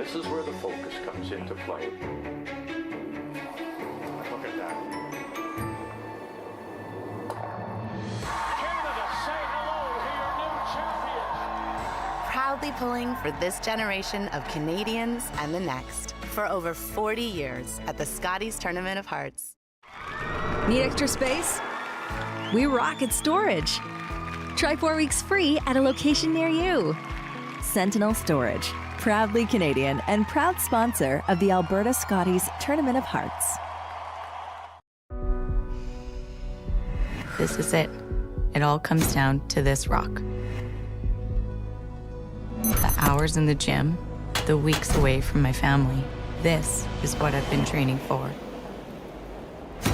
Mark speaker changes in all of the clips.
Speaker 1: This is where the focus comes into play. Look at that. Canada, say hello to your new champions.
Speaker 2: Proudly pulling for this generation of Canadians and the next for over 40 years at the Scotties Tournament of Hearts.
Speaker 3: Need extra space? We rocket storage. Try 4 weeks free at a location near you. Sentinel Storage, proudly Canadian and proud sponsor of the Alberta Scotties Tournament of Hearts.
Speaker 4: This is it. It all comes down to this rock. The hours in the gym, the weeks away from my family. This is what I've been training for.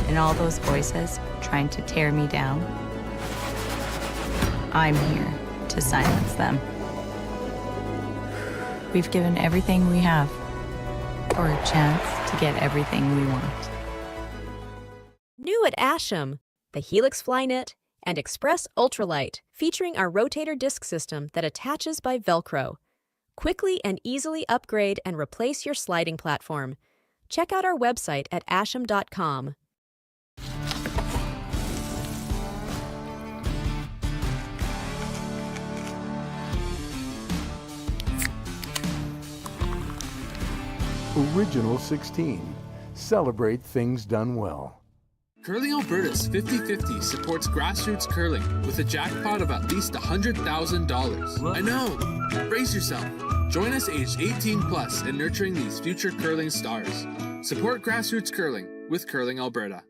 Speaker 4: And all those voices trying to tear me down, I'm here to silence them. We've given everything we have for a chance to get everything we want.
Speaker 5: New at Asham, the Helix Flynet and Express Ultralight, featuring our rotator disc system that attaches by Velcro. Quickly and easily upgrade and replace your sliding platform. Check out our website at asham.com.
Speaker 6: Original 16. Celebrate things done well.
Speaker 7: Curling Alberta's 50/50 supports grassroots curling with a jackpot of at least $100,000. I know! Brace yourself. Join us aged 18 plus in nurturing these future curling stars. Support grassroots curling with Curling Alberta.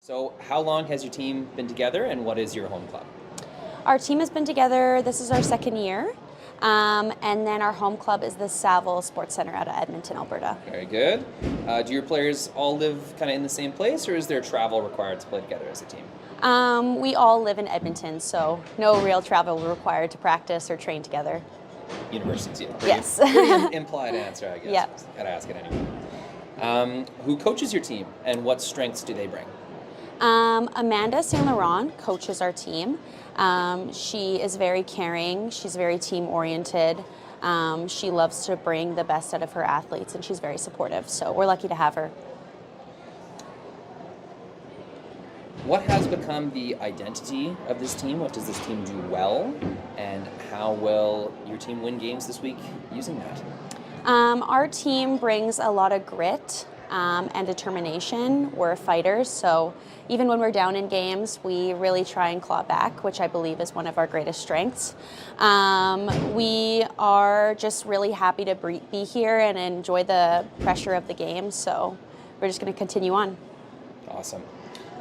Speaker 8: So how long has your team been together and what is your home club?
Speaker 9: Our team has been together, this is our second year, and then our home club is the Saville Sports Center out of Edmonton, Alberta.
Speaker 8: Very good. Do your players all live kind of in the same place, or is there travel required to play together as a team?
Speaker 9: We all live in Edmonton, so no real travel required to practice or train together.
Speaker 8: Universities, yeah.
Speaker 9: Yes.
Speaker 8: Pretty implied answer, I guess.
Speaker 9: Yep.
Speaker 8: Gotta ask it anyway. Who coaches your team and what strengths do they bring?
Speaker 9: Amanda St. Laurent coaches our team. She is very caring, she's very team-oriented. She loves to bring the best out of her athletes and she's very supportive, so we're lucky to have her.
Speaker 8: What has become the identity of this team? What does this team do well? And how will your team win games this week using that?
Speaker 9: Our team brings a lot of grit and determination. We're fighters, so even when we're down in games, we really try and claw back, which I believe is one of our greatest strengths. We are just really happy to be here and enjoy the pressure of the game, so we're just going to continue on.
Speaker 8: Awesome.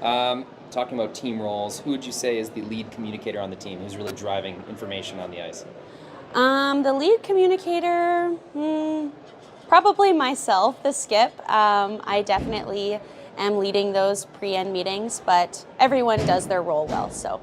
Speaker 8: Talking about team roles, who would you say is the lead communicator on the team? Who's really driving information on the ice?
Speaker 9: The lead communicator, probably myself, the skip. I definitely am leading those pre-end meetings, but everyone does their role well, so.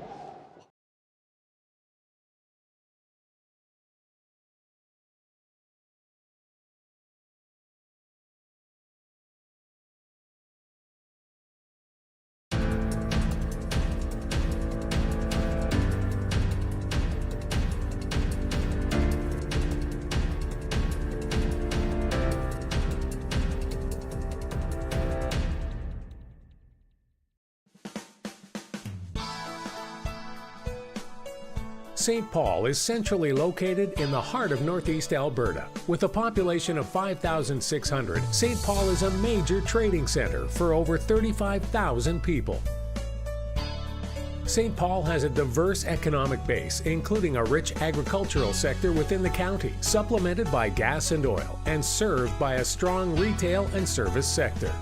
Speaker 10: St. Paul is centrally located in the heart of Northeast Alberta. With a population of 5,600, St. Paul is a major trading center for over 35,000 people. St. Paul has a diverse economic base, including a rich agricultural sector within the county, supplemented by gas and oil, and served by a strong retail and service sector.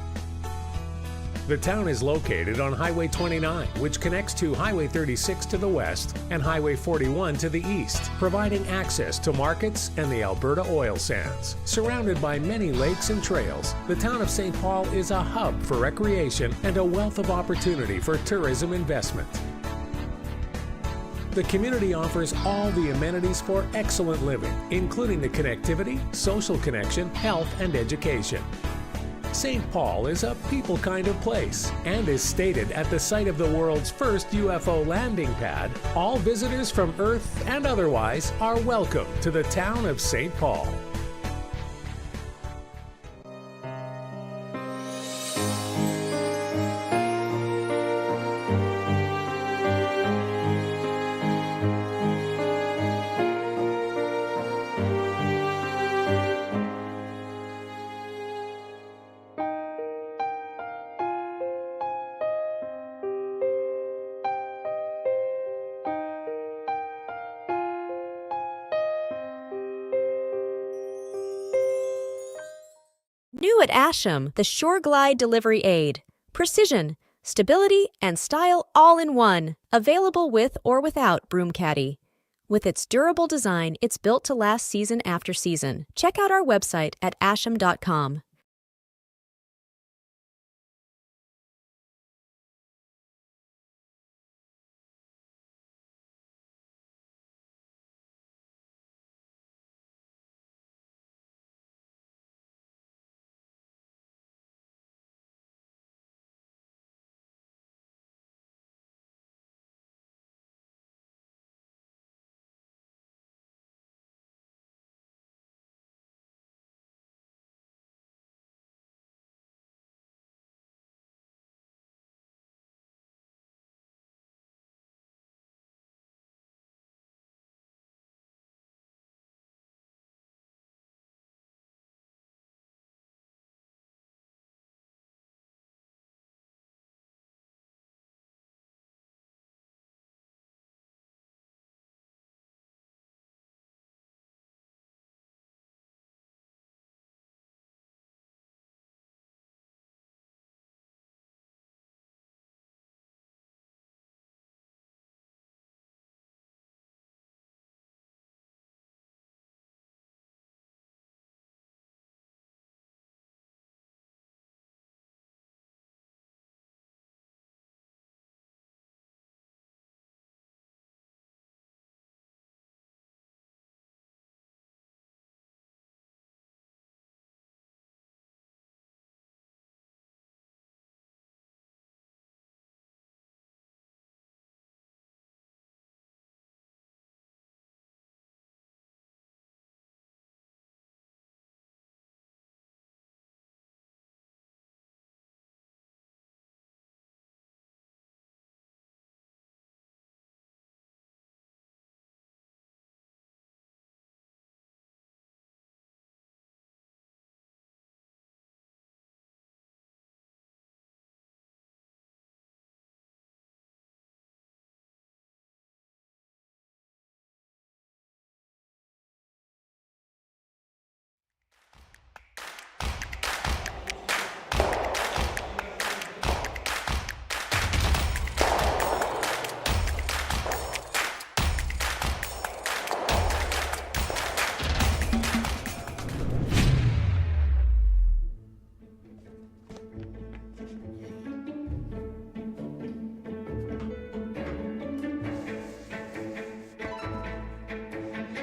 Speaker 10: The town is located on Highway 29, which connects to Highway 36 to the west and Highway 41 to the east, providing access to markets and the Alberta oil sands. Surrounded by many lakes and trails, the town of St. Paul is a hub for recreation and a wealth of opportunity for tourism investment. The community offers all the amenities for excellent living, including the connectivity, social connection, health, and education. St. Paul is a people kind of place and is stated at the site of the world's first UFO landing pad. All visitors from Earth and otherwise are welcome to the town of St. Paul.
Speaker 5: New at Asham, the Shore Glide Delivery Aid. Precision, stability, and style all in one. Available with or without Broom Caddy. With its durable design, it's built to last season after season. Check out our website at asham.com.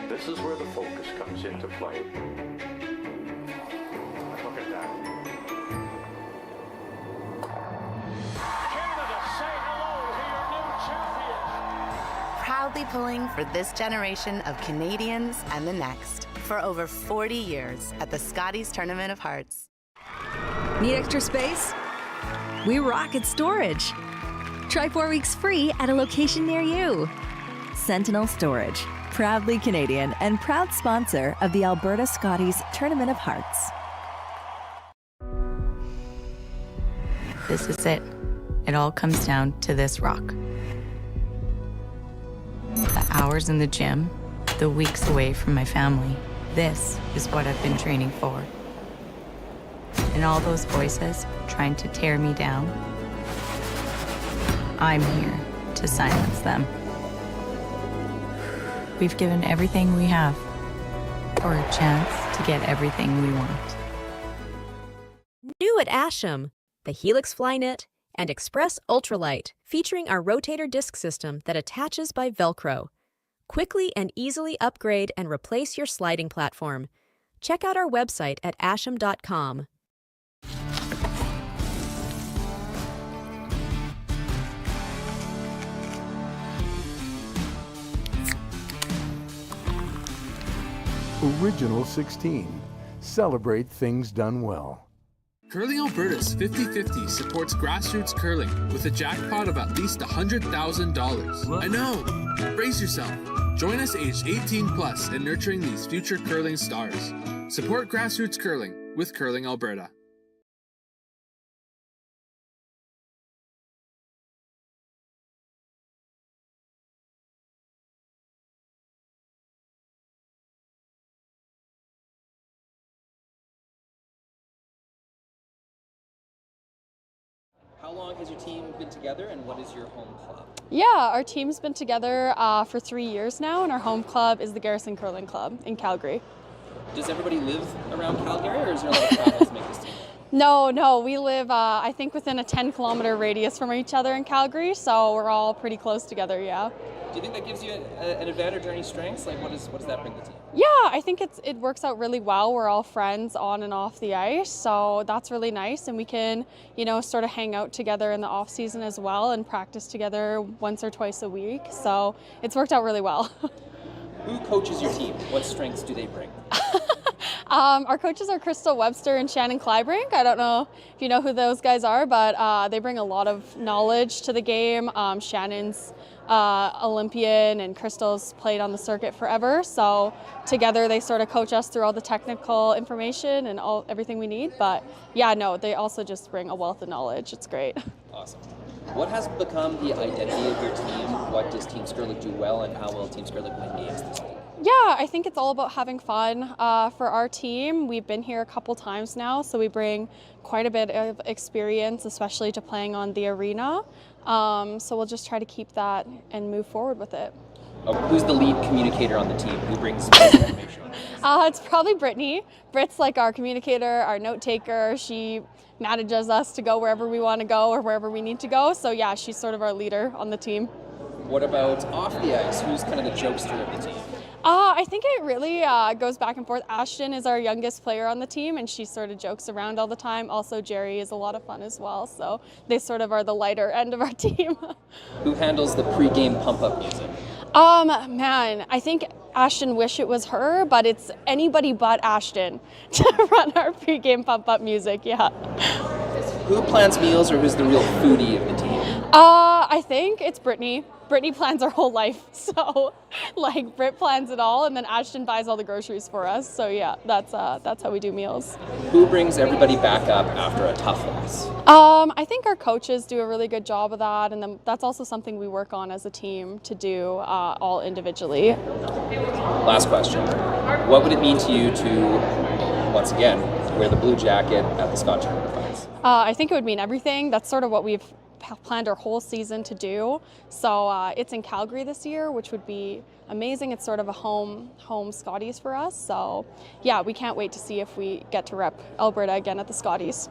Speaker 1: This is where the focus comes into play. Look at that. Canada, say hello to your new champions.
Speaker 2: Proudly pulling for this generation of Canadians and the next for over 40 years at the Scotties Tournament of Hearts.
Speaker 3: Need extra space? We rock at storage. Try 4 weeks free at a location near you. Sentinel Storage, proudly Canadian and proud sponsor of the Alberta Scotties Tournament of Hearts.
Speaker 4: This is it. It all comes down to this rock. The hours in the gym, the weeks away from my family. This is what I've been training for. And all those voices trying to tear me down, I'm here to silence them. We've given everything we have for a chance to get everything we want.
Speaker 5: New at Asham, the Helix Flyknit and Express Ultralight, featuring our rotator disc system that attaches by Velcro. Quickly and easily upgrade and replace your sliding platform. Check out our website at asham.com.
Speaker 6: Original 16. Celebrate things done well.
Speaker 7: Curling Alberta's 50-50 supports grassroots curling with a jackpot of at least $100,000. I know! Brace yourself. Join us aged 18 plus in nurturing these future curling stars. Support grassroots curling with Curling Alberta.
Speaker 8: How long has your team been together, and what is your home club?
Speaker 11: Yeah, our team's been together for 3 years now, and our home club is the Garrison Curling Club in Calgary.
Speaker 8: Does everybody live around Calgary, or is there a lot of travel to make this team?
Speaker 11: No, we live, I think, within a 10-kilometer radius from each other in Calgary, so we're all pretty close together, yeah.
Speaker 8: Do you think that gives you an advantage or any strengths? Like, what does that bring the team?
Speaker 11: Yeah, I think it works out really well. We're all friends on and off the ice, so that's really nice, and we can, sort of hang out together in the off season as well and practice together once or twice a week, so it's worked out really well.
Speaker 8: Who coaches your team? What strengths do they bring?
Speaker 11: Our coaches are Crystal Webster and Shannon Clybrink. I don't know if you know who those guys are, but they bring a lot of knowledge to the game. Shannon's Olympian and Crystal's played on the circuit forever, so together they sort of coach us through all the technical information and everything we need. But yeah, no, they also just bring a wealth of knowledge. It's great.
Speaker 8: Awesome. What has become the identity of your team? What does Team Skrlik do well, and how will Team Skrlik win games this week?
Speaker 11: Yeah, I think it's all about having fun. For our team, we've been here a couple times now, so we bring quite a bit of experience, especially to playing on the arena. So we'll just try to keep that and move forward with it.
Speaker 8: Who's the lead communicator on the team? Who brings most information?
Speaker 11: It's probably Brittany. Britt's like our communicator, our note taker. She manages us to go wherever we want to go or wherever we need to go. So yeah, she's sort of our leader on the team.
Speaker 8: What about off the ice? Who's kind of the jokester of the team?
Speaker 11: I think it really goes back and forth. Ashton is our youngest player on the team, and she sort of jokes around all the time. Also, Jerry is a lot of fun as well, so they sort of are the lighter end of our team.
Speaker 8: Who handles the pre-game pump-up music?
Speaker 11: Man, I think Ashton wish it was her, but it's anybody but Ashton to run our pre-game pump-up music, yeah.
Speaker 8: Who plans meals, or who's the real foodie of the team?
Speaker 11: I think it's Brittany. Brittany plans our whole life, so Britt plans it all, and then Ashton buys all the groceries for us. So yeah, that's how we do meals.
Speaker 8: Who brings everybody back up after a tough loss?
Speaker 11: I think our coaches do a really good job of that, and then that's also something we work on as a team to do all individually.
Speaker 8: Last question: what would it mean to you to, once again, wear the blue jacket at the Scotch Tournament of Hearts?
Speaker 11: I think it would mean everything. That's sort of what we've planned our whole season to do. So it's in Calgary this year, which would be amazing. It's sort of a home Scotties for us. So yeah, we can't wait to see if we get to rep Alberta again at the Scotties.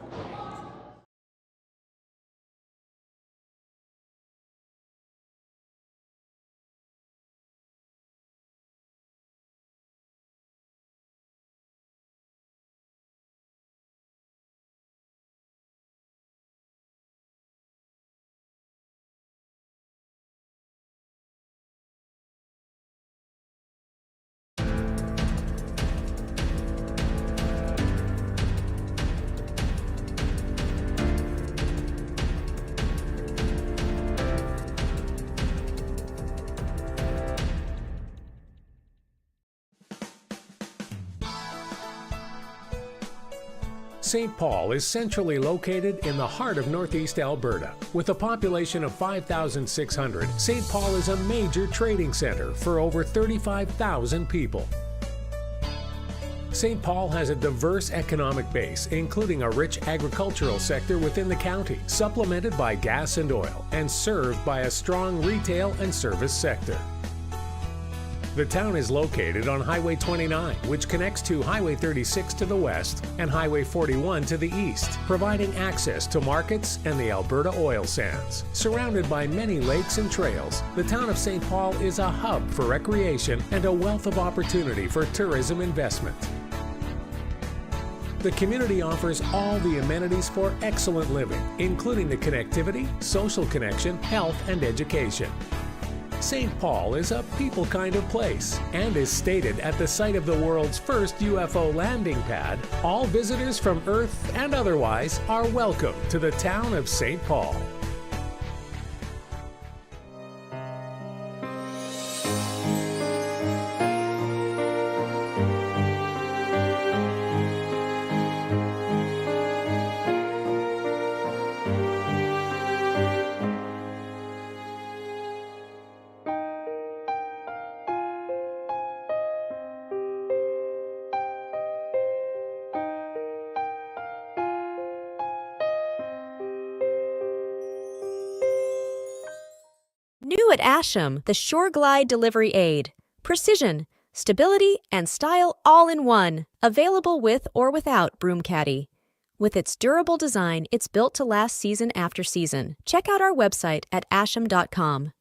Speaker 10: St. Paul is centrally located in the heart of Northeast Alberta. With a population of 5,600, St. Paul is a major trading center for over 35,000 people. St. Paul has a diverse economic base, including a rich agricultural sector within the county, supplemented by gas and oil, and served by a strong retail and service sector. The town is located on Highway 29, which connects to Highway 36 to the west and Highway 41 to the east, providing access to markets and the Alberta oil sands. Surrounded by many lakes and trails, the town of St. Paul is a hub for recreation and a wealth of opportunity for tourism investment. The community offers all the amenities for excellent living, including the connectivity, social connection, health, and education. St. Paul is a people kind of place and is stated at the site of the world's first UFO landing pad. All visitors from Earth and otherwise are welcome to the town of St. Paul.
Speaker 5: New at Asham, the Shore Glide Delivery Aid. Precision, stability, and style all in one. Available with or without broom caddy. With its durable design, it's built to last season after season. Check out our website at asham.com.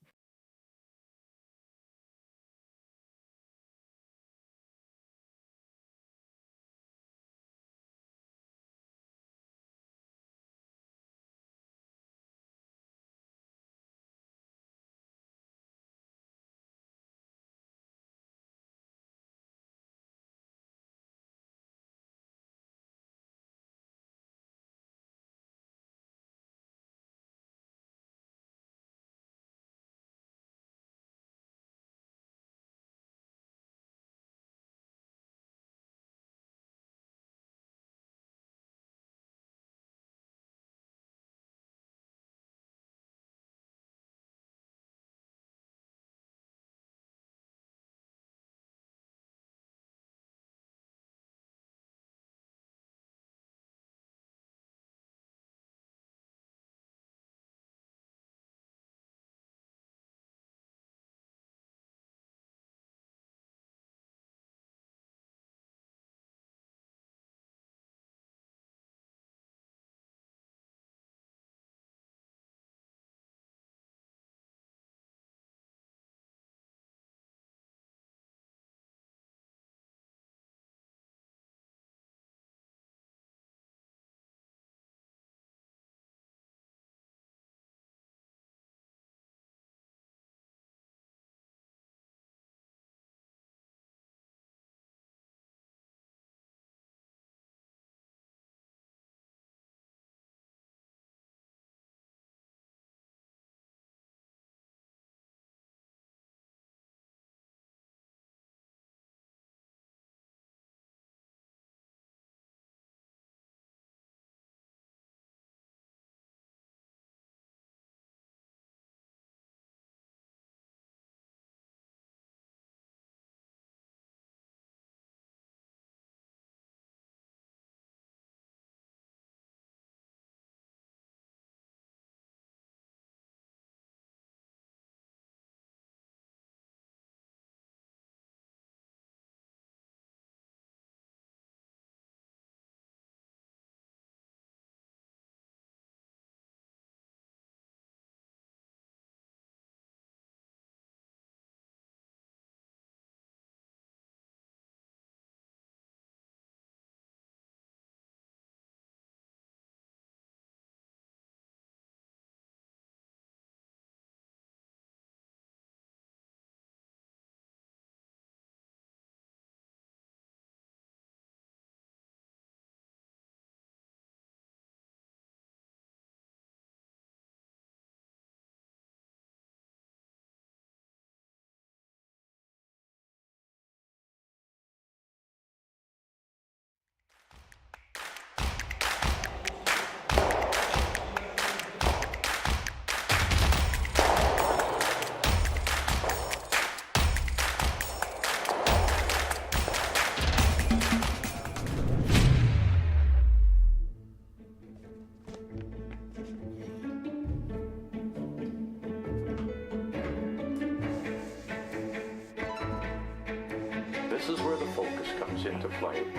Speaker 1: this is where the focus comes into play. Look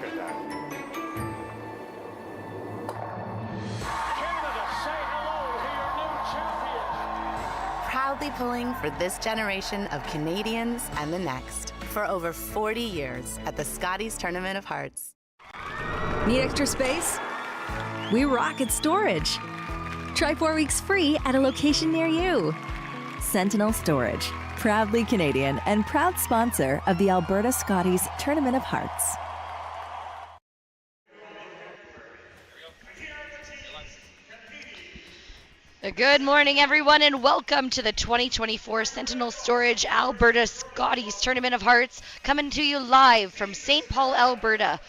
Speaker 1: at that. Canada, say hello to your new champions.
Speaker 2: Proudly pulling for this generation of Canadians and the next for over 40 years at the Scotties Tournament of Hearts.
Speaker 3: Need extra space? We rock at storage. Try 4 weeks free at a location near you. Sentinel Storage, proudly Canadian and proud sponsor of the Alberta Scotties Tournament of Hearts.
Speaker 12: Good morning, everyone, and welcome to the 2024 Sentinel Storage Alberta Scotties Tournament of Hearts, coming to you live from St. Paul, Alberta.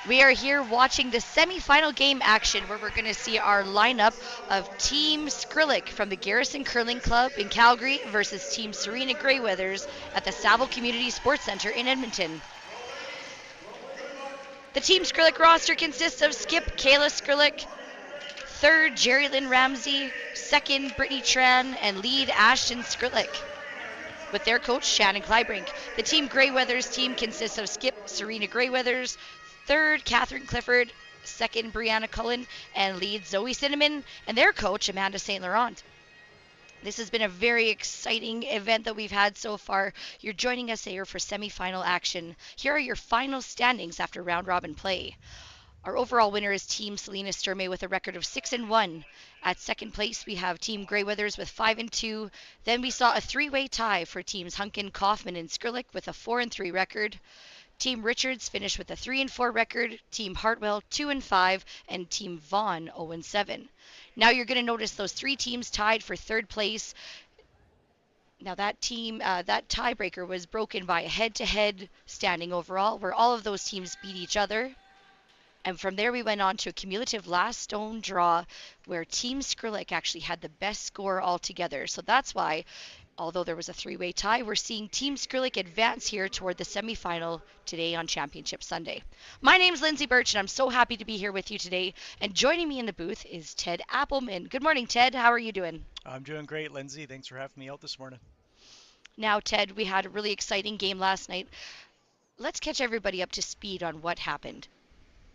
Speaker 12: We are here watching the semi-final game action where we're going to see our lineup of Team Skrlik from the Garrison Curling Club in Calgary versus Team Serena Greyweathers at the Saville Community Sports Center in Edmonton. The Team Skrlik roster consists of skip Kayla Skrlik, third Jerry Lynn Ramsey, second Brittany Tran, and lead Ashton Skrlik, with their coach Shannon Kleibrink. The Team Greyweathers team consists of skip Serena Greyweathers, third Catherine Clifford, second Brianna Cullen, and lead Zoe Cinnamon, and their coach Amanda St. Laurent. This has been a very exciting event that we've had so far. You're joining us here for semifinal action. Here are your final standings after round robin play. Our overall winner is Team Selena Sturmey with a record of 6-1. At second place, we have Team Greyweathers with 5-2. Then we saw a three-way tie for Teams Hunkin, Kaufman, and Skrlik with a 4-3 record. Team Richards finished with a 3-4 record, Team Hartwell 2-5, and Team Vaughn 0-7. Now you're going to notice those three teams tied for third place. Now that tiebreaker was broken by a head-to-head standing overall, where all of those teams beat each other. And from there we went on to a cumulative last stone draw where Team Skrlik actually had the best score altogether. So that's why, although there was a three-way tie, we're seeing Team Skrlik advance here toward the semifinal today on Championship Sunday. My name's Lindsay Birch, and I'm so happy to be here with you today. And joining me in the booth is Ted Appelman. Good morning, Ted. How are you doing?
Speaker 13: I'm doing great, Lindsay. Thanks for having me out this morning.
Speaker 12: Now, Ted, we had a really exciting game last night. Let's catch everybody up to speed on what happened.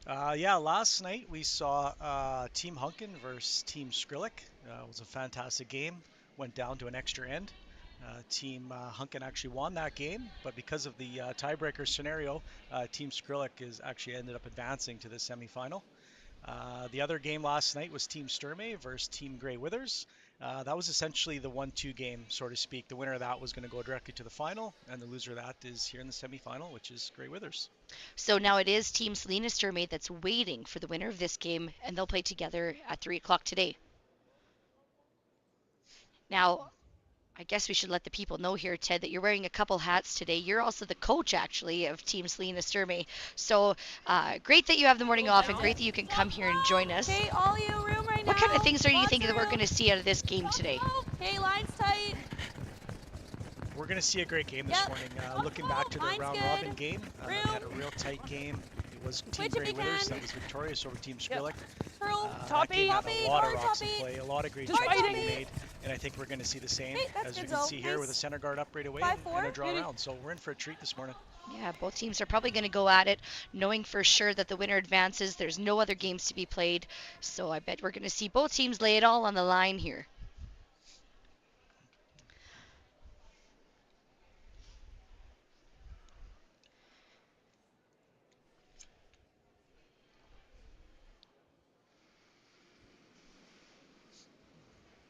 Speaker 13: Last night we saw Team Hunkin versus Team Skrlik. It was a fantastic game. Went down to an extra end. Team Hunkin actually won that game, but because of the tiebreaker scenario, Team Skrlik actually ended up advancing to the semifinal. The other game last night was Team Sturmey versus Team Greyweathers. That was essentially the 1-2 game, so to speak. The winner of that was going to go directly to the final, and the loser of that is here in the semifinal, which is Greyweathers.
Speaker 12: So now it is Team Selena Sturmey that's waiting for the winner of this game, and they'll play together at 3 o'clock today. Now, I guess we should let the people know here, Ted, that you're wearing a couple hats today. You're also the coach, actually, of Team Selena Sturmey. So great that you have the morning off, and great that you can come here and join us.
Speaker 14: Okay, all you room right now.
Speaker 12: What kind of things are you thinking that we're going to see out of this game today?
Speaker 14: Okay, line's tight.
Speaker 13: We're going to see a great game this morning. Looking back to the round-robin game, we had a real tight game. It was Team Greyweathers that was victorious over Team Skrlik. That game had a lot of rocks in play, a lot of great shots being made, and I think we're going to see the same, as you can see here, with a center guard up right away and a draw round. So we're in for a treat this morning.
Speaker 12: Yeah, both teams are probably going to go at it, knowing for sure that the winner advances. There's no other games to be played, so I bet we're going to see both teams lay it all on the line here.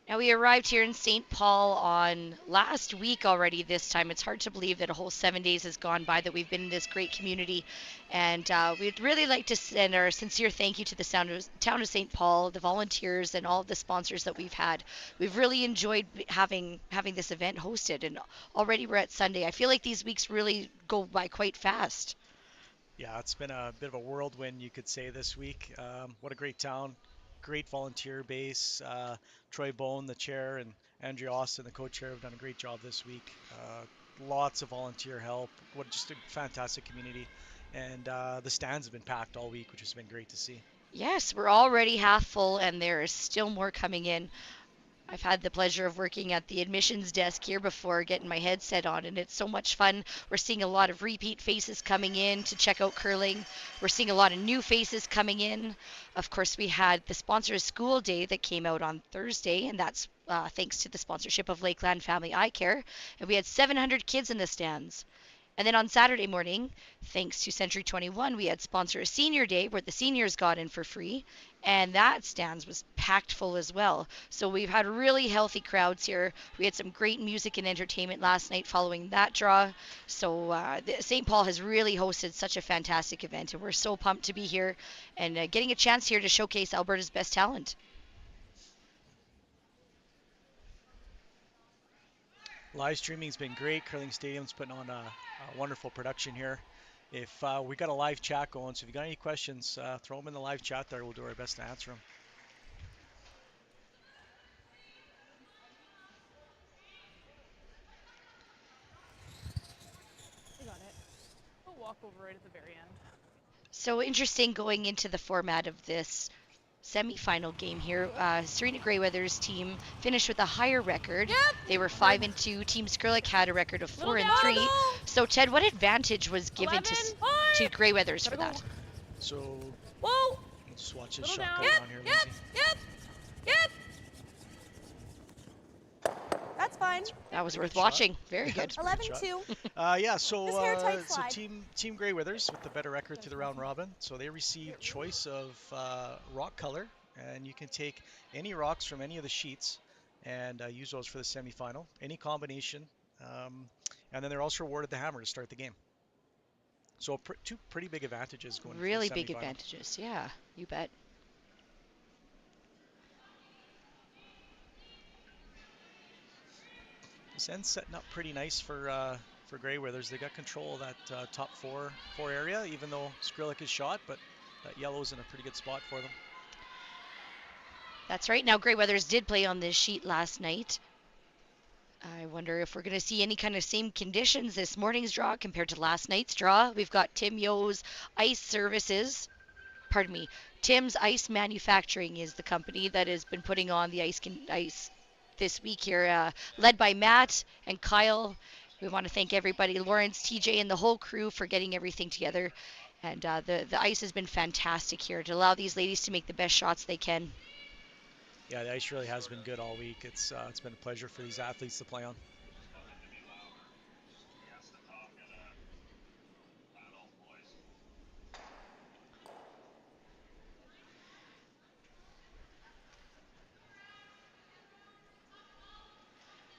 Speaker 12: Now, we arrived here in St. Paul on last week already this time. It's hard to believe that a whole 7 days has gone by that we've been in this great community. And we'd really like to send our sincere thank you to the town of St. Paul, the volunteers, and all of the sponsors that we've had. We've really enjoyed having this event hosted, and already we're at Sunday. I feel like these weeks really go by quite fast.
Speaker 13: Yeah, it's been a bit of a whirlwind, you could say, this week. What a great town. Great volunteer base. Troy Bone, the chair, and Andrea Austin, the co-chair, have done a great job this week. Lots of volunteer help. Just a fantastic community. And the stands have been packed all week, which has been great to see.
Speaker 12: Yes, we're already half full, and there is still more coming in. I've had the pleasure of working at the admissions desk here before, getting my headset on, and it's so much fun. We're seeing a lot of repeat faces coming in to check out curling. We're seeing a lot of new faces coming in. Of course, we had the Sponsors School Day that came out on Thursday, and that's thanks to the sponsorship of Lakeland Family Eye Care. And we had 700 kids in the stands. And then on Saturday morning, thanks to Century 21, we had Sponsor a Senior Day where the seniors got in for free. And that stands was packed full as well. So we've had really healthy crowds here. We had some great music and entertainment last night following that draw. So St. Paul has really hosted such a fantastic event. And we're so pumped to be here and getting a chance here to showcase Alberta's best talent.
Speaker 13: Live streaming's been great. Curling Stadium's putting on a wonderful production here. If we got a live chat going, so if you got any questions, throw them in the live chat there. We'll do our best to answer them.
Speaker 14: I got it. I'll walk over right at the very end.
Speaker 12: So interesting going into the format of this semifinal game here. Serena Greyweather's team finished with a higher record.
Speaker 14: Yep.
Speaker 12: They were 5-2. Team Skrlik had a record of 4-3. So Ted, what advantage was given to Greyweathers for that?
Speaker 13: So
Speaker 14: whoa,
Speaker 13: let's watch this shot go down here.
Speaker 14: Yep. That's fine.
Speaker 12: That was worth watching. Very good.
Speaker 14: 11-2.
Speaker 13: Yeah, so
Speaker 14: slide.
Speaker 13: Team Greyweathers with the better record through the round robin. So they received choice of rock color, and you can take any rocks from any of the sheets and use those for the semifinal, any combination. And then they're also awarded the hammer to start the game. So two pretty big advantages going into the
Speaker 12: Really
Speaker 13: semifinal.
Speaker 12: big advantages. Yeah, you bet.
Speaker 13: This end's setting up pretty nice for Greyweathers. They got control of that top four area, even though Skrlik is shot, but that yellow's in a pretty good spot for them.
Speaker 12: That's right. Now, Greyweathers did play on this sheet last night. I wonder if we're going to see any kind of same conditions this morning's draw compared to last night's draw. We've got Tim Yo's Ice Services. Pardon me. Tim's Ice Manufacturing is the company that has been putting on the ice this week here, led by Matt and Kyle. We want to thank everybody, Lawrence, TJ, and the whole crew for getting everything together. And the ice has been fantastic here to allow these ladies to make the best shots they can.
Speaker 13: Yeah, the ice really has been good all week. It's been a pleasure for these athletes to play on.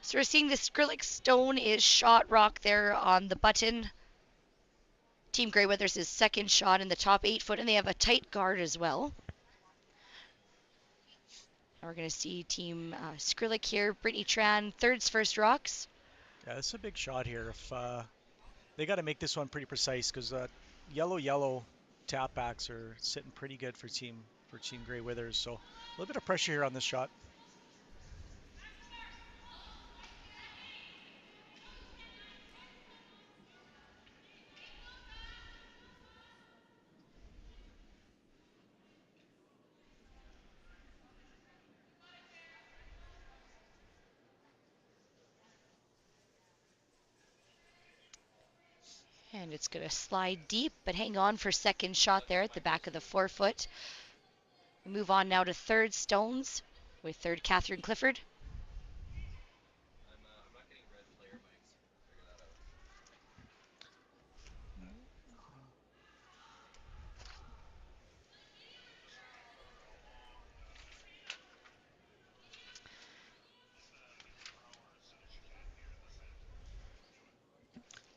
Speaker 12: So we're seeing the Skrlik stone is shot rock there on the button. Team Greyweathers' second shot in the top 8 foot, and they have a tight guard as well. And we're going to see Team Skrlik here. Brittany Tran, thirds first rocks.
Speaker 13: Yeah, this is a big shot here. If they got to make this one pretty precise because yellow tap backs are sitting pretty good for Team Greyweathers. So a little bit of pressure here on this shot.
Speaker 12: And it's going to slide deep, but hang on for second shot there at the back of the 4 foot. We move on now to third stones with third Catherine Clifford.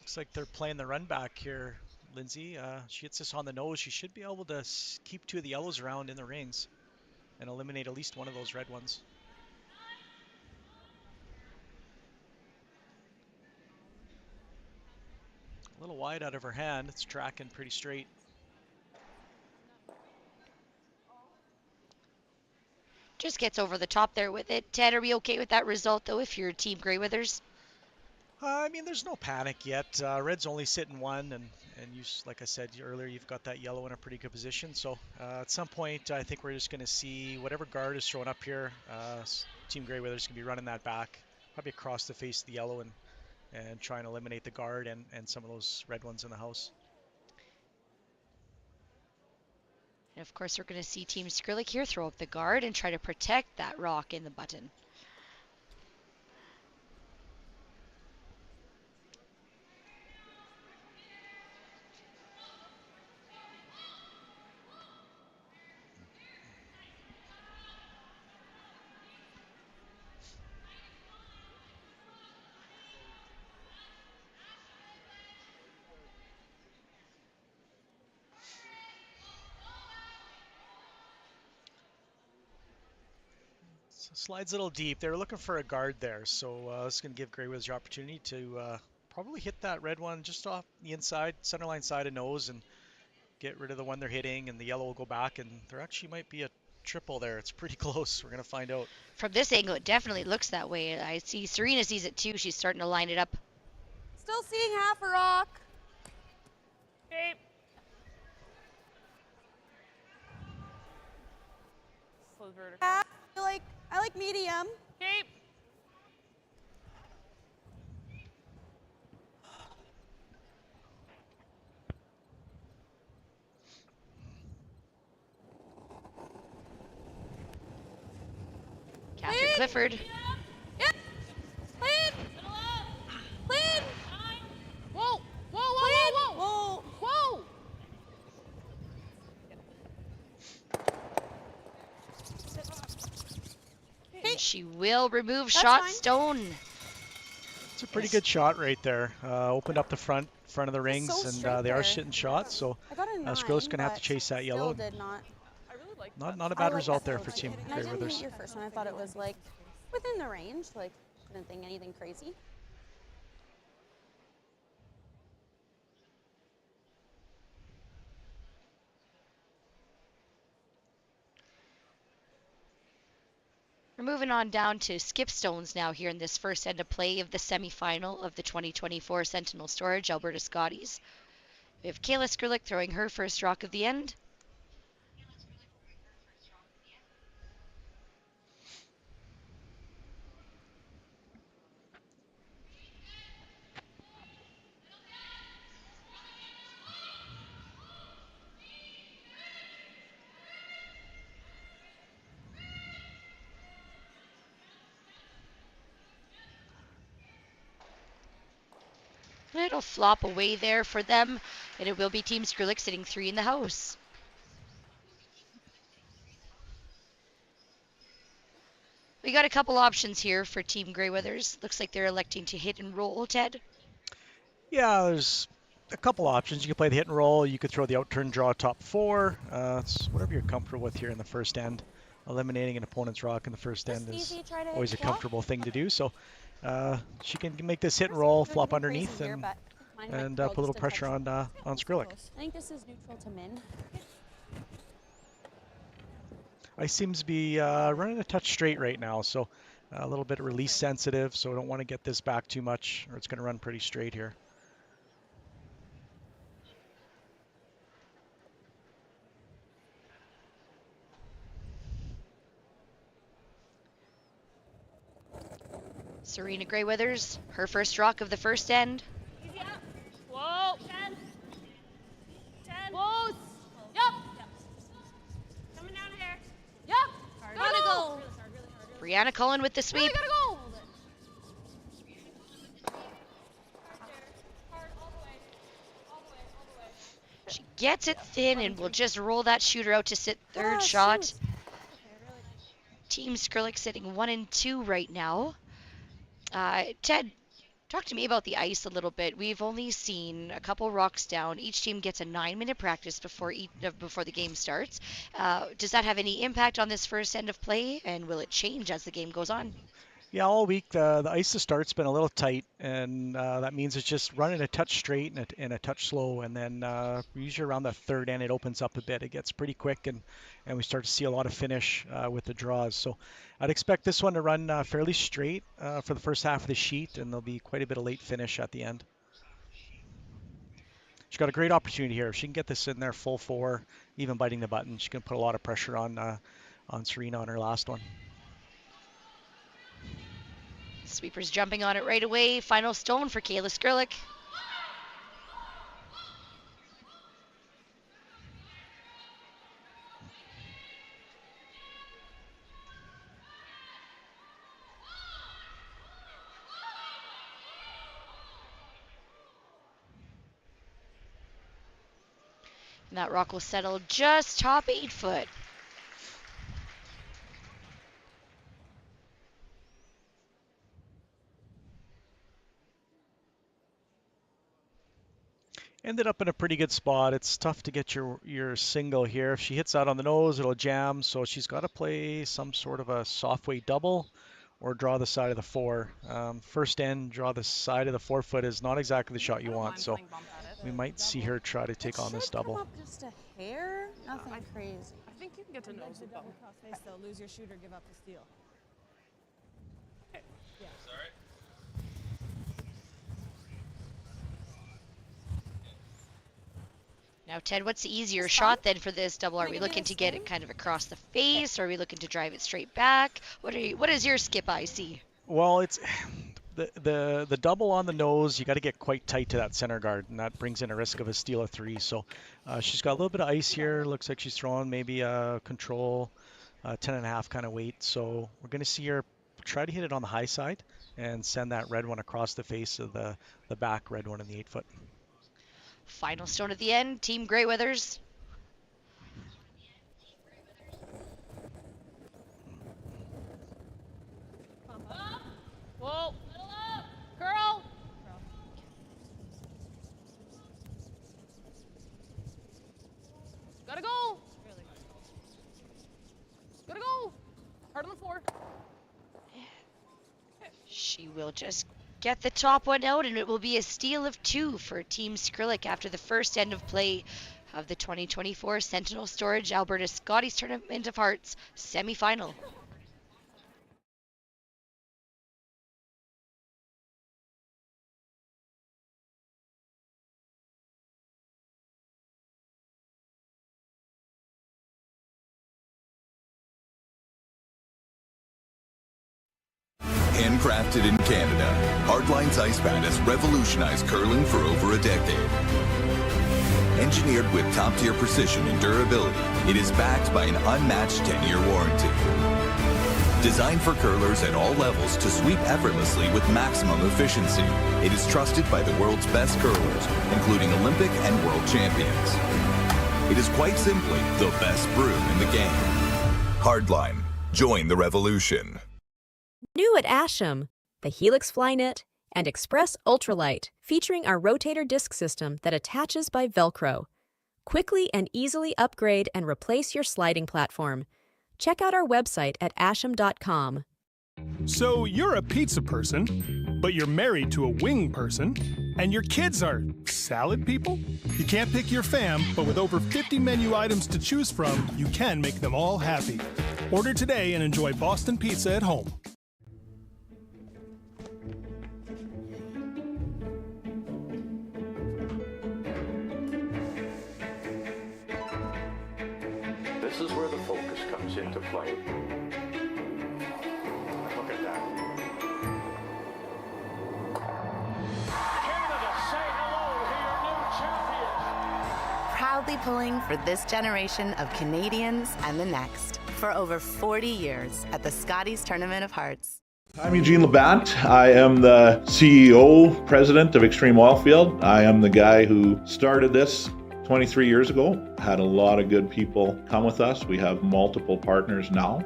Speaker 13: Looks like they're playing the run back here, Lindsay. She hits this on the nose. She should be able to keep 2 of the yellows around in the rings and eliminate at least one of those red ones. A little wide out of her hand. It's tracking pretty straight.
Speaker 12: Just gets over the top there with it. Ted, are we okay with that result, though, if you're Team Greyweathers?
Speaker 13: I mean, there's no panic yet. Red's only sitting 1, and you, like I said earlier, you've got that yellow in a pretty good position. So at some point, I think we're just going to see whatever guard is thrown up here. Team Grey Weathers can be running that back, probably across the face of the yellow, and try and eliminate the guard and some of those red ones in the house.
Speaker 12: And of course, we're going to see Team Skrlik here throw up the guard and try to protect that rock in the button.
Speaker 13: So slides a little deep. They were looking for a guard there, so it's going to give Grey Weathers the opportunity to probably hit that red one just off the inside, centerline side of nose, and get rid of the one they're hitting, and the yellow will go back, and there actually might be a triple there. It's pretty close. We're going to find out.
Speaker 12: From this angle, it definitely looks that way. I see Serena sees it too. She's starting to line it up.
Speaker 14: Still seeing half a rock. Okay. Slow vertical. I like medium. Okay.
Speaker 12: Catherine Clifford.
Speaker 14: Yep. Clean. Clean. Whoa. Whoa, whoa, whoa, whoa. Whoa.
Speaker 12: And she will remove
Speaker 14: That's
Speaker 12: shot
Speaker 14: fine.
Speaker 12: stone.
Speaker 13: It's a pretty good shot right there. Opened up the front of the rings,
Speaker 14: so
Speaker 13: and
Speaker 14: straight
Speaker 13: they are
Speaker 14: there.
Speaker 13: sitting shots, so
Speaker 14: I got a 9,
Speaker 13: Skrlik's going to have to
Speaker 14: but
Speaker 13: chase that
Speaker 14: still
Speaker 13: yellow.
Speaker 14: did not.
Speaker 13: Not a bad result there for Team
Speaker 14: And I
Speaker 13: Grey
Speaker 14: didn't
Speaker 13: Weathers.
Speaker 14: hit your first one. I thought it was like within the range. Like, didn't think anything crazy.
Speaker 12: We're moving on down to skip stones now here in this first end of play of the semifinal of the 2024 Sentinel Storage Alberta Scotties. We have Kayla Skrlik throwing her first rock of the end. It'll flop away there for them, and it will be Team Skrlik sitting 3 in the house. We got a couple options here for Team Grey Weathers. Looks like they're electing to hit and roll, Ted.
Speaker 13: Yeah, there's a couple options. You could play the hit and roll. You could throw the out turn draw top 4. It's whatever you're comfortable with here in the first end. Eliminating an opponent's rock in the first end is always a comfortable thing to do. So she can make this hit and roll, flop underneath, and put a little pressure on Skrlik.
Speaker 14: I think this is neutral to min.
Speaker 13: Ice seems to be running a touch straight right now, so a little bit release sensitive, so I don't want to get this back too much, or it's going to run pretty straight here.
Speaker 12: Serena Grey Weathers, her first rock of the first end.
Speaker 14: Easy up. Whoa. 10. 10. Close. Yep. Coming down here. Yep. Gotta go.
Speaker 12: Brianna Cullen with the sweep.
Speaker 14: Really gotta go.
Speaker 12: She gets it thin and will just roll that shooter out to sit third shot. Team Skrlik sitting 1 and 2 right now. Ted, talk to me about the ice a little bit. We've only seen a couple rocks down. Each team gets a 9-minute practice before the game starts. Does that have any impact on this first end of play, and will it change as the game goes on?
Speaker 13: Yeah, all week the ice to start's been a little tight, and that means it's just running a touch straight and a touch slow, and then usually around the third end it opens up a bit. It gets pretty quick, and we start to see a lot of finish with the draws. So I'd expect this one to run fairly straight for the first half of the sheet, and there'll be quite a bit of late finish at the end. She's got a great opportunity here. If she can get this in there full 4, even biting the button, she can put a lot of pressure on Serena on her last one.
Speaker 12: Sweepers jumping on it right away. Final stone for Kayla Skrlik. And that rock will settle just top 8 foot.
Speaker 13: Ended up in a pretty good spot. It's tough to get your single here. If she hits that on the nose, it'll jam. So she's got to play some sort of a soft weight double or draw the side of the 4. First end, draw the side of the 4 foot is not exactly the shot you want. So we might see her try to take on this double.
Speaker 14: Up just a hair, nothing crazy.
Speaker 15: I think you can get to nose with double cross face though. Lose your shooter, give up the steal. Okay. Yeah.
Speaker 7: Sorry.
Speaker 12: Now, Ted, what's the easier shot then for this double? Are we looking to get it kind of across the face, or are we looking to drive it straight back? What is your skip eye see?
Speaker 13: Well, it's the double on the nose. You got to get quite tight to that center guard, and that brings in a risk of a steal of 3. So she's got a little bit of ice here. Looks like she's throwing maybe a control 10.5 kind of weight. So we're going to see her try to hit it on the high side and send that red one across the face of the back red one in the 8 foot.
Speaker 12: Final stone at the end, Team Greyweathers.
Speaker 15: Whoa. Girl. Gotta go. Gotta go. Hard on the floor.
Speaker 12: She will just get the top one out, and it will be a steal of 2 for Team Skrlik after the first end of play of the 2024 Sentinel Storage Alberta Scotties Tournament of Hearts semifinal.
Speaker 16: Handcrafted in Canada, Hardline's ice pad has revolutionized curling for over a decade. Engineered with top-tier precision and durability, it is backed by an unmatched 10-year warranty. Designed for curlers at all levels to sweep effortlessly with maximum efficiency, it is trusted by the world's best curlers, including Olympic and world champions. It is quite simply the best broom in the game. Hardline. Join the revolution.
Speaker 5: New at Asham, the Helix Flynet and Express Ultralight, featuring our rotator disc system that attaches by Velcro. Quickly and easily upgrade and replace your sliding platform. Check out our website at asham.com.
Speaker 17: So you're a pizza person, but you're married to a wing person, and your kids are salad people? You can't pick your fam, but with over 50 menu items to choose from, you can make them all happy. Order today and enjoy Boston Pizza at home.
Speaker 6: This is where the focus comes into play. Look at that.
Speaker 1: Canada, say hello to your new champions.
Speaker 2: Proudly pulling for this generation of Canadians and the next for over 40 years at the Scotties Tournament of Hearts.
Speaker 18: I'm Eugene Labatt. I am the CEO, president of Xtreme Oilfield. I am the guy who started this 23 years ago. Had a lot of good people come with us. We have multiple partners now.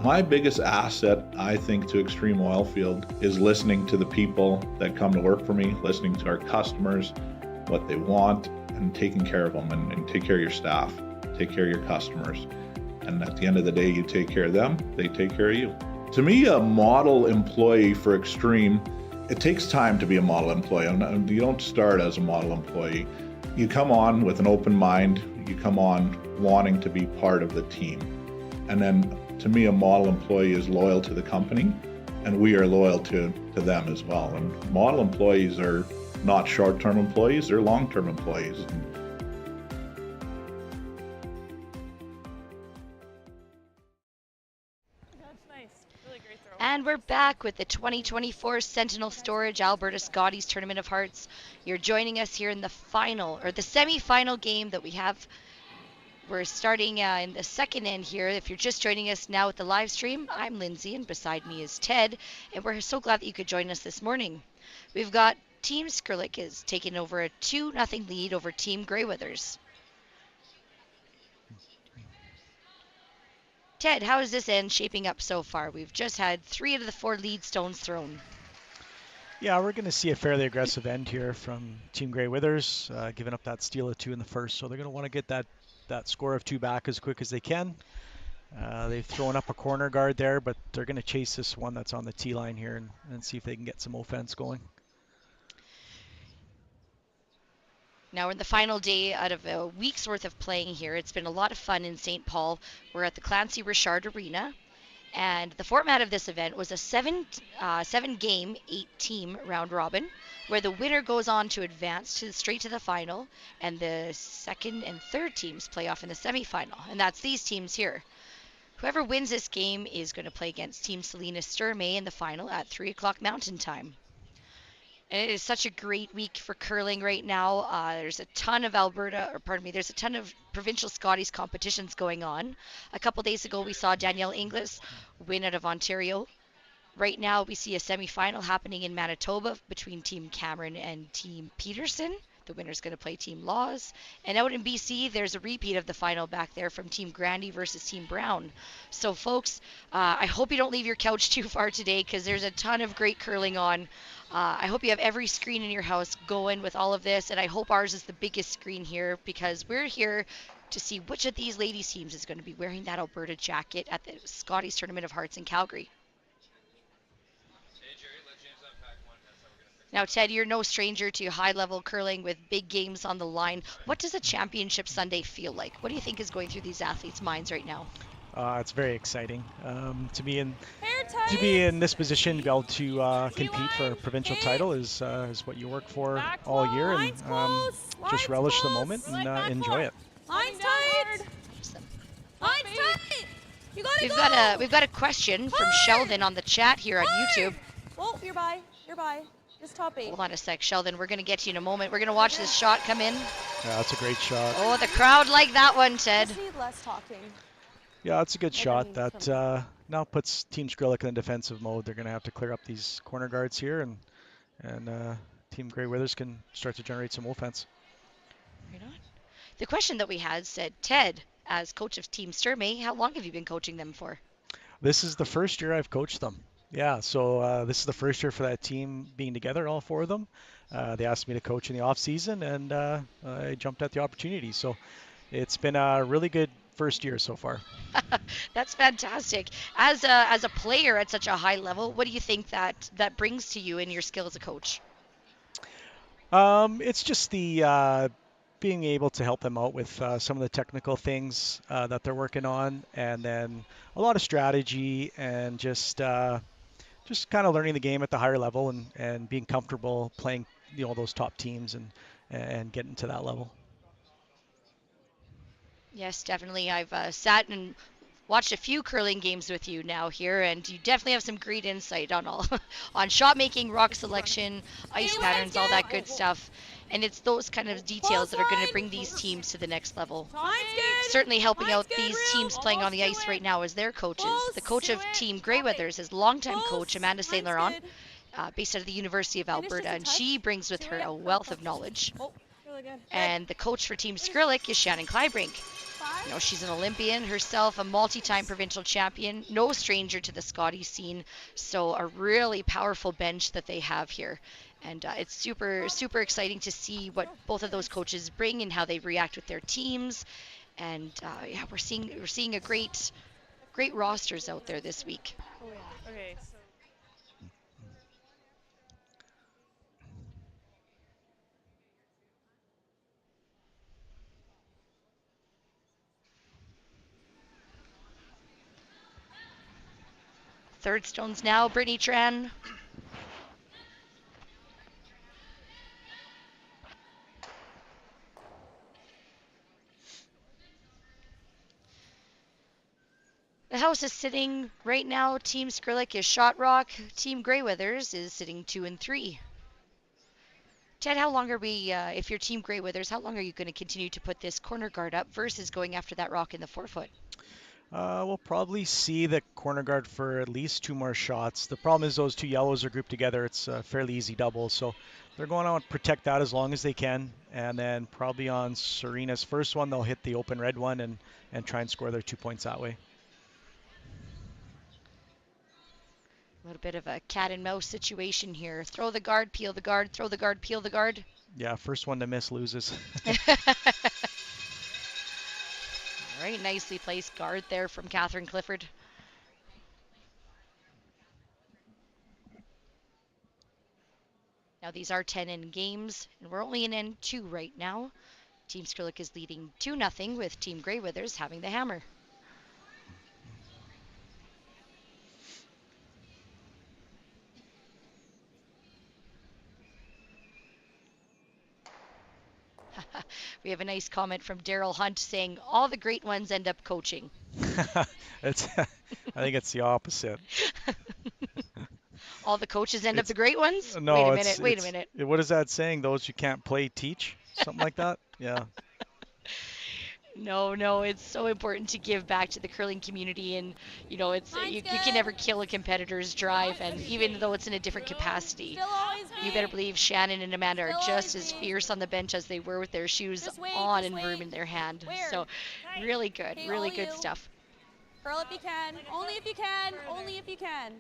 Speaker 18: My biggest asset, I think, to Xtreme Oilfield is listening to the people that come to work for me, listening to our customers, what they want, and taking care of them, and take care of your staff, take care of your customers. And at the end of the day, you take care of them, they take care of you. To me, a model employee for Xtreme, it takes time to be a model employee. You don't start as a model employee. You come on with an open mind, you come on wanting to be part of the team. And then to me, a model employee is loyal to the company, and we are loyal to them as well. And model employees are not short-term employees, they're long-term employees.
Speaker 12: And we're back with the 2024 Sentinel Storage Alberta Scotties Tournament of Hearts. You're joining us here in the final, or the semi-final game that we have. We're starting in the second end here. If you're just joining us now with the live stream, I'm Lindsay, and beside me is Ted, and we're so glad that you could join us this morning. We've got Team Skrlik is taking over a 2-0 lead over Team Greyweathers. Ted, how is this end shaping up so far? We've just had 3 out of the 4 lead stones thrown.
Speaker 13: Yeah, we're going to see a fairly aggressive end here from Team Greyweathers, giving up that steal of 2 in the first. So they're going to want to get that score of 2 back as quick as they can. They've thrown up a corner guard there, but they're going to chase this one that's on the tee line here and see if they can get some offense going.
Speaker 12: Now we're in the final day out of a week's worth of playing here. It's been a lot of fun in St. Paul. We're at the Clancy Richard Arena. And the format of this event was a 7-game, 8-team round robin, where the winner goes on to advance straight to the final, and the second and third teams play off in the semifinal. And that's these teams here. Whoever wins this game is going to play against Team Selena Sturmay in the final at 3 o'clock Mountain Time. And it is such a great week for curling right now. There's a ton of there's a ton of provincial Scotties competitions going on. A couple days ago, we saw Danielle Inglis win out of Ontario. Right now, we see a semifinal happening in Manitoba between Team Cameron and Team Peterson. The winner's going to play Team Laws. And out in BC, there's a repeat of the final back there from Team Grandy versus Team Brown. So, folks, I hope you don't leave your couch too far today because there's a ton of great curling on. I hope you have every screen in your house going with all of this, and I hope ours is the biggest screen here because we're here to see which of these ladies' teams is going to be wearing that Alberta jacket at the Scotties Tournament of Hearts in Calgary. Now, Ted, you're no stranger to high-level curling with big games on the line. What does a championship Sunday feel like? What do you think is going through these athletes' minds right now?
Speaker 13: It's very exciting to be in this position, to be able to compete for a provincial title is what you work for all year, and just relish the moment and enjoy it.
Speaker 11: Line's tight. Line's tight. You gotta
Speaker 12: We've got a question from Sheldon on the chat here on YouTube.
Speaker 14: Oh, you're by. Just top 8.
Speaker 12: Hold on a sec, Sheldon. We're gonna get to you in a moment. We're gonna watch this shot come in.
Speaker 13: Yeah, that's a great shot.
Speaker 12: Oh, the crowd like that one, Ted.
Speaker 14: Just need less talking.
Speaker 13: Yeah, it's a good shot that now puts Team Skrlik in defensive mode. They're going to have to clear up these corner guards here, and Team Greyweathers can start to generate some offense.
Speaker 12: Right on. The question that we had said, Ted, as coach of Team Sturmay, how long have you been coaching them for?
Speaker 13: This is the first year I've coached them. Yeah, so this is the first year for that team being together, all 4 of them. They asked me to coach in the off season, and I jumped at the opportunity. So it's been a really good first year so far.
Speaker 12: That's fantastic. As a player at such a high level, what do you think that brings to you in your skill as a coach?
Speaker 13: It's just the being able to help them out with some of the technical things that they're working on, and then a lot of strategy and just kind of learning the game at the higher level and being comfortable playing those top teams and getting to that level.
Speaker 12: Yes, definitely. I've sat and watched a few curling games with you now here, and you definitely have some great insight on on shot making, rock selection, ice patterns, all that good stuff. And it's those kind of details that are going to bring these teams to the next level. Certainly helping out these teams playing on the ice right now as their coaches. The coach of Team Greyweathers is longtime coach Amanda St. Laurent, based out of the University of Alberta, and she brings with her a wealth of knowledge. And the coach for Team Skrlik is Shannon Kleibrink. She's an Olympian herself, a multi-time provincial champion, no stranger to the Scotties scene, so a really powerful bench that they have here. And it's super, super exciting to see what both of those coaches bring and how they react with their teams. And we're seeing a great rosters out there this week.
Speaker 11: Okay.
Speaker 12: Third stones now, Brittany Tran. The house is sitting right now. Team Skrlik is shot rock. Team Grey Withers is sitting 2 and 3. Ted, how long are we, if you're Team Grey Withers, how long are you going to continue to put this corner guard up versus going after that rock in the 4-foot?
Speaker 13: We'll probably see the corner guard for at least 2 more shots. The problem is those 2 yellows are grouped together. It's a fairly easy double, so they're going to want to protect that as long as they can. And then probably on Serena's first one, they'll hit the open red one and try and score their 2 points that way.
Speaker 12: A little bit of a cat and mouse situation here. Throw the guard, peel the guard, throw the guard, peel the guard.
Speaker 13: Yeah, first one to miss loses.
Speaker 12: All right, nicely placed guard there from Catherine Clifford. Now these are 10-in games, and we're only in N2 right now. Team Skrlik is leading 2-0 with Team Grey Withers having the hammer. We have a nice comment from Daryl Hunt saying, all the great ones end up coaching.
Speaker 13: I think it's the opposite.
Speaker 12: All the coaches end up the great ones?
Speaker 13: No,
Speaker 12: wait a minute.
Speaker 13: What is that saying? Those who can't play, teach? Something like that? Yeah.
Speaker 12: No, it's so important to give back to the curling community, and you know, it's you can never kill a competitor's drive, and even though it's in a different capacity, you better believe Shannon and Amanda are just as fierce on the bench as they were with their shoes on and room in their hand. So really good stuff.
Speaker 14: Curl if you can. Only if you can. Only if you can.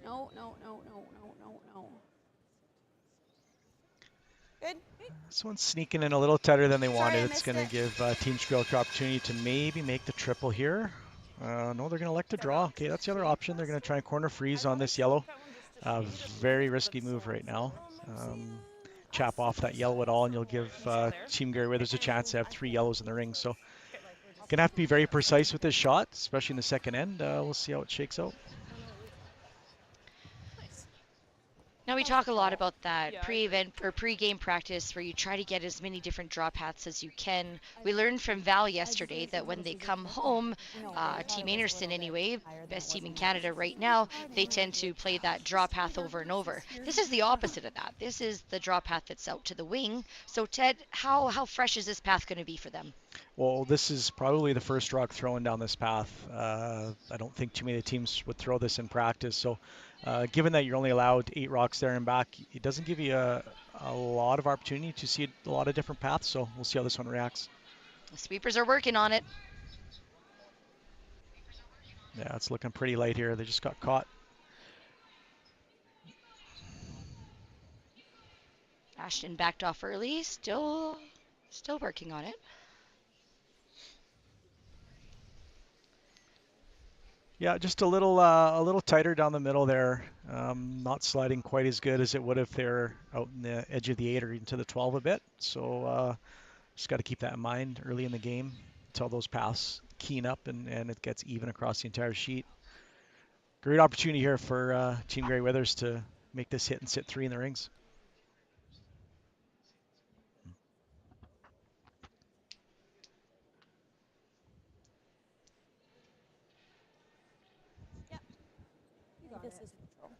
Speaker 14: No. Good.
Speaker 13: This one's sneaking in a little tighter than they wanted. It's going to give Team Skrlik opportunity to maybe make the triple here. No, they're going to elect to draw. Okay, that's the other option. They're going to try and corner freeze on this yellow. Very risky move right now. Chap off that yellow at all, and you'll give Team Grey Withers a chance to have 3 yellows in the ring. So going to have to be very precise with this shot, especially in the second end. We'll see how it shakes out.
Speaker 12: Now we talk a lot about that pre-event or pre-game practice where you try to get as many different draw paths as you can. We learned from Val yesterday that when they come home, Team Anderson anyway, best team in Canada right now, they tend to play that draw path over and over. This is the opposite of that. This is the draw path that's out to the wing. So Ted, how fresh is this path going to be for them?
Speaker 13: Well, this is probably the first rock thrown down this path. I don't think too many teams would throw this in practice. So given that you're only allowed 8 rocks there and back, it doesn't give you a lot of opportunity to see a lot of different paths. So we'll see how this one reacts.
Speaker 12: The sweepers are working on it.
Speaker 13: Yeah, it's looking pretty light here. They just got caught.
Speaker 12: Ashton backed off early, still working on it.
Speaker 13: Yeah, just a little tighter down the middle there. Not sliding quite as good as it would if they're out in the edge of the 8 or into the 12 a bit. So just got to keep that in mind early in the game until those paths keen up and it gets even across the entire sheet. Great opportunity here for Team Grey Withers to make this hit and sit 3 in the rings.
Speaker 14: This is neutral.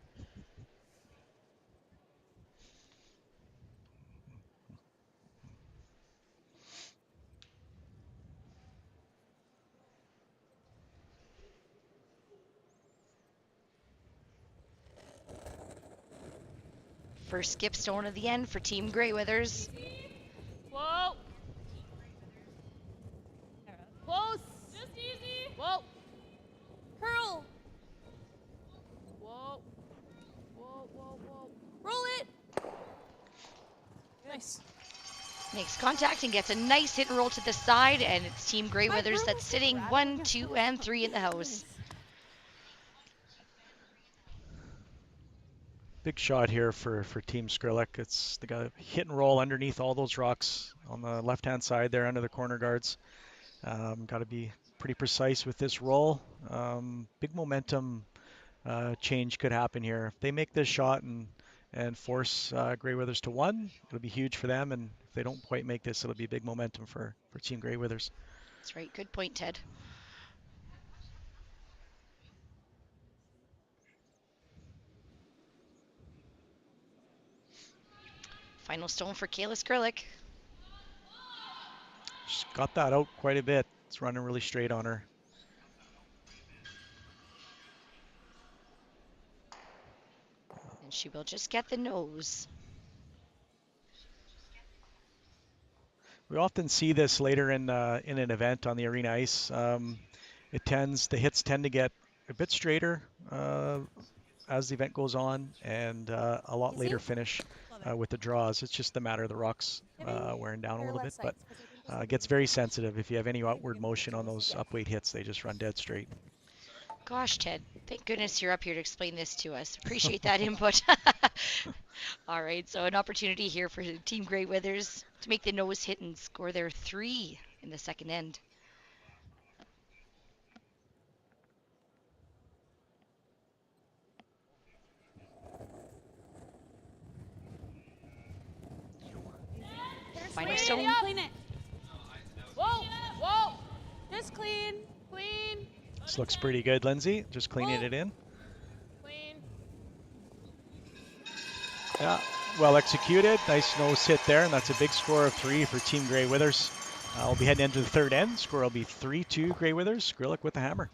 Speaker 12: First skip stone of the end for Team Grey Withers.
Speaker 11: Whoa. Close. Just easy. Whoa.
Speaker 14: Curl.
Speaker 11: Whoa.
Speaker 14: Roll it.
Speaker 11: Nice.
Speaker 12: Makes contact and gets a nice hit and roll to the side, and it's Team Grey Withers that's sitting 1, 2, and 3 in the house.
Speaker 13: Big shot here for Team Skrlik. It's the guy hit and roll underneath all those rocks on the left-hand side there under the corner guards. Got to be pretty precise with this roll. Big momentum change could happen here. If they make this shot and force Grey Withers to 1, it'll be huge for them. And if they don't quite make this, it'll be big momentum for Team Grey Withers.
Speaker 12: That's right. Good point, Ted. Final stone for Kayla Skrlik.
Speaker 13: She's got that out quite a bit. It's running really straight on her.
Speaker 12: And she will just get the nose.
Speaker 13: We often see this later in an event on the arena ice. The hits tend to get a bit straighter as the event goes on, and a lot later finish with the draws. It's just a matter of the rocks wearing down a little bit, but it gets very sensitive. If you have any outward motion on those upweight hits, they just run dead straight.
Speaker 12: Gosh, Ted, thank goodness you're up here to explain this to us. Appreciate that input. All right, so an opportunity here for Team Grey Withers to make the nose hit and score their 3 in the second end. Final stone.
Speaker 14: Clean it. Whoa, whoa. Just clean, clean.
Speaker 13: This looks pretty good, Lindsay. Just cleaning it in.
Speaker 14: Clean.
Speaker 13: Yeah, well executed. Nice nose hit there, and that's a big score of 3 for Team Grey Withers. We'll be heading into the third end. Score will be 3-2 Grey Withers. Skrlik with the hammer.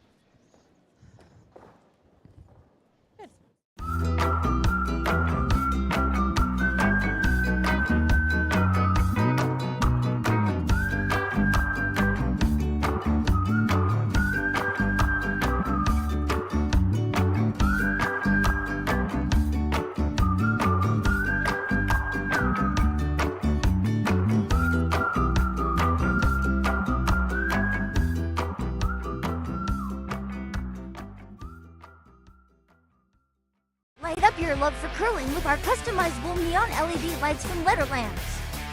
Speaker 19: Light up your love for curling with our customizable neon LED lights from Letterlands.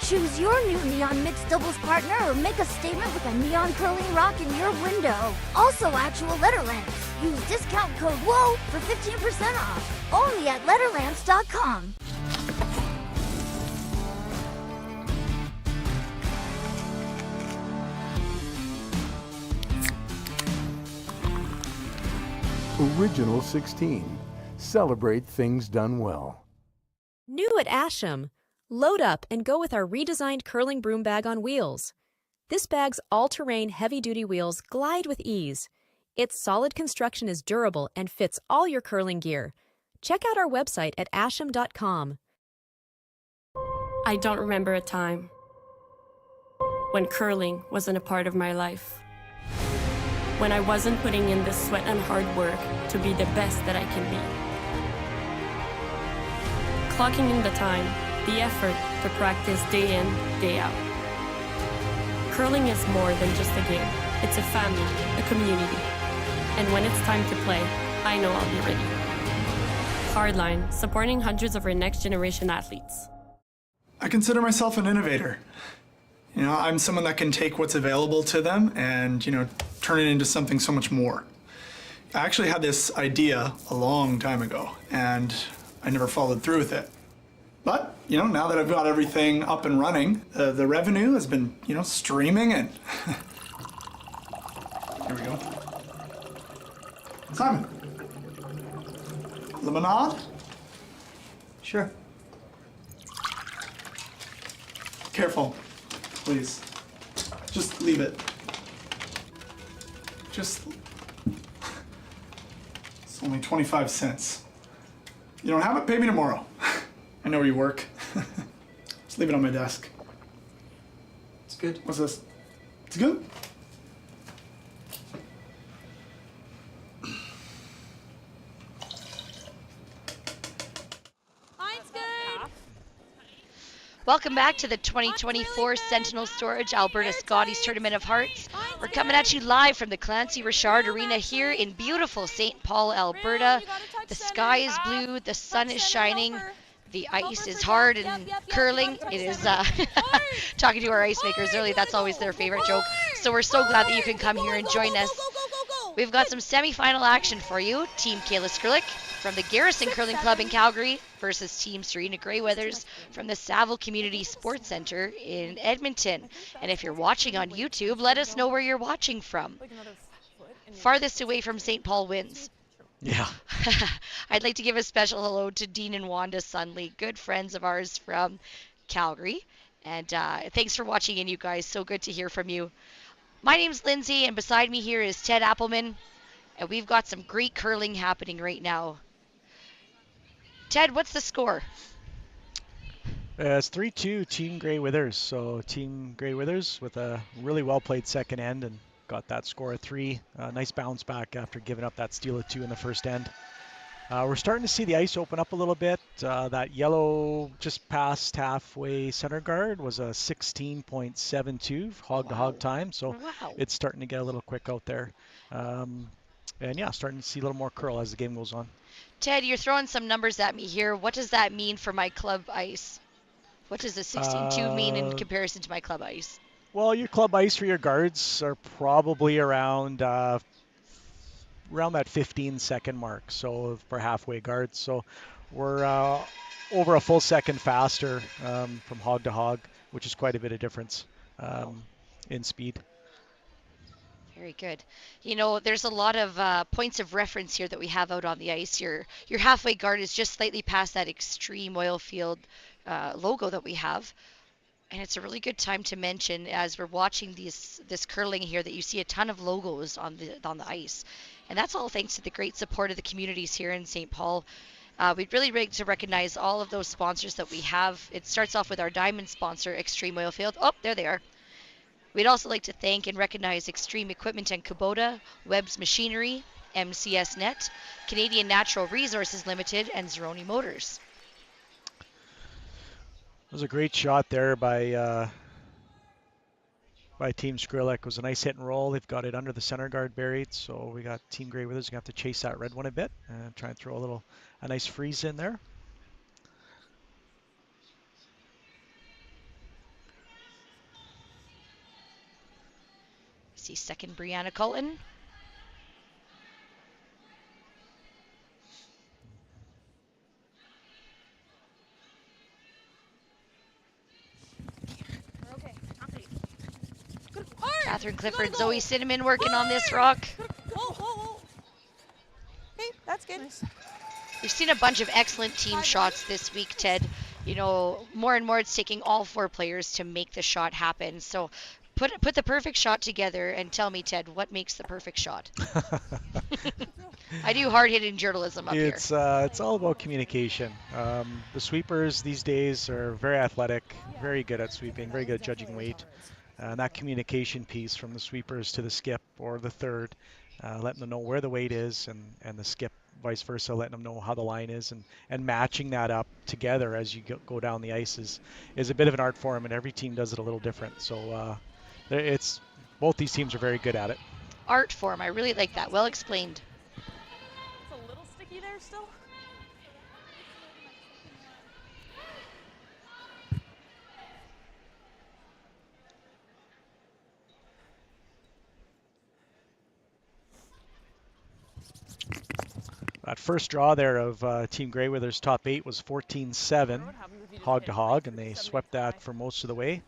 Speaker 19: Choose your new neon mixed doubles partner or make a statement with a neon curling rock in your window. Also actual Letterlands. Use discount code WHOA for 15% off. Only at Letterlands.com.
Speaker 6: Original 16. Celebrate things done well.
Speaker 5: New at Asham, load up and go with our redesigned curling broom bag on wheels. This bag's all-terrain heavy-duty wheels glide with ease. Its solid construction is durable and fits all your curling gear. Check out our website at asham.com.
Speaker 20: I don't remember a time when curling wasn't a part of my life. When I wasn't putting in the sweat and hard work to be the best that I can be. Clocking in the time, the effort to practice day in, day out. Curling is more than just a game. It's a family, a community. And when it's time to play, I know I'll be ready. Hardline, supporting hundreds of our next generation athletes.
Speaker 21: I consider myself an innovator. I'm someone that can take what's available to them and, turn it into something so much more. I actually had this idea a long time ago, and I never followed through with it. But, now that I've got everything up and running, the revenue has been, streaming in. Here we go. Simon. Lemonade? Sure. Careful, please. Just leave it. It's only 25 cents. You don't have it? Pay me tomorrow. I know where you work. Just leave it on my desk. It's good. What's this? It's good?
Speaker 12: Welcome back to the 2024 Sentinel Storage Alberta Scotties Tournament of Hearts. We're coming at you live from the Clancy Richard Arena here in beautiful St. Paul, Alberta. The sky is blue, the sun is shining, the ice is hard and curling. It is, talking to our ice makers earlier, that's always their favorite joke. So we're so glad that you can come here and join us. We've got some semi-final action for you. Team Kayla Skrlik from the Garrison Curling Club in Calgary versus Team Serena Grey Withers from the Saville Community Sports Center in Edmonton. And if you're watching on YouTube, let us know where you're watching from. Farthest away from St. Paul wins.
Speaker 13: Yeah.
Speaker 12: I'd like to give a special hello to Dean and Wanda Sunley, good friends of ours from Calgary. And thanks for watching in, you guys. So good to hear from you. My name's Lindsay, and beside me here is Ted Appelman. And we've got some great curling happening right now. Ted, what's the score?
Speaker 13: It's 3-2 Team Grey Withers. So Team Grey Withers with a really well played second end and got that score of 3. Nice bounce back after giving up that steal of 2 in the first end. We're starting to see the ice open up a little bit. That yellow just past halfway center guard was a 16.72 hog-to-hog time. So it's starting to get a little quick out there. And yeah, starting to see a little more curl as the game goes on.
Speaker 12: Ted, you're throwing some numbers at me here. What does that mean for my club ice? What does the 16.2 mean in comparison to my club ice?
Speaker 13: Well, your club ice for your guards are probably around that 15-second mark, so for halfway guards. So we're over a full second faster from hog to hog, which is quite a bit of difference in speed.
Speaker 12: Very good. You know, there's a lot of points of reference here that we have out on the ice. Your halfway guard is just slightly past that Xtreme oilfield logo that we have. And it's a really good time to mention, as we're watching this curling here, that you see a ton of logos on the ice. And that's all thanks to the great support of the communities here in St. Paul. We'd really like to recognize all of those sponsors that we have. It starts off with our diamond sponsor, Xtreme Oilfield. Oh, there they are. We'd also like to thank and recognize Xtreme Equipment and Kubota, Webb's Machinery, MCS Net, Canadian Natural Resources Limited, and Zeroni Motors.
Speaker 13: It was a great shot there by Team Skrlik. It was a nice hit and roll. They've got it under the center guard buried, so we got Team Grey Withers going to have to chase that red one a bit and try and throw a nice freeze in there.
Speaker 12: See second Brianna Colton. Catherine Clifford, Zoe Cinnamon working on this rock.
Speaker 14: Hey, that's good.
Speaker 12: We've seen a bunch of excellent team shots this week, Ted. You know, more and more it's taking all 4 players to make the shot happen. So put the perfect shot together and tell me, Ted, what makes the perfect shot? I do hard-hitting journalism up here.
Speaker 13: It's all about communication. The sweepers these days are very athletic, very good at sweeping, very good at judging weight. And that communication piece from the sweepers to the skip or the third, letting them know where the weight is, and the skip vice versa, letting them know how the line is, and matching that up together as you go down the ice is a bit of an art form, and every team does it a little different. So both these teams are very good at it.
Speaker 12: Art form, I really like that. Well explained.
Speaker 14: It's a little sticky there still.
Speaker 13: That first draw there of Team Grey Withers top 8 was 14-7 hog to hog, and they swept that for most of the way.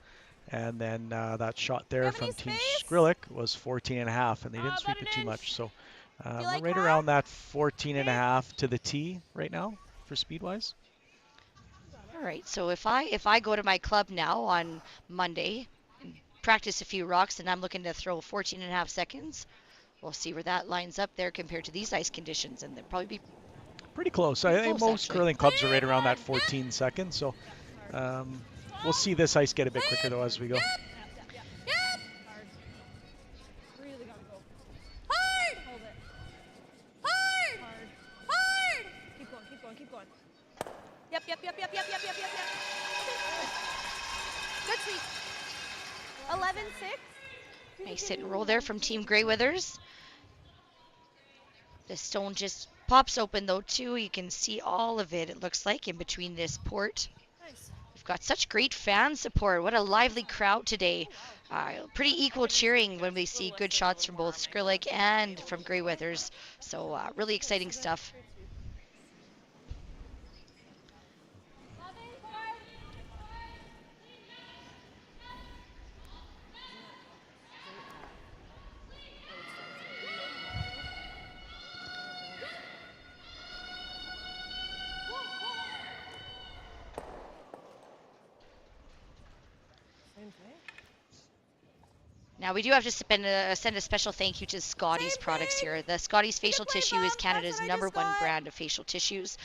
Speaker 13: And then that shot there from Team Skrlik was 14.5, and they didn't sweep it too much. So we're right around that 14.5 to the tee right now for speed-wise.
Speaker 12: All right, so if I go to my club now on Monday and practice a few rocks, and I'm looking to throw 14.5 seconds, we'll see where that lines up there compared to these ice conditions, and they'll probably be
Speaker 13: pretty close. I think most curling clubs are right around that 14 seconds, so we'll see this ice get a bit quicker though as we go.
Speaker 14: Yep. Good sweep. 11-6.
Speaker 12: Nice hit and roll there from Team Grey Withers. The stone just pops open though too. You can see all of it, it looks like, in between this port.
Speaker 14: Nice.
Speaker 12: We've got such great fan support. What a lively crowd today. Pretty equal cheering when we see good shots from both Skrlik and from Grey Withers. So really exciting stuff. Now we do have to send a special thank you to Scotties products here. The Scotties facial tissue is Canada's #1 brand of facial tissues.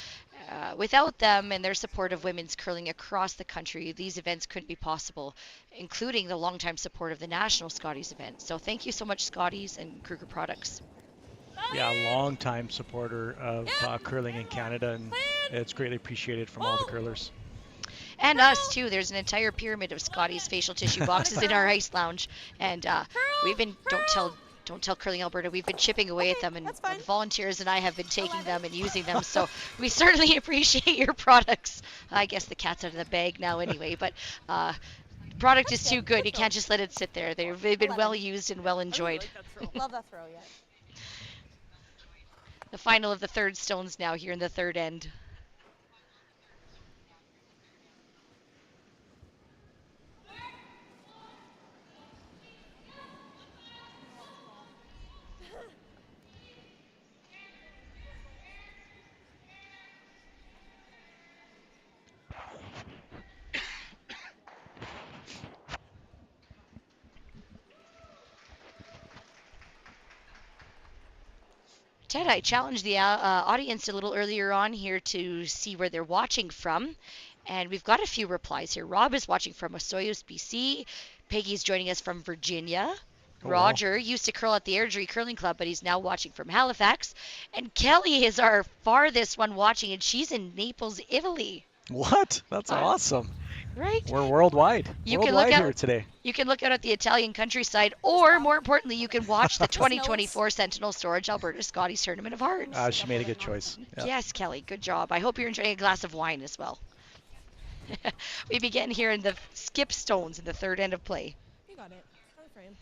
Speaker 12: Without them and their support of women's curling across the country, these events couldn't be possible, including the longtime support of the National Scotties event. So thank you so much, Scotties and Kruger products.
Speaker 13: Yeah, long-time supporter of curling in Canada, and it's greatly appreciated from all the curlers.
Speaker 12: And us too. There's an entire pyramid of Scotties facial tissue boxes in our ice lounge, and we've been don't tell Curling Alberta, we've been chipping away at them, and the volunteers and I have been taking them and using them. So we certainly appreciate your products. I guess the cat's out of the bag now anyway, but product is too good. You can't just let it sit there. They've been well used and well enjoyed.
Speaker 14: Love that throw, yeah.
Speaker 12: The final of the third stones now here in the third end. Ted, I challenged the audience a little earlier on here to see where they're watching from, and we've got a few replies here. Rob is watching from Osoyoos, BC. Peggy's joining us from Virginia. Roger used to curl at the Airdrie Curling Club, but he's now watching from Halifax. And Kelly is our farthest one watching, and she's in Naples, Italy.
Speaker 13: What? That's awesome.
Speaker 12: Right?
Speaker 13: We're worldwide. Worldwide here today.
Speaker 12: You can look out at the Italian countryside, or more importantly, you can watch the 2024 Sentinel Storage Alberta Scotties Tournament of Hearts.
Speaker 13: She made a good choice. Yeah.
Speaker 12: Yes, Kelly, good job. I hope you're enjoying a glass of wine as well. We begin here in the skip stones in the third end of play.
Speaker 14: You got it. On the frame.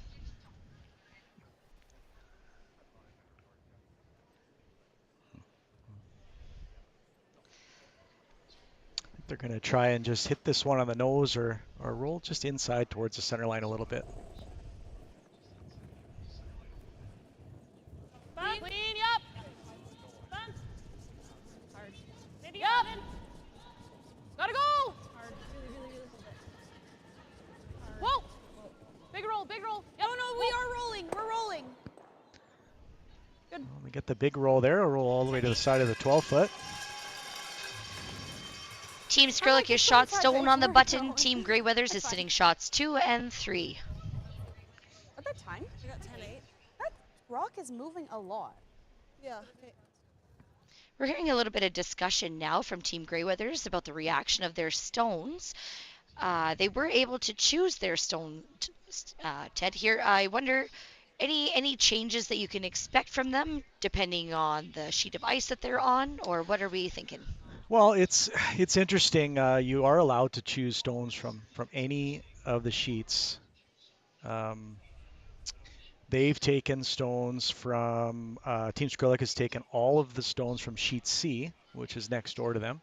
Speaker 13: They're going to try and just hit this one on the nose or roll just inside towards the center line a little bit.
Speaker 14: Clean, yep. Bump. Hard. Maybe yep. Gotta go. Hard. Really. Whoa. Big roll. Yeah, no, we are rolling. We're rolling. Good.
Speaker 13: Well, we get the big roll there. A roll all the way to the side of the 12-foot.
Speaker 12: Team Skrlik is shot stone on the button. Team Grey Weathers is sitting shots 2 and 3.
Speaker 14: At that time, we got 10-8. That rock is moving a lot. Yeah. Okay.
Speaker 12: We're hearing a little bit of discussion now from Team Grey Weathers about the reaction of their stones. They were able to choose their stone, Ted, here. I wonder, any changes that you can expect from them depending on the sheet of ice that they're on, or what are we thinking?
Speaker 13: Well, it's interesting. You are allowed to choose stones from any of the sheets. They've taken stones from, Team Skrlik has taken all of the stones from sheet C, which is next door to them.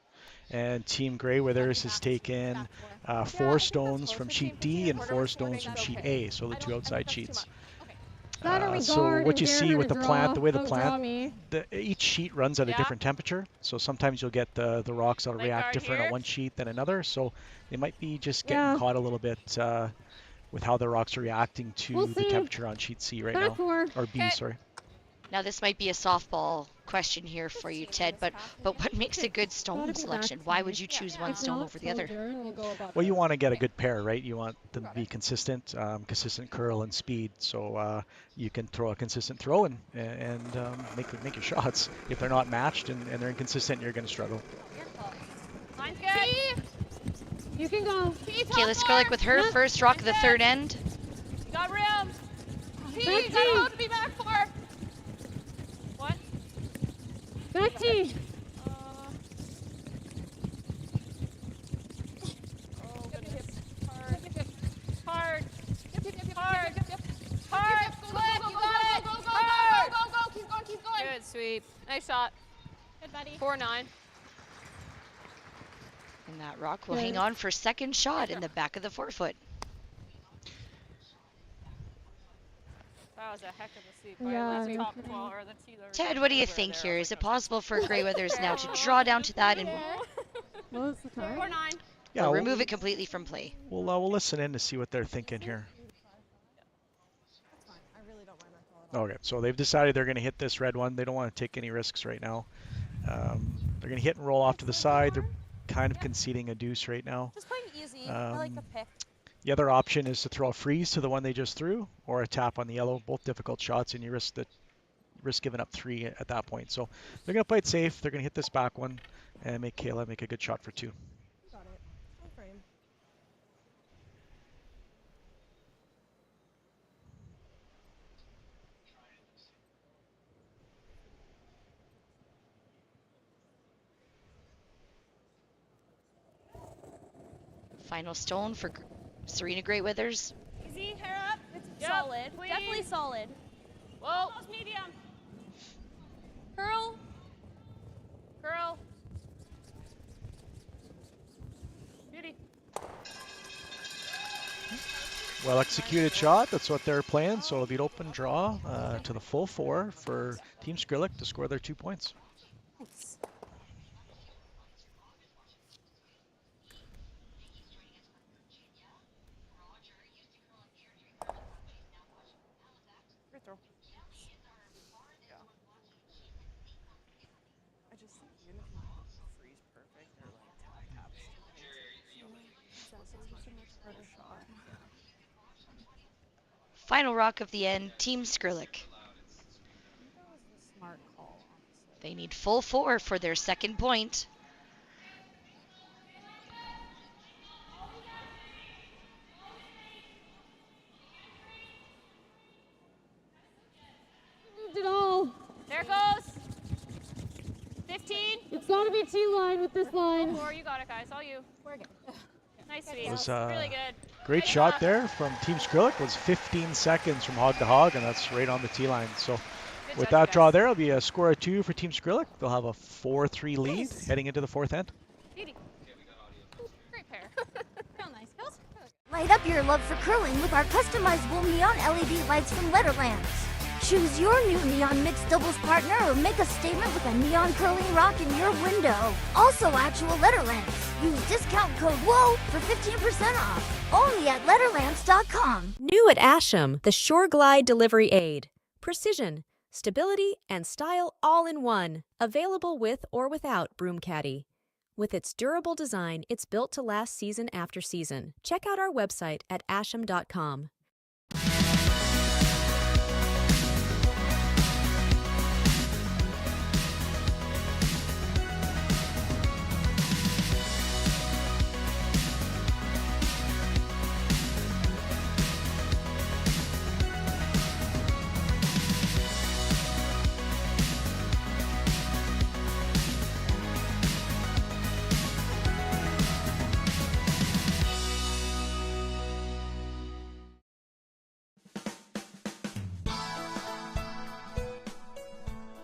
Speaker 13: And Team Grey Weathers has taken 4 stones from sheet D and 4 stones from sheet A, so the 2 outside sheets. So what you see with the plant, the way the plant, each sheet runs at a different temperature. So sometimes you'll get the rocks that'll react different on one sheet than another. So they might be just getting caught a little bit with how the rocks are reacting to the temperature on sheet C right now, or B, sorry.
Speaker 12: Now this might be a softball question here for you, Ted, but what makes a good stone selection? Why would you choose one stone over the other?
Speaker 13: Well, you want to get a good pair, right? You want them to be consistent, consistent curl and speed. So you can throw a consistent throw and make your shots. If they're not matched and they're inconsistent, you're going to struggle.
Speaker 14: Line's good. You can go.
Speaker 12: Kayla Skrlik with her first rock of the third end.
Speaker 14: You got rim. You got a load to be back for. What?
Speaker 9: Back T.
Speaker 14: Hard. Keep going. Good sweep. Nice shot. Good, buddy. 4-9.
Speaker 12: And that rock will hang on for second shot in the back of the forefoot.
Speaker 14: That was a heck of a sweep. The top 12 or the
Speaker 12: Ted, what do you think here? Is it possible for Grey Weathers now to draw down to that and
Speaker 9: What was the time?
Speaker 14: 4-9.
Speaker 13: Yeah,
Speaker 12: remove it completely from play?
Speaker 13: We'll listen in to see what they're thinking here. Okay, so they've decided they're going to hit this red one. They don't want to take any risks right now. They're going to hit and roll off to the side. They're kind of conceding a deuce right now.
Speaker 14: Just playing easy. I like the pick.
Speaker 13: The other option is to throw a freeze to the one they just threw, or a tap on the yellow. Both difficult shots, and you risk giving up 3 at that point. So they're going to play it safe. They're going to hit this back one and make Kayla make a good shot for 2.
Speaker 14: Got it. Full frame.
Speaker 12: Final stone for Serena Great Withers.
Speaker 14: Easy, hair up. It's solid. Please. Definitely solid. Whoa. Almost medium. Curl. Curl. Beauty.
Speaker 13: Well executed shot. That's what they're playing. So it'll be an open draw to the full 4 for Team Skrlik to score their 2 points.
Speaker 14: Nice. Free throw. Yeah. I just think even if you freeze perfect, they're like tie caps. It's a much harder shot.
Speaker 12: Final rock of the end, Team Skrlik.
Speaker 14: That was the smart call, honestly.
Speaker 12: They need full 4 for their second point.
Speaker 9: Moved it all.
Speaker 14: There it goes. 15.
Speaker 9: It's got to be T-line with this line.
Speaker 14: 4, you got it, guys. All you. We're good. Nice sweep.
Speaker 13: It was
Speaker 14: really good.
Speaker 13: Great
Speaker 14: Nice
Speaker 13: shot there from Team Skrlik. It was 15 seconds from hog to hog, and that's right on the T-line. So with that draw there, it'll be a score of 2 for Team Skrlik. They'll have a 4-3 lead heading into the 4th end.
Speaker 14: Beauty. Great pair. Real nice. Feels
Speaker 19: Light up your love for curling with our customizable neon LED lights from Letterlands. Choose your new neon mixed doubles partner or make a statement with a neon curling rock in your window. Also actual Letterlands. Use discount code WHOA for 15% off. Only at Letterlands.com.
Speaker 5: New at Asham, the Shore Glide Delivery Aid. Precision, stability, and style all in one. Available with or without Broom Caddy. With its durable design, it's built to last season after season. Check out our website at asham.com.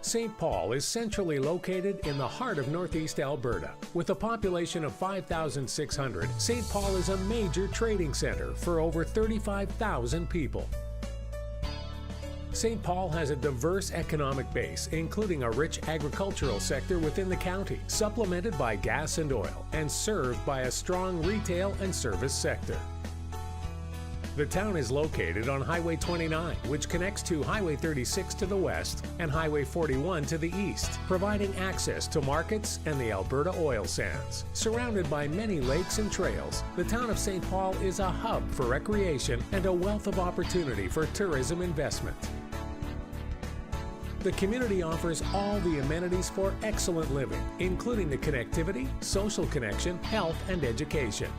Speaker 10: St. Paul is centrally located in the heart of northeast Alberta. With a population of 5,600, St. Paul is a major trading center for over 35,000 people. St. Paul has a diverse economic base, including a rich agricultural sector within the county, supplemented by gas and oil, and served by a strong retail and service sector. The town is located on Highway 29, which connects to Highway 36 to the west and Highway 41 to the east, providing access to markets and the Alberta oil sands. Surrounded by many lakes and trails, the town of St. Paul is a hub for recreation and a wealth of opportunity for tourism investment. The community offers all the amenities for excellent living, including the connectivity, social connection, health, and education.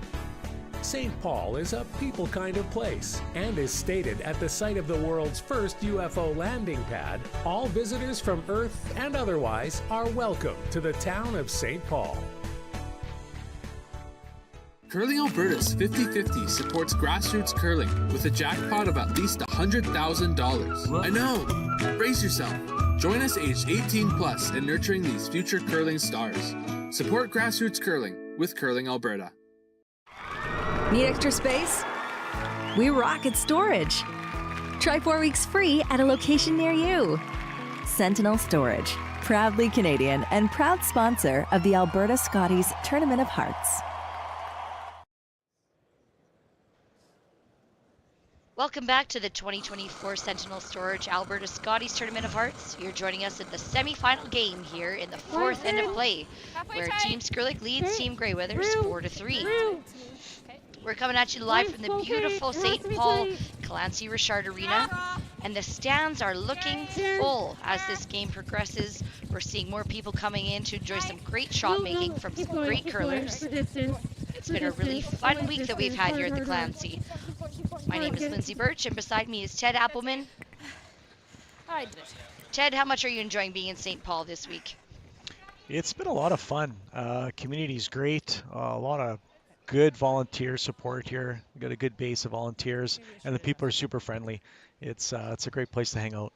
Speaker 10: St. Paul is a people kind of place and is stated at the site of the world's first UFO landing pad. All visitors from Earth and otherwise are welcome to the town of St. Paul.
Speaker 7: Curling Alberta's 50-50 supports grassroots curling with a jackpot of at least $100,000. I know! Brace yourself. Join us aged 18 plus in nurturing these future curling stars. Support grassroots curling with Curling Alberta.
Speaker 3: Need extra space? We rock at storage. Try 4 weeks free at a location near you. Sentinel Storage, proudly Canadian and proud sponsor of the Alberta Scotties Tournament of Hearts.
Speaker 12: Welcome back to the 2024 Sentinel Storage Alberta Scotties Tournament of Hearts. You're joining us in the semifinal game here in the fourth end of play, where Team Skrlik leads Team Greyweathers 4-3. We're coming at you live from the beautiful St. Paul Clancy Richard Arena, and the stands are looking full as this game progresses. We're seeing more people coming in to enjoy some great shot making from some great curlers. It's been a really fun week that we've had here at the Clancy. My name is Lindsay Birch, and beside me is Ted Appelman. Ted, how much are you enjoying being in St. Paul this week?
Speaker 13: It's been a lot of fun. Community's great. A lot of good volunteer support here. We've got a good base of volunteers, and the people are super friendly. It's a great place to hang out.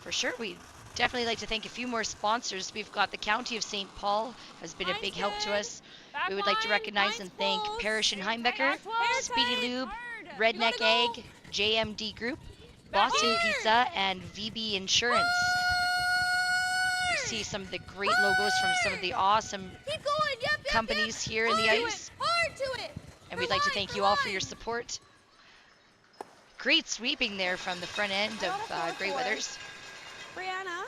Speaker 12: For sure. We'd definitely like to thank a few more sponsors. We've got the County of St. Paul has been a big help to us. We would like to recognize and thank Parrish and Heimbecker, Speedy Lube, Redneck Egg, JMD Group, Boston Pizza, and VB Insurance. You see some of the great logos from some of the awesome companies here in the ice. And we'd like to thank you all for your support. Great sweeping there from the front end of Greyweathers.
Speaker 14: Brianna,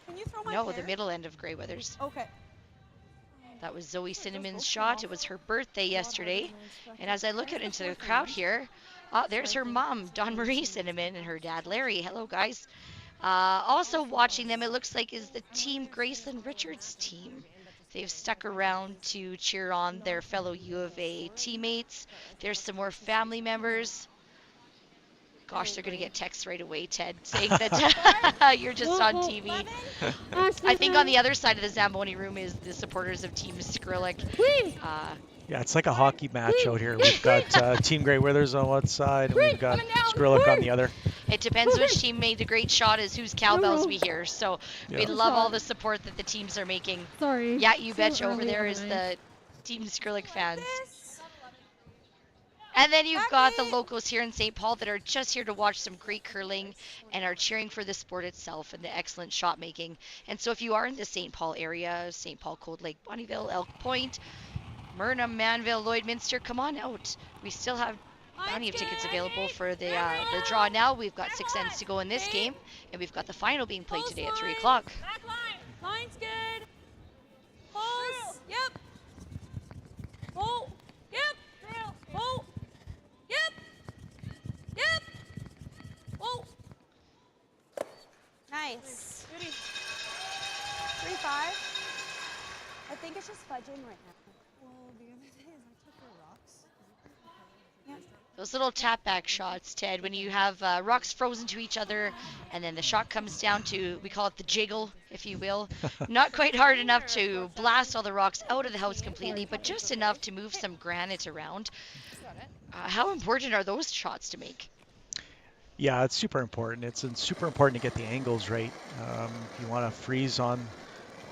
Speaker 14: can you throw my
Speaker 12: No, the middle end of Greyweathers.
Speaker 14: Okay.
Speaker 12: That was Zoe Cinnamon's shot. It was her birthday yesterday. And as I look out into the crowd here, there's her mom, Dawn Marie Cinnamon, and her dad, Larry. Hello, guys. Also watching them, it looks like, is the Team Graceland Richards team. They've stuck around to cheer on their fellow U of A teammates. There's some more family members. Gosh, they're going to get texts right away, Ted, saying that you're just on TV. I think on the other side of the Zamboni room is the supporters of Team Skrlik.
Speaker 13: Yeah, it's like a hockey match out here. We've got Team Greyweathers on one side, and we've got Skrlik on the other.
Speaker 12: It depends which team made the great shot is whose cowbells we hear. So we love all the support that the teams are making.
Speaker 9: Sorry.
Speaker 12: Yeah, you betcha. Over there is the Team Skrlik fans. And then you've got the locals here in St. Paul that are just here to watch some great curling and are cheering for the sport itself and the excellent shot making. And so if you are in the St. Paul area, St. Paul, Cold Lake, Bonnyville, Elk Point, Myrna, Manville, Lloydminster, come on out. We still have plenty of tickets available for the draw now. We've got 6 ends to go in this game, and we've got the final being played today at 3 o'clock.
Speaker 14: Back line. Line's good. Pulls. Yep. Pull. Yep. Pull. Yep. Yep. Pull. Nice. 3-5. I think it's just fudging right now. Well, the other day is I took the rocks. Yep.
Speaker 12: Those little tap back shots, Ted, when you have rocks frozen to each other and then the shot comes down to, we call it the jiggle, if you will. Not quite hard enough to blast all the rocks out of the house completely, but just enough to move some granite around. How important are those shots to make?
Speaker 13: Yeah, it's super important. It's super important to get the angles right. If you want to freeze on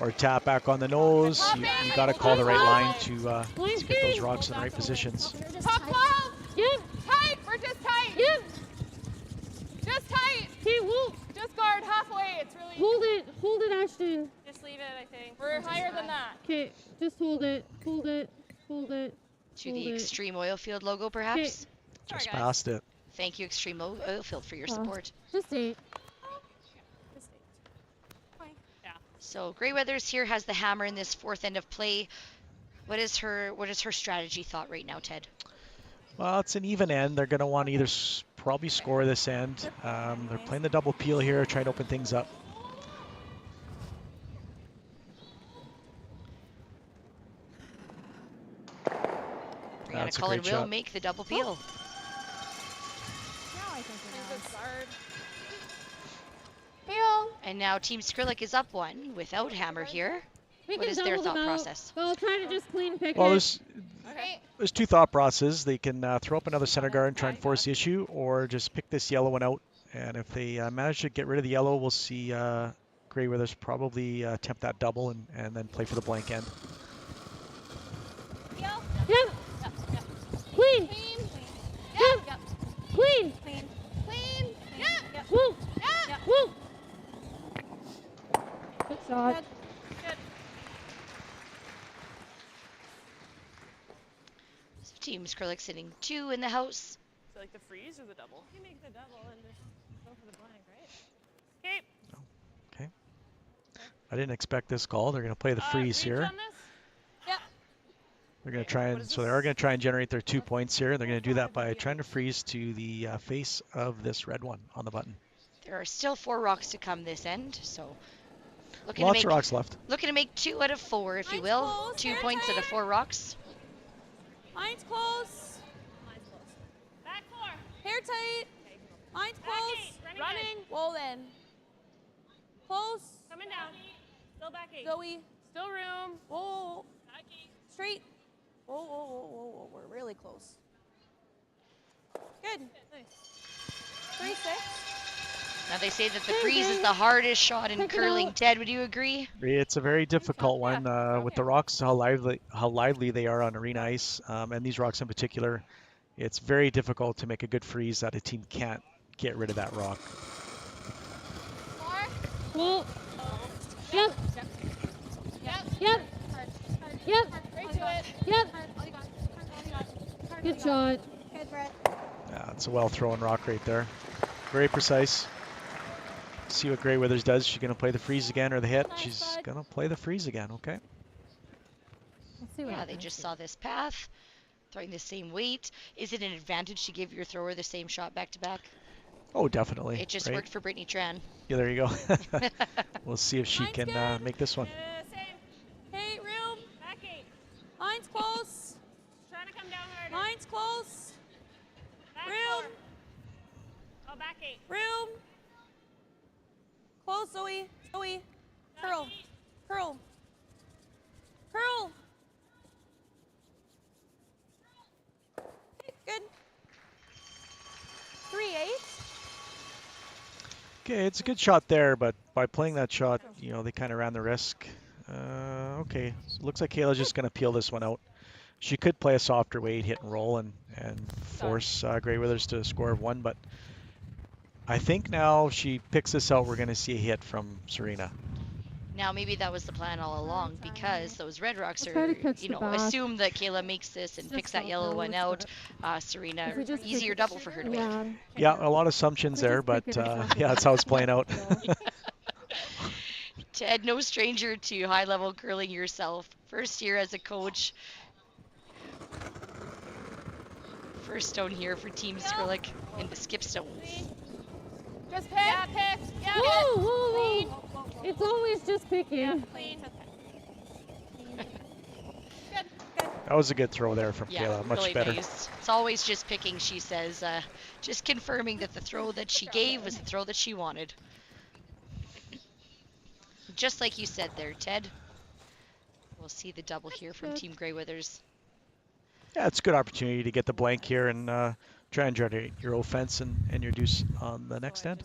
Speaker 13: or tap back on the nose, you got to call the right line to get those rocks in the right positions.
Speaker 14: Top 12. Yep. Tight. We're just tight.
Speaker 9: Yep.
Speaker 14: Just tight.
Speaker 9: Okay, whoa.
Speaker 14: Just guard halfway. It's really.
Speaker 9: Hold it, Ashton.
Speaker 14: Just leave it, I think. We're higher than that.
Speaker 9: Okay, just hold it. Hold it.
Speaker 12: To the Xtreme oilfield logo, perhaps?
Speaker 13: Just past it.
Speaker 12: Thank you, Xtreme oilfield, for your support.
Speaker 9: Just 8.
Speaker 12: So Greyweathers here has the hammer in this 4th end of play. What is her strategy thought right now, Ted?
Speaker 13: Well, it's an even end. They're going to want to either probably score this end. They're playing the double peel here, trying to open things up.
Speaker 12: Brianna Cullen will make the double peel. And now Team Skrlik is up 1 without hammer here. What is their thought process?
Speaker 9: Well, try to just clean pick
Speaker 13: Well,
Speaker 9: it.
Speaker 13: there's 2 thought processes. They can throw up another center guard and try and force the issue, or just pick this yellow one out. And if they manage to get rid of the yellow, we'll see Greyweathers probably attempt that double and then play for the blank end.
Speaker 9: Yep. Clean. Yep. Clean.
Speaker 14: Yep.
Speaker 9: Woo.
Speaker 14: Yep.
Speaker 9: Woo. Good shot.
Speaker 14: Good.
Speaker 12: So Team Skrlik sitting 2 in the house.
Speaker 4: Like the freeze or the double?
Speaker 15: You make the double and just go for the blank, right? Escape.
Speaker 22: Okay. I didn't expect this call. They're going to play the freeze here.
Speaker 11: Yep.
Speaker 22: They're going to try and, so they are going to try and generate their 2 points here. They're going to do that by trying to freeze to the face of this red one on the button.
Speaker 12: There are still 4 rocks to come this end, so
Speaker 22: Lots of rocks left.
Speaker 12: Looking to make 2 out of 4, if you will. 2 points out of 4 rocks.
Speaker 11: Line's close. Line's close. Back 4. Hair tight. Line's close. Running. Whoa then. Close.
Speaker 15: Coming down. Still back 8.
Speaker 11: Zoe.
Speaker 15: Still room.
Speaker 11: Whoa. Back 8. Straight. Whoa, whoa, whoa, whoa, whoa. We're really close. Good. Nice. 3-6.
Speaker 12: Now they say that the freeze is the hardest shot in curling. Ted, would you agree?
Speaker 22: It's a very difficult one with the rocks, how lively they are on arena ice, and these rocks in particular. It's very difficult to make a good freeze that a team can't get rid of that rock.
Speaker 9: Well, yep. Yep. Yep. Yep. Good shot.
Speaker 14: Good, Brett.
Speaker 22: Yeah, it's a well-thrown rock right there. Very precise. See what Grey Withers does. She's going to play the freeze again or the hit. She's going to play the freeze again. Okay.
Speaker 12: Let's see what they just saw this path, throwing the same weight. Is it an advantage to give your thrower the same shot back to back?
Speaker 22: Oh, definitely.
Speaker 12: It just worked for Brittany Tran.
Speaker 22: Yeah, there you go. We'll see if she can make this one.
Speaker 11: Same. Hey, room. Back 8. Line's close.
Speaker 15: Trying to come down harder.
Speaker 11: Line's close.
Speaker 15: Back
Speaker 11: room.
Speaker 15: 4. Oh, back 8.
Speaker 11: Room. Close, Zoe. Zoe. Curl. Curl. Curl. Okay, good. 3-8.
Speaker 22: Okay, it's a good shot there, but by playing that shot, you know, they kind of ran the risk. Okay, so looks like Kayla's just going to peel this one out. She could play a softer weight, hit and roll, and force Grey Withers to a score of 1, but I think now she picks this out, we're going to see a hit from Serena.
Speaker 12: Now maybe that was the plan all along, because those red rocks are, you know, assume that Kayla makes this and picks that yellow one out. Serena, easier double for her to make.
Speaker 22: Yeah, a lot of assumptions there, but yeah, that's how it's playing out.
Speaker 12: Ted, no stranger to high-level curling yourself. First year as a coach. First stone here for Team Skrlik in the skip stones.
Speaker 11: Just pick. Yeah, pick. Yeah.
Speaker 9: Whoa, whoa, whoa. It's always just picking.
Speaker 11: Yeah, clean.
Speaker 22: That was a good throw there from Kayla, much
Speaker 12: really
Speaker 22: better.
Speaker 12: Nice. It's always just picking, she says. Just confirming that the throw that she gave was the throw that she wanted. Just like you said there, Ted. We'll see the double here from Team Grey Withers.
Speaker 22: Yeah, it's a good opportunity to get the blank here and try and generate your offense and your deuce on the next end.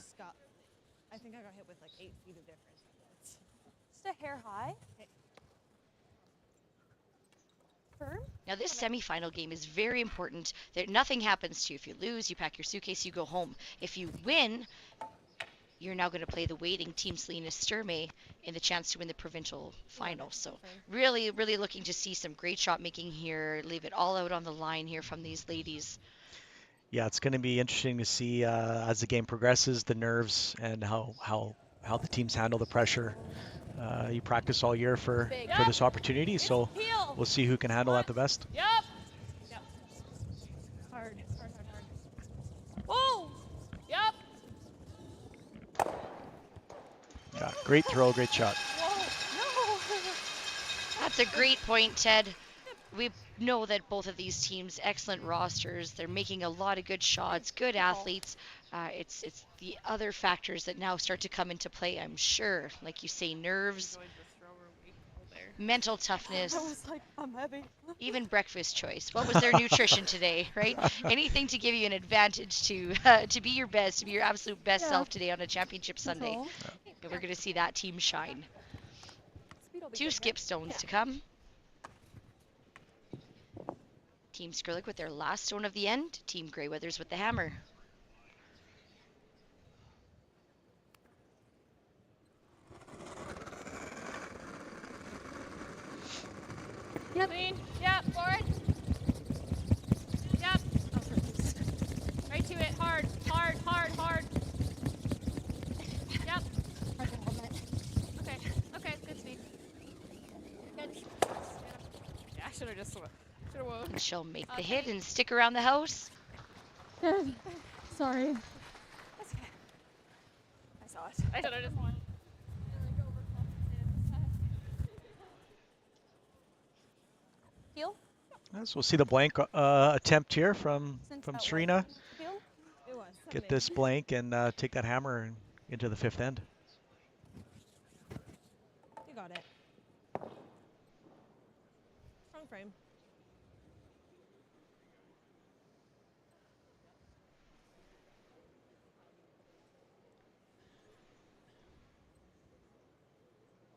Speaker 15: I think I got hit with like 8 feet of difference.
Speaker 11: Just a hair high. Firm.
Speaker 12: Now this semifinal game is very important. Nothing happens to you. If you lose, you pack your suitcase, you go home. If you win, you're now going to play the waiting Team Selena Sturmey in the chance to win the provincial final. So really, really looking to see some great shot making here. Leave it all out on the line here from these ladies.
Speaker 22: Yeah, it's going to be interesting to see as the game progresses, the nerves and how the teams handle the pressure. You practice all year for this opportunity, so we'll see who can handle that the best.
Speaker 11: Yep. Hard. Whoa. Yep.
Speaker 22: Yeah, great throw, great shot.
Speaker 11: Whoa. No.
Speaker 12: That's a great point, Ted. We know that both of these teams, excellent rosters. They're making a lot of good shots, good athletes. It's the other factors that now start to come into play, I'm sure. Like you say, nerves, mental toughness,
Speaker 11: I was like, I'm heavy.
Speaker 12: even breakfast choice. What was their nutrition today, right? Anything to give you an advantage to be your best, to be your absolute best self today on a championship Sunday. And we're going to see that team shine. 2 skip stones to come. Team Skrlik with their last stone of the end. Team Grey Withers with the hammer.
Speaker 11: Yep. Clean. Yep. Forward. Yep.
Speaker 9: should have just won.
Speaker 12: And she'll make the hit and stick around the house.
Speaker 9: Good. Sorry. That's okay. I saw it. I should have just won.
Speaker 14: Heel?
Speaker 22: So we'll see the blank attempt here from Serena.
Speaker 14: Heel?
Speaker 22: Get this blank and take that hammer into the fifth end.
Speaker 15: You got it. Front frame.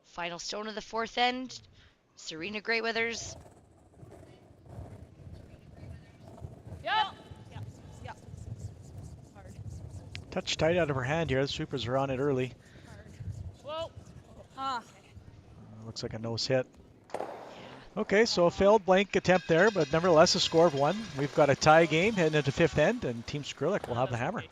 Speaker 12: Final stone of the fourth end. Serena Greyweathers.
Speaker 15: Yep.
Speaker 22: Touch tight out of her hand here. The sweepers are on it early.
Speaker 9: Whoa.
Speaker 22: Looks like a nose hit. Okay, so a failed blank attempt there, but nevertheless a score of 1. We've got a tie game heading into fifth end, and Team Skrlik will have the hammer.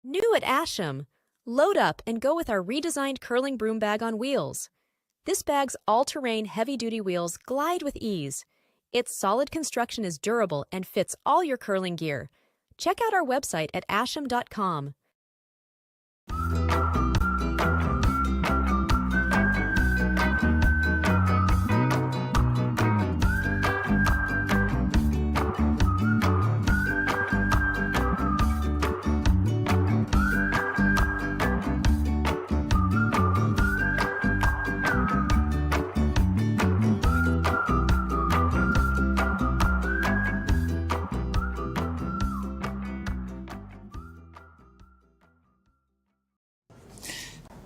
Speaker 5: New at Asham, load up and go with our redesigned curling broom bag on wheels. This bag's all-terrain heavy-duty wheels glide with ease. Its solid construction is durable and fits all your curling gear. Check out our website at asham.com.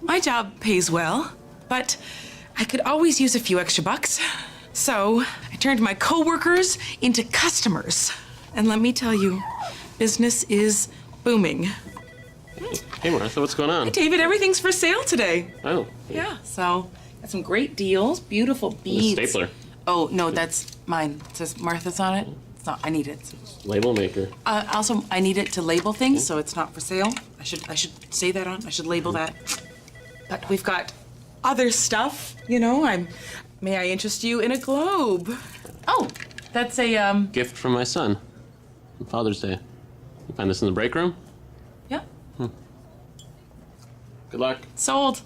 Speaker 4: My job pays well, but I could always use a few extra bucks. So I turned my coworkers into customers. And let me tell you, business is booming.
Speaker 8: Hey Martha, what's going on?
Speaker 4: Hey David, everything's for sale today.
Speaker 8: Oh.
Speaker 4: Yeah, so got some great deals, beautiful beads.
Speaker 8: The stapler.
Speaker 4: Oh, no, that's mine. It says Martha's on it. It's not, I need it.
Speaker 8: Label maker.
Speaker 4: Also, I need it to label things, so it's not for sale. I should say that on, I should label that. But we've got other stuff, you know. May I interest you in a globe? Oh, that's a
Speaker 8: Gift from my son on Father's Day. You find this in the break room?
Speaker 4: Yeah.
Speaker 8: Good luck.
Speaker 4: Sold.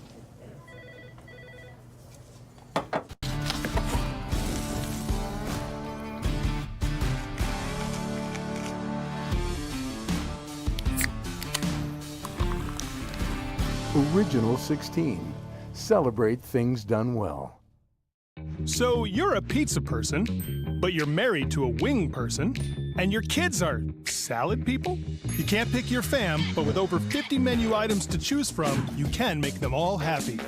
Speaker 6: Original 16. Celebrate things done well.
Speaker 17: So you're a pizza person, but you're married to a wing person, and your kids are salad people? You can't pick your fam, but with over 50 menu items to choose from, you can make them all happy.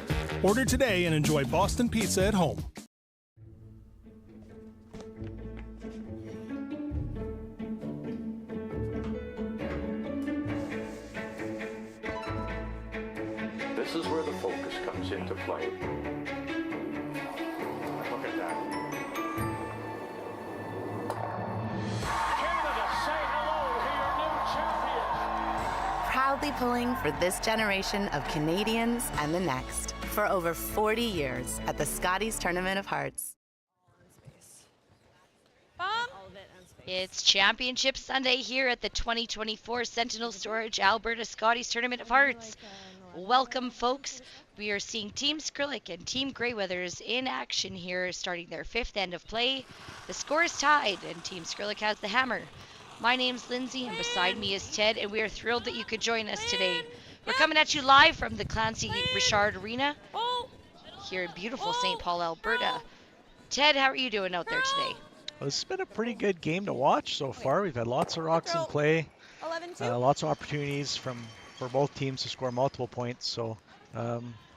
Speaker 17: Order today and enjoy Boston Pizza at home.
Speaker 23: This is where the focus comes into play. Look at that.
Speaker 1: Canada, say hello to your new champions.
Speaker 2: Proudly pulling for this generation of Canadians and the next for over 40 years at the Scotties Tournament of Hearts.
Speaker 12: It's Championship Sunday here at the 2024 Sentinel Storage Alberta Scotties Tournament of Hearts. Welcome, folks. We are seeing Team Skrlik and Team Greyweathers in action here, starting their fifth end of play. The score is tied, and Team Skrlik has the hammer. My name's Lindsay, and beside me is Ted, and we are thrilled that you could join us today. We're coming at you live from the Clancy Richard Arena here in beautiful St. Paul, Alberta. Ted, how are you doing out there today?
Speaker 22: Well, it's been a pretty good game to watch so far. We've had lots of rocks in play, lots of opportunities for both teams to score multiple points. So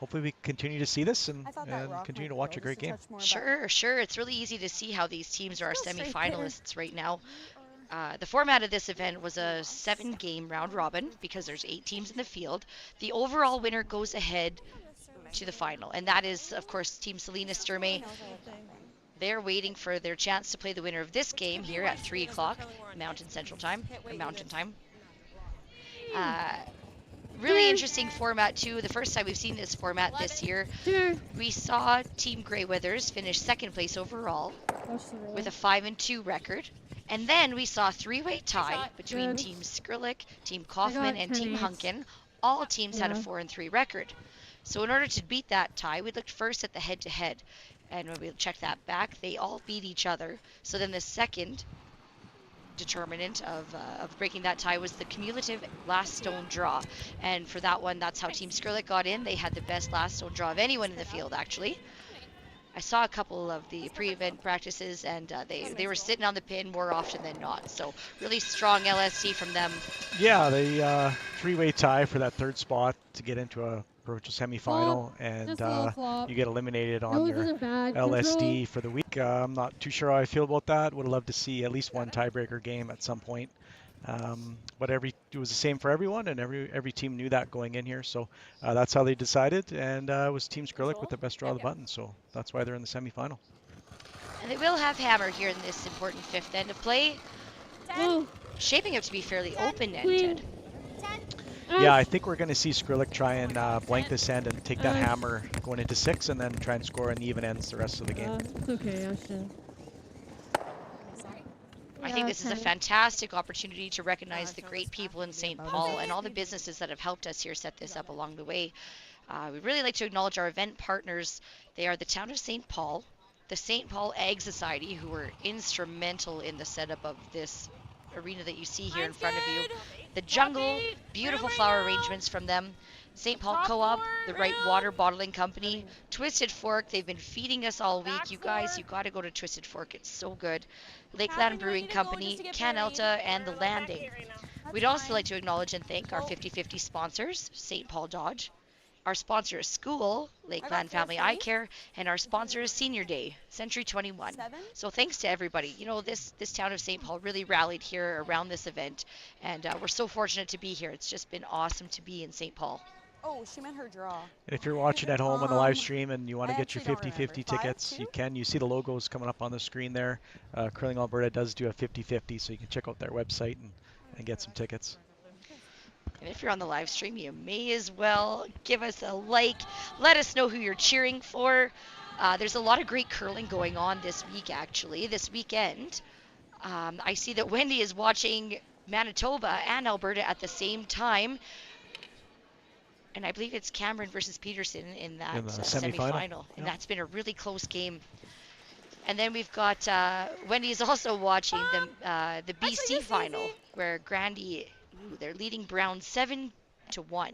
Speaker 22: hopefully we continue to see this and continue to watch a great game.
Speaker 12: Sure. It's really easy to see how these teams are our semifinalists right now. The format of this event was a 7-game round robin because there's 8 teams in the field. The overall winner goes ahead to the final. And that is, of course, Team Selena Sturmey. They're waiting for their chance to play the winner of this game here at 3 o'clock Mountain Central Time, or Mountain Time. Really interesting format too. The first time we've seen this format this year. We saw Team Greyweathers finish second place overall with a 5-2 record. And then we saw a three-way tie between Team Skrlik, Team Kaufman, and Team Hunkin. All teams had a 4-3 record. So in order to beat that tie, we looked first at the head-to-head. And when we checked that back, they all beat each other. So then the second determinant of breaking that tie was the cumulative last stone draw. And for that one, that's how Team Skrlik got in. They had the best last stone draw of anyone in the field, actually. I saw a couple of the pre-event practices, and they were sitting on the pin more often than not. So really strong LST from them.
Speaker 22: Yeah, the three-way tie for that third spot to get into a provincial semifinal, and you get eliminated on your LSD for the week. I'm not too sure how I feel about that. Would have loved to see at least one tiebreaker game at some point. But it was the same for everyone, and every team knew that going in here. So that's how they decided, and it was Team Skrlik with the best draw of the button. So that's why they're in the semifinal.
Speaker 12: And they will have Hammer here in this important fifth end of play. Shaping up to be fairly open-ended.
Speaker 22: Yeah, I think we're going to see Skrlik try and blank this end and take that hammer going into 6, and then try and score on the even ends the rest of the game.
Speaker 9: It's okay, Asham.
Speaker 12: I think this is a fantastic opportunity to recognize the great people in St. Paul and all the businesses that have helped us here set this up along the way. We'd really like to acknowledge our event partners. They are the town of St. Paul, the St. Paul Ag Society, who were instrumental in the setup of this arena that you see here in front of you. The Jungle, beautiful flower arrangements from them. St. Paul Co-op, the Right Water Bottling Company, Twisted Fork, they've been feeding us all week. You guys, you got to go to Twisted Fork, it's so good. Lakeland Brewing Company, Canelta, and The Landing. We'd also like to acknowledge and thank our 50/50 sponsors, St. Paul Dodge. Our sponsor is School, Lakeland Family Eye Care, and our sponsor is Senior Day, Century 21. So thanks to everybody. You know, this town of St. Paul really rallied here around this event, and we're so fortunate to be here. It's just been awesome to be in St. Paul.
Speaker 14: Oh, she meant her draw.
Speaker 22: And if you're watching at home on the live stream and you want to get your 50/50 tickets, you can. You see the logos coming up on the screen there. Curling Alberta does do a 50/50, so you can check out their website and get some tickets.
Speaker 12: And if you're on the live stream, you may as well give us a like. Let us know who you're cheering for. There's a lot of great curling going on this week, actually, this weekend. I see that Wendy is watching Manitoba and Alberta at the same time. And I believe it's Cameron versus Peterson in that semifinal. And that's been a really close game. And then we've got Wendy is also watching the BC final, where Grandy, they're leading Brown 7-1.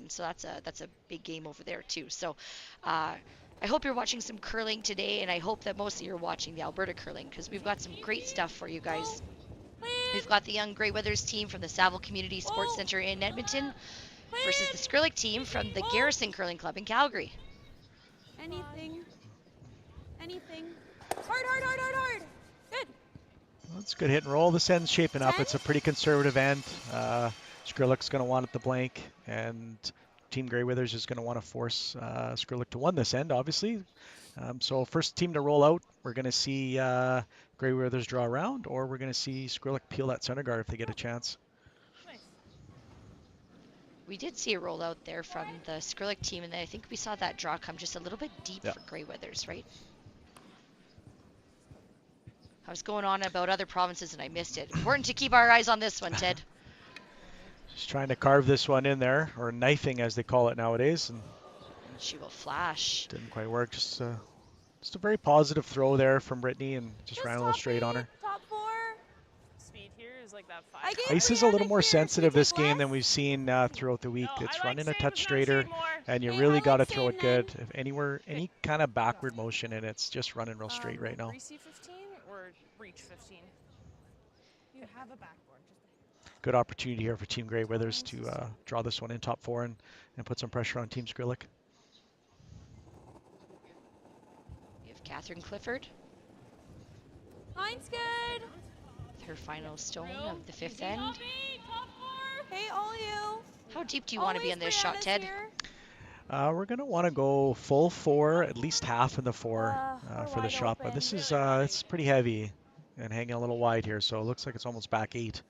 Speaker 12: So that's a big game over there too. So I hope you're watching some curling today, and I hope that mostly you're watching the Alberta curling, because we've got some great stuff for you guys. We've got the young Greyweathers team from the Saville Community Sports Center in Edmonton versus the Skrlik team from the Garrison Curling Club in Calgary.
Speaker 14: Anything. Hard. Good.
Speaker 22: Well, it's a good hit and roll. This end's shaping up. It's a pretty conservative end. Skrlik's going to want it to blank, and Team Greyweathers is going to want to force Skrlik to win this end, obviously. So first team to roll out, we're going to see Greyweathers draw around, or we're going to see Skrlik peel that center guard if they get a chance.
Speaker 12: We did see a rollout there from the Skrlik team, and I think we saw that draw come just a little bit deep for Greyweathers, right? I was going on about other provinces and I missed it. Important to keep our eyes on this one, Ted.
Speaker 22: Just trying to carve this one in there, or knifing as they call it nowadays. And
Speaker 12: she will flash.
Speaker 22: Didn't quite work. Just a very positive throw there from Brittany, and just ran a little straight on her.
Speaker 14: Top 4.
Speaker 9: Speed here is like that 5.
Speaker 22: Ice is a little more sensitive this game than we've seen throughout the week. It's running a touch straighter, and you really got to throw it good. If any kind of backward motion, and it's just running real straight right now.
Speaker 9: Receive 15 or reach 15? You have a backboard.
Speaker 22: Good opportunity here for Team Greyweathers to draw this one in top 4 and put some pressure on Team Skrlik.
Speaker 12: We have Catherine Clifford.
Speaker 14: Line's good.
Speaker 12: Her final stone of the 5th end.
Speaker 14: Hey, all you.
Speaker 12: How deep do you want to be on this shot, Ted?
Speaker 22: We're going to want to go full 4, at least half in the 4 for the shot. But this is it's pretty heavy and hanging a little wide here, so it looks like it's almost back 8.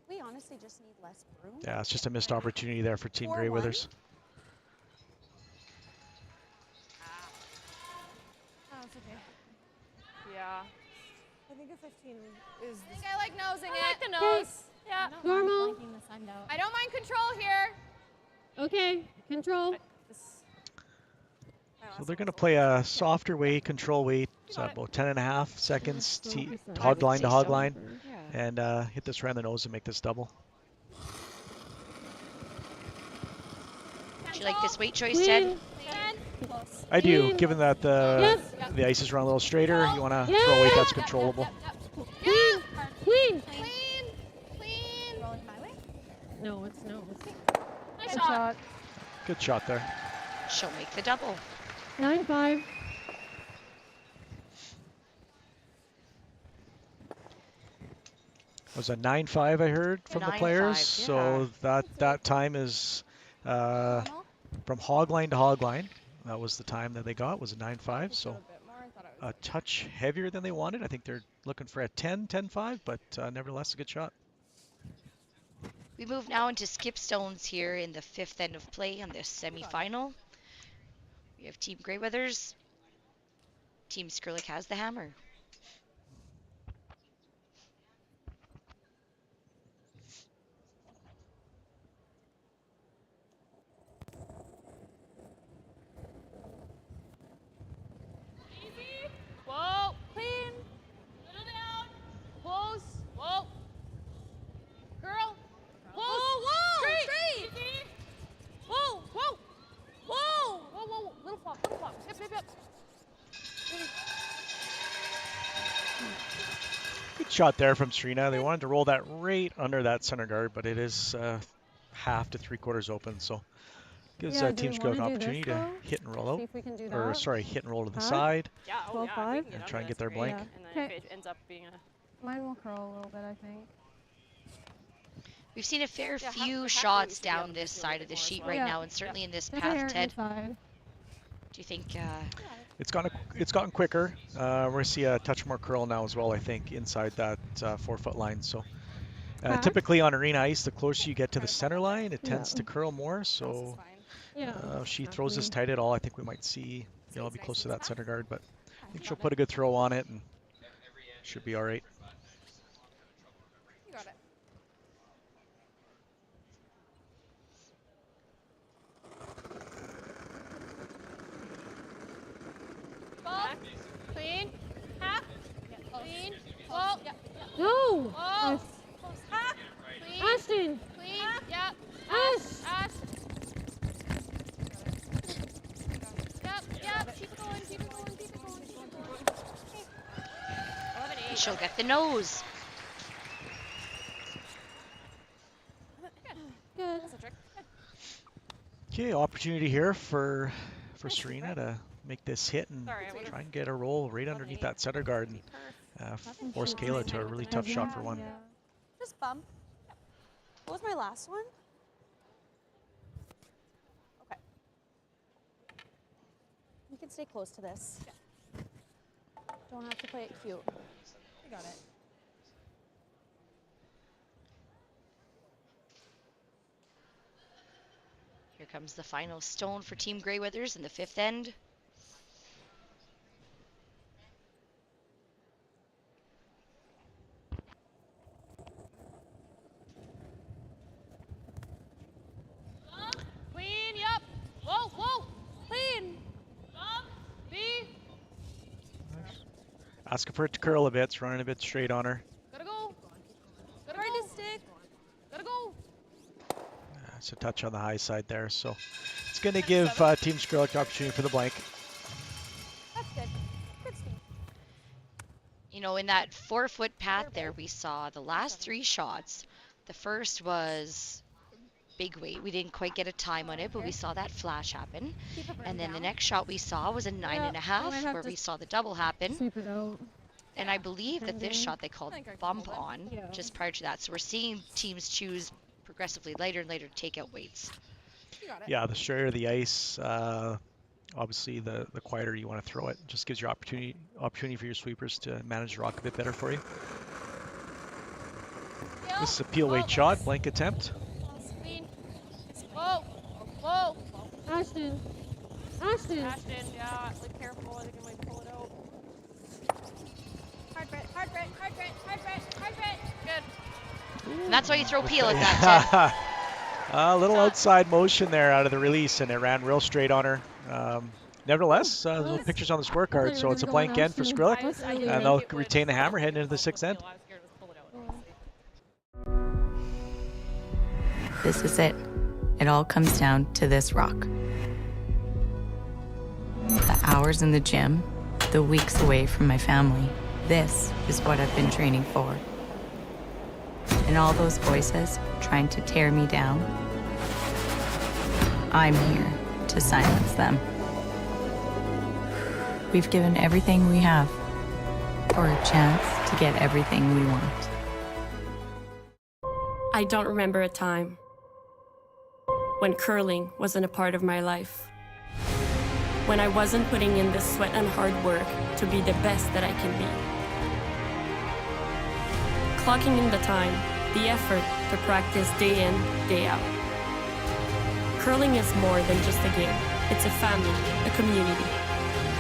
Speaker 14: We honestly just need less room.
Speaker 22: Yeah, it's just a missed opportunity there for Team Grey Withers.
Speaker 9: Oh, it's okay. Yeah.
Speaker 15: I think a 15 is.
Speaker 9: I think I like nosing it.
Speaker 15: I like the
Speaker 9: nose. Yeah.
Speaker 15: Normal.
Speaker 9: I don't mind control here.
Speaker 15: Okay, control.
Speaker 22: So they're going to play a softer weight, control weight, so about 10.5 seconds, hog line to hog line, and hit this around the nose and make this double.
Speaker 12: Do you like this weight choice, Ted?
Speaker 22: I do, given that the ice is run a little straighter, you want to throw a weight that's controllable.
Speaker 15: Clean. Clean.
Speaker 14: Rolling my way.
Speaker 15: No, it's no.
Speaker 9: Nice shot.
Speaker 22: Good shot there.
Speaker 12: She'll make the double.
Speaker 15: 9-5.
Speaker 22: It was a 9-5 I heard from the players, so that time is from hog line to hog line. That was the time that they got, was a 9-5, so a touch heavier than they wanted. I think they're looking for a 10-5, but nevertheless a good shot.
Speaker 12: We move now into skip stones here in the 5th end of play on this semifinal. We have Team Grey Withers. Team Skrlik has the hammer.
Speaker 9: Easy. Whoa. Clean. Little down. Close. Whoa. Girl. Whoa. Whoa. Straight. Easy. Whoa. Whoa. Whoa. Whoa. Whoa. Little flop. Little flop. Yep. Yep. Yep.
Speaker 22: Good shot there from Serena. They wanted to roll that right under that center guard, but it is half to 3/4 open, so gives Team Skrlik an opportunity to hit and roll out. Or sorry, hit and roll to the side.
Speaker 9: Yeah.
Speaker 15: 12-5.
Speaker 22: And try and get their blank.
Speaker 9: And then if it ends up being a...
Speaker 15: Mine will curl a little bit, I think.
Speaker 12: We've seen a fair few shots down this side of the sheet right now, and certainly in this path, Ted. Do you think...
Speaker 22: It's gotten quicker. We're going to see a touch more curl now as well, I think, inside that 4-foot line. So typically on arena ice, the closer you get to the center line, it tends to curl more. So if she throws this tight at all, I think we might see, I'll be close to that center guard, but I think she'll put a good throw on it and should be all right.
Speaker 9: You got it. Clean. Half. Clean. Whoa.
Speaker 15: No!
Speaker 9: Oh. Half. Clean.
Speaker 15: Ashton!
Speaker 9: Clean. Yep.
Speaker 15: Ash!
Speaker 9: Yep. Keep it going. Keep it going. Keep it going.
Speaker 12: She'll get the nose.
Speaker 15: Good.
Speaker 22: Okay, opportunity here for Serena to make this hit and try and get a roll right underneath that center guard and force Kayla to a really tough shot for one.
Speaker 14: Just bump. What was my last one? Okay. You can stay close to this. Don't have to play it cute. I got it.
Speaker 12: Here comes the final stone for Team Grey Withers in the 5th end.
Speaker 9: Clean. Yep. Whoa. Whoa. Clean. B.
Speaker 22: Asking for it to curl a bit. It's running a bit straight on her.
Speaker 9: Gotta go. Gotta go. Stick. Gotta go.
Speaker 22: It's a touch on the high side there, so it's going to give Team Skrlik the opportunity for the blank.
Speaker 14: That's good. Good speed.
Speaker 12: In that 4-foot path there, we saw the last 3 shots. The first was big weight. We didn't quite get a time on it, but we saw that flash happen. And then the next shot we saw was a 9.5, where we saw the double happen.
Speaker 15: Sweep it out.
Speaker 12: And I believe that this shot they called bump on just prior to that. So we're seeing teams choose progressively lighter and lighter takeout weights.
Speaker 13: Yeah, the straighter the ice, obviously the quieter you want to throw it. Just gives you opportunity for your sweepers to manage the rock a bit better for you. This is a peel weight shot, blank attempt.
Speaker 9: Clean. Whoa. Whoa. Ashton. Ashton. Ashton, yeah. Be careful. I think I might pull it out. Hard Brett. Hard Brett. Hard Brett. Hard Brett. Hard Brett. Good.
Speaker 12: And that's why you throw peel at that, Ted.
Speaker 13: A little outside motion there out of the release, and it ran real straight on her. Nevertheless, there's pictures on the scorecard, so it's a blank end for Skrlik, and they'll retain the hammer heading into the 6th end.
Speaker 2: This is it. It all comes down to this rock. The hours in the gym, the weeks away from my family. This is what I've been training for. And all those voices trying to tear me down, I'm here to silence them. We've given everything we have for a chance to get everything we want.
Speaker 16: I don't remember a time when curling wasn't a part of my life. When I wasn't putting in the sweat and hard work to be the best that I can be. Clocking in the time, the effort to practice day in, day out. Curling is more than just a game. It's a family, a community.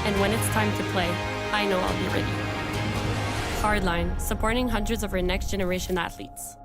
Speaker 16: And when it's time to play, I know I'll be ready. Hardline, supporting hundreds of our next generation athletes.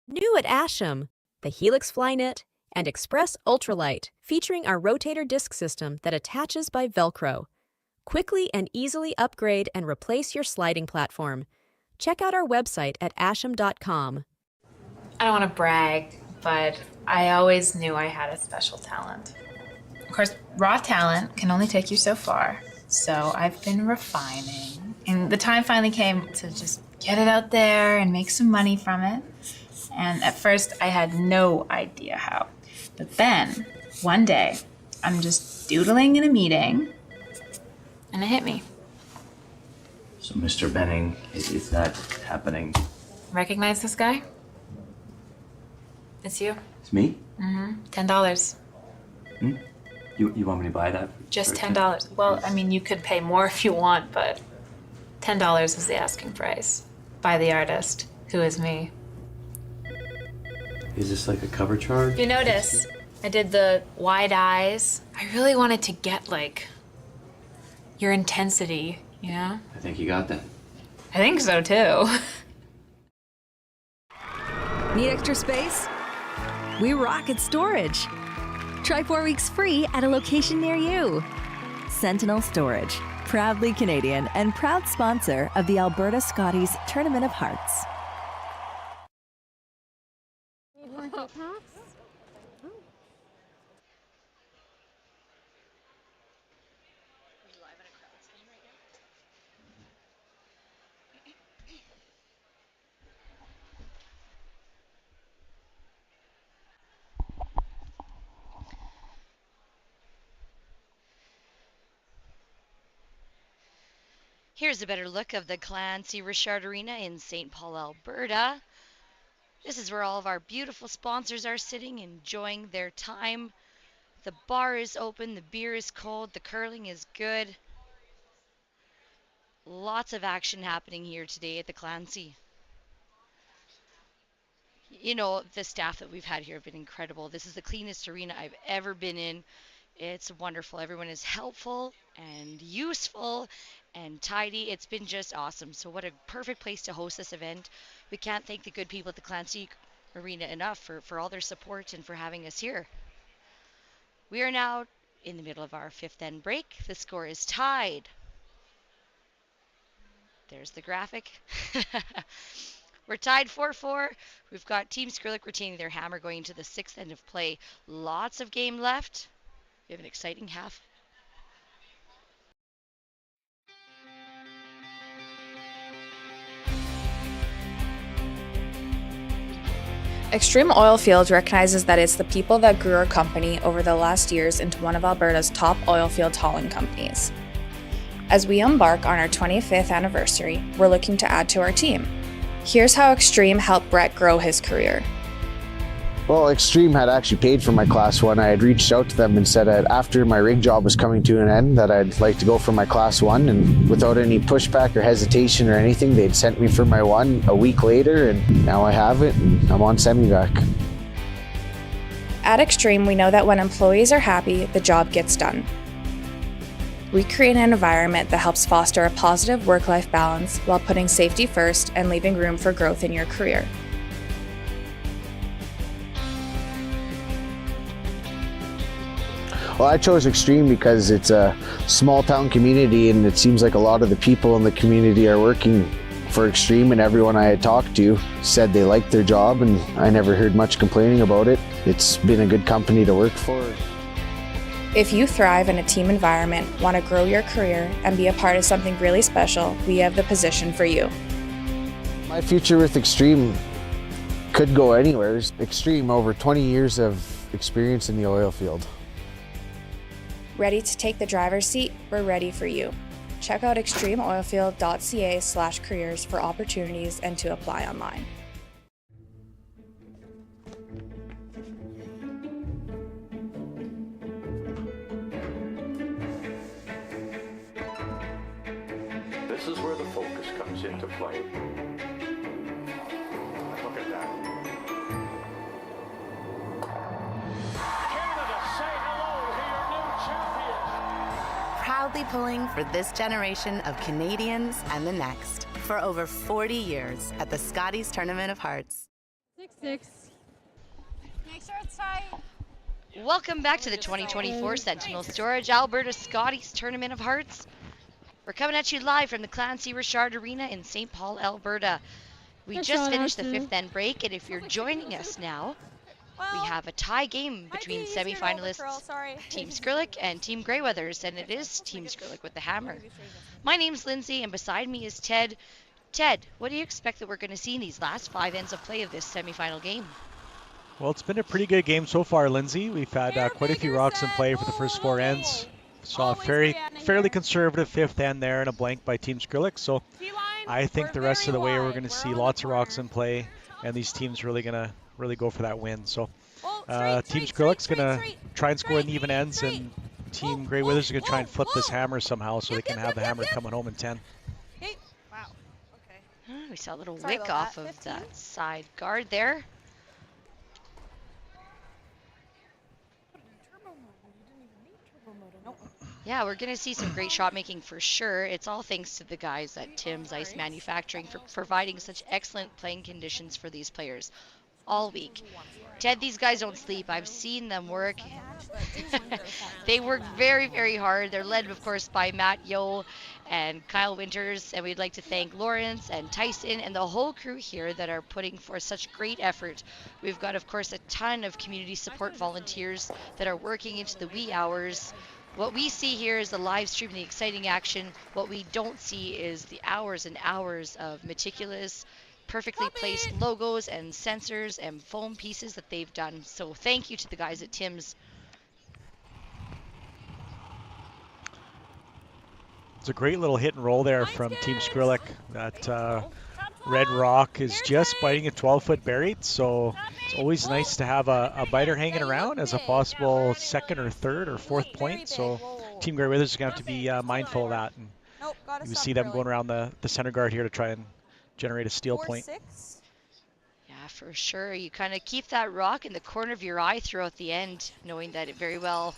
Speaker 5: New at Asham, the Helix Flynet and Express Ultralight, featuring our rotator disc system that attaches by Velcro. Quickly and easily upgrade and replace your sliding platform. Check out our website at asham.com.
Speaker 18: I don't want to brag, but I always knew I had a special talent. Of course, raw talent can only take you so far, so I've been refining. And the time finally came to just get it out there and make some money from it. And at first, I had no idea how. But then, one day, I'm just doodling in a meeting, and it hit me.
Speaker 20: So, Mr. Benning, is that happening?
Speaker 18: Recognize this guy? It's you.
Speaker 20: It's me?
Speaker 18: Mm-hmm. $10.
Speaker 20: You want me to buy that?
Speaker 18: Just $10. Well, I mean, you could pay more if you want, but $10 is the asking price. By the artist, who is me.
Speaker 20: Is this like a cover charge?
Speaker 18: If you notice, I did the wide eyes. I really wanted to get, like, your intensity, you know?
Speaker 20: I think you got that.
Speaker 18: I think so, too.
Speaker 3: Need extra space? We rock at storage. Try 4 weeks free at a location near you. Sentinel Storage, proudly Canadian and proud sponsor of the Alberta Scotties Tournament of Hearts.
Speaker 12: Here's a better look of the Clancy Richard Arena in St. Paul, Alberta. This is where all of our beautiful sponsors are sitting, enjoying their time. The bar is open, the beer is cold, the curling is good. Lots of action happening here today at the Clancy. You know, the staff that we've had here have been incredible. This is the cleanest arena I've ever been in. It's wonderful. Everyone is helpful and useful and tidy. It's been just awesome. So what a perfect place to host this event. We can't thank the good people at the Clancy Arena enough for all their support and for having us here. We are now in the middle of our 5th end break. The score is tied. There's the graphic. We're tied 4-4. We've got Team Skrlik retaining their hammer going into the 6th end of play. Lots of game left. We have an exciting half.
Speaker 10: Xtreme Oilfield recognizes that it's the people that grew our company over the last years into one of Alberta's top oilfield hauling companies. As we embark on our 25th anniversary, we're looking to add to our team. Here's how Xtreme helped Brett grow his career.
Speaker 19: Well, Xtreme had actually paid for my Class 1. I had reached out to them and said that after my rig job was coming to an end that I'd like to go for my Class 1, and without any pushback or hesitation or anything, they'd sent me for my 1 a week later, and now I have it and I'm on semi-vac.
Speaker 10: At Xtreme, we know that when employees are happy, the job gets done. We create an environment that helps foster a positive work-life balance while putting safety first and leaving room for growth in your career.
Speaker 19: Well, I chose Xtreme because it's a small town community, and it seems like a lot of the people in the community are working for Xtreme, and everyone I had talked to said they liked their job, and I never heard much complaining about it. It's been a good company to work for.
Speaker 10: If you thrive in a team environment, want to grow your career, and be a part of something really special, we have the position for you.
Speaker 19: My future with Xtreme could go anywhere. Xtreme, over 20 years of experience in the oil field.
Speaker 10: Ready to take the driver's seat? We're ready for you. Check out extremeoilfield.ca/careers for opportunities and to apply online.
Speaker 23: This is where the focus comes into play. Look at that.
Speaker 1: Canada, say hello to your new champions.
Speaker 21: Proudly pulling for this generation of Canadians and the next for over 40 years at the Scotties Tournament of Hearts.
Speaker 9: 6-6. Make sure it's tight.
Speaker 12: Welcome back to the 2024 Sentinel Storage Alberta Scotties Tournament of Hearts. We're coming at you live from the Clancy Richard Arena in St. Paul, Alberta. We just finished the 5th end break, and if you're joining us now, we have a tie game between semifinalists Team Skrlik and Team Greyweathers, and it is Team Skrlik with the hammer. My name's Lindsay, and beside me is Ted. Ted, what do you expect that we're going to see in these last 5 ends of play of this semifinal game?
Speaker 22: Well, it's been a pretty good game so far, Lindsay. We've had quite a few rocks in play for the first 4 ends. Saw a fairly conservative 5th end there and a blank by Team Skrlik. So I think the rest of the way we're going to see lots of rocks in play, and these teams really going to go for that win. So Team Skrlik's going to try and score in the even ends, and Team Greyweathers are going to try and flip this hammer somehow so they can have the hammer coming home in 10.
Speaker 12: Wow. Okay. We saw a little wick off of that side guard there. Yeah, we're going to see some great shot making for sure. It's all thanks to the guys at Tim's Ice Manufacturing for providing such excellent playing conditions for these players all week. Ted, these guys don't sleep. I've seen them work. They work very, very hard. They're led, of course, by Matt Yo and Kyle Winters, and we'd like to thank Lawrence and Tyson and the whole crew here that are putting forth such great effort. We've got, of course, a ton of community support volunteers that are working into the wee hours. What we see here is the live stream and the exciting action. What we don't see is the hours and hours of meticulous, perfectly placed logos and sensors and foam pieces that they've done. So thank you to the guys at Tim's.
Speaker 22: It's a great little hit and roll there from Team Skrlik. That red rock is just biting a 12-foot buried, so it's always nice to have a biter hanging around as a possible second or third or fourth point. So Team Greyweathers is going to have to be mindful of that. And you see them going around the center guard here to try and generate a steal point.
Speaker 12: Yeah, for sure. You kind of keep that rock in the corner of your eye throughout the end, knowing that it very well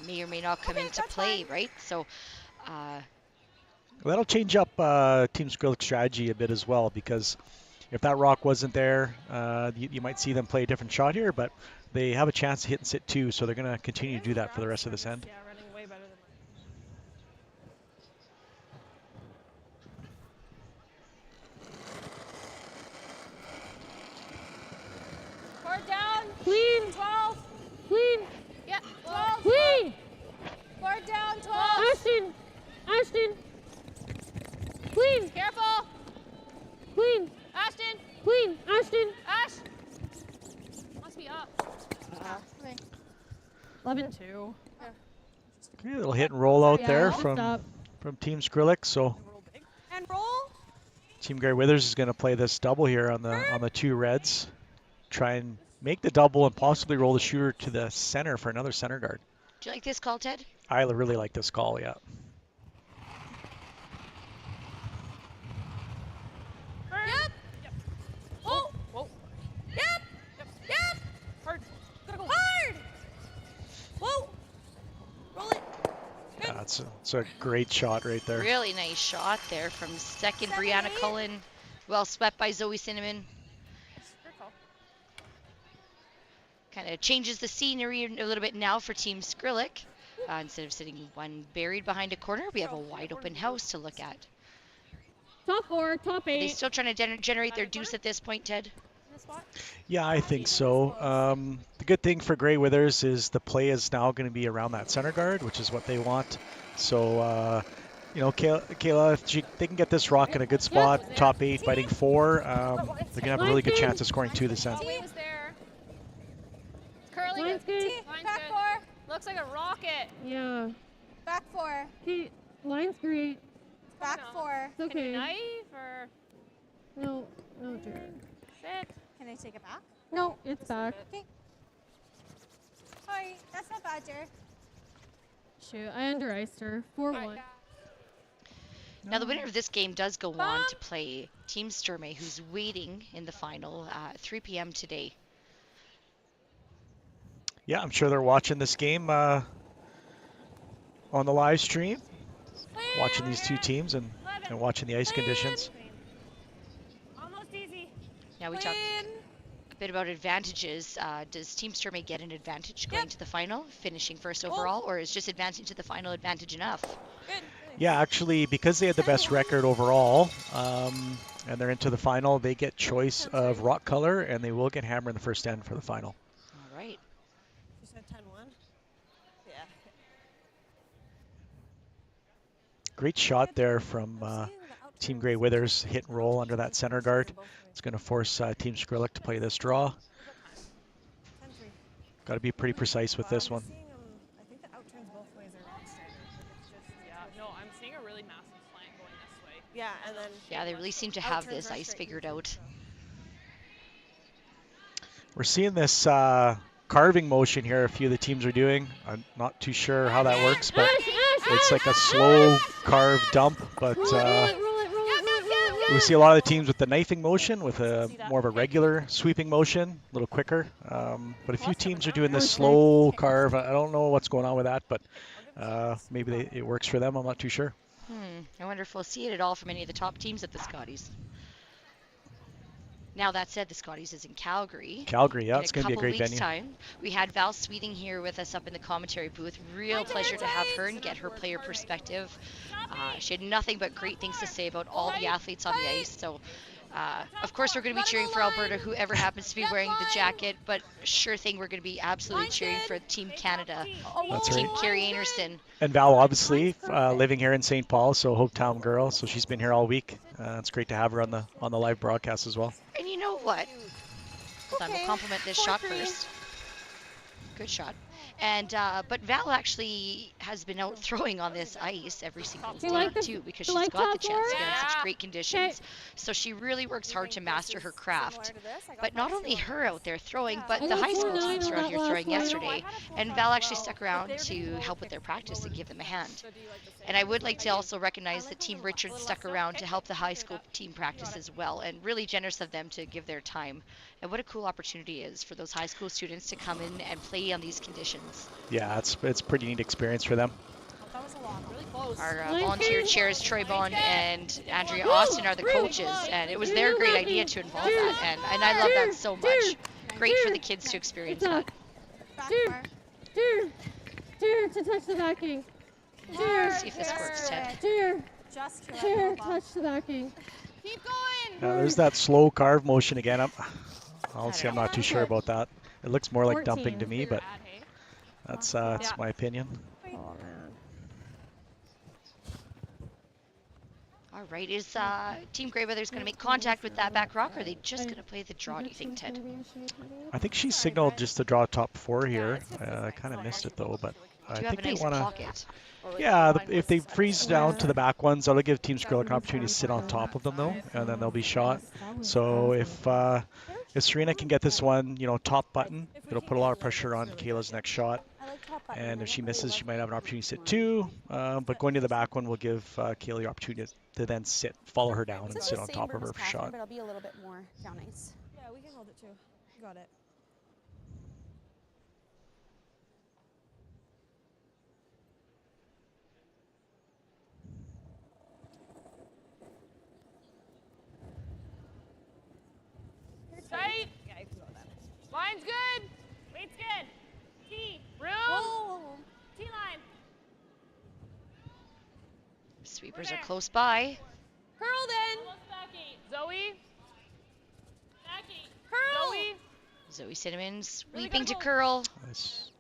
Speaker 12: may or may not come into play, right? So
Speaker 22: that'll change up Team Skrlik's strategy a bit as well, because if that rock wasn't there, you might see them play a different shot here, but they have a chance to hit and sit too, so they're going to continue to do that for the rest of this end.
Speaker 9: Clean.
Speaker 14: 12.
Speaker 9: Clean.
Speaker 14: Yeah, 12.
Speaker 9: Clean.
Speaker 14: Board down, 12.
Speaker 9: Ashton. Ashton. Clean.
Speaker 14: Careful.
Speaker 9: Clean.
Speaker 14: Ashton.
Speaker 9: Clean. Ashton.
Speaker 14: Ash. Must be up. Okay.
Speaker 9: 11-2.
Speaker 22: Okay, a little hit and roll out
Speaker 9: Yeah,
Speaker 22: there
Speaker 9: just
Speaker 22: from
Speaker 9: up.
Speaker 22: Team Skrlik. So
Speaker 14: And roll.
Speaker 22: Team Gray Withers is going to play this double here on the two reds. Try and make the double and possibly roll the shooter to the center for another center guard.
Speaker 12: Do you like this call, Ted?
Speaker 22: I really like this call, yeah.
Speaker 14: Yep. Oh. Whoa. Yep. Yep.
Speaker 9: Hard. Gotta go.
Speaker 14: Hard. Whoa. Roll it.
Speaker 22: Yeah, it's a great shot right there.
Speaker 12: Really nice shot there from second Brianna Cullen. Well swept by Zoe Cinnamon. Kind of changes the scenery a little bit now for Team Skrlik. Instead of sitting one buried behind a corner, we have a wide open house to look at.
Speaker 9: Top 4, top 8.
Speaker 12: Are they still trying to generate their deuce at this point, Ted?
Speaker 22: Yeah, I think so. The good thing for Gray Withers is the play is now going to be around that center guard, which is what they want. So, you know, Kayla, if they can get this rock in a good spot, top 8, fighting 4, they're going to have a really good chance of scoring 2 this end.
Speaker 14: T was there. Curling.
Speaker 9: Line's good.
Speaker 14: Line's back good. 4. Looks like a rocket.
Speaker 9: Yeah.
Speaker 14: Back 4.
Speaker 9: Okay, line's great.
Speaker 14: Back 4.
Speaker 9: It's okay.
Speaker 14: Can you knife or?
Speaker 9: No, dear.
Speaker 14: Sit. Can I take it back?
Speaker 9: No, it's back.
Speaker 14: Okay. Sorry, that's not bad, dear.
Speaker 9: Shoot, I under-iced her. 4-1.
Speaker 12: Now the winner of this game does go on to play Team Xtreme, who's waiting in the final at 3 p.m. today.
Speaker 22: Yeah, I'm sure they're watching this game on the live stream, watching these two teams and watching the ice conditions.
Speaker 14: Almost easy.
Speaker 12: Now we talk a bit about advantages. Does Team Xtreme get an advantage going to the final, finishing first overall, or is just advancing to the final advantage enough?
Speaker 22: Yeah, actually, because they had the best record overall, and they're into the final, they get choice of rock color, and they will get hammer in the first end for the final.
Speaker 12: All right.
Speaker 15: You said 10-1? Yeah.
Speaker 22: Great shot there from Team Gray Withers, hit and roll under that center guard. It's going to force Team Skrlik to play this draw. Got to be pretty precise with this one.
Speaker 15: I think the outturns both ways are wrong standard. It's just,
Speaker 9: Yeah, no, I'm seeing a really massive slant going this way.
Speaker 15: yeah, and then
Speaker 12: Yeah, they really seem to have this ice figured out.
Speaker 22: We're seeing this carving motion here a few of the teams are doing. I'm not too sure how that works, but it's like a slow carve dump, but we see a lot of the teams with the knifing motion with a more of a regular sweeping motion, a little quicker. But a few teams are doing this slow carve. I don't know what's going on with that, but maybe it works for them. I'm not too sure.
Speaker 12: I wonder if we'll see it at all from any of the top teams at the Scotties. Now that said, the Scotties is in Calgary.
Speaker 22: Calgary, yeah,
Speaker 12: in
Speaker 22: it's going to be a great
Speaker 12: couple
Speaker 22: venue.
Speaker 12: weeks' time. We had Val Sweeting here with us up in the commentary booth. Real pleasure to have her and get her player perspective. She had nothing but great things to say about all the athletes on the ice. So, of course, we're going to be cheering for Alberta, whoever happens to be wearing the jacket. But sure thing, we're going to be absolutely cheering for Team Canada,
Speaker 22: That's
Speaker 12: Team
Speaker 22: right.
Speaker 12: Carrie Anderson.
Speaker 22: And Val, obviously, living here in St. Paul, so Hopetown girl. So she's been here all week. It's great to have her on the live broadcast as well.
Speaker 12: And you know what? Hold on, we'll compliment this shot first. Good shot. And but Val actually has been out throwing on this ice every single day too, because she's got the chance to get in such great conditions. So she really works hard to master her craft. But not only her out there throwing, but the high school teams were out here throwing yesterday. And Val actually stuck around to help with their practice and give them a hand. And I would like to also recognize that Team Richard stuck around to help the high school team practice as well, and really generous of them to give their time. And what a cool opportunity it is for those high school students to come in and play on these conditions.
Speaker 22: Yeah, it's a pretty neat experience for them.
Speaker 12: Our volunteer chairs, Troy Bond and Andrea Austin, are the coaches, and it was their great idea to involve that, and I love that so much. Great for the kids to experience that.
Speaker 9: Dear, to touch the backing.
Speaker 12: Let's see if this works, Ted.
Speaker 9: Dear, touch the backing.
Speaker 14: Keep going.
Speaker 22: There's that slow carve motion again. I'm not too sure about that. It looks more like
Speaker 14: 14.
Speaker 22: dumping to me, but that's my opinion.
Speaker 14: Oh, man.
Speaker 12: All right, is Team Grey Weathers going to make contact with that back rock, or are they just going to play the draw, do you think, Ted?
Speaker 22: I think she signaled just to draw top 4 here. I kind of missed it though, but I think they want to. Yeah, if they freeze down to the back ones, that'll give Team Skrlik an opportunity to sit on top of them though, and then they'll be shot. So if Serena can get this one, you know, top button, it'll put a lot of pressure on Kayla's next shot. And if she misses, she might have an opportunity to sit 2. But going to the back one will give Kayla the opportunity to then sit, follow her down, and sit on top of her shot.
Speaker 14: But I'll be a little bit more down ice.
Speaker 15: Yeah, we can hold it too. Got it.
Speaker 9: Tight.
Speaker 15: Yeah, you can go that.
Speaker 9: Line's good. Weight's good. T. Room.
Speaker 14: Whoa.
Speaker 9: T line.
Speaker 12: Sweepers are close by.
Speaker 9: Curl then. Zoe. Curl.
Speaker 12: Zoe Cinnamon sweeping to curl.
Speaker 22: Nice.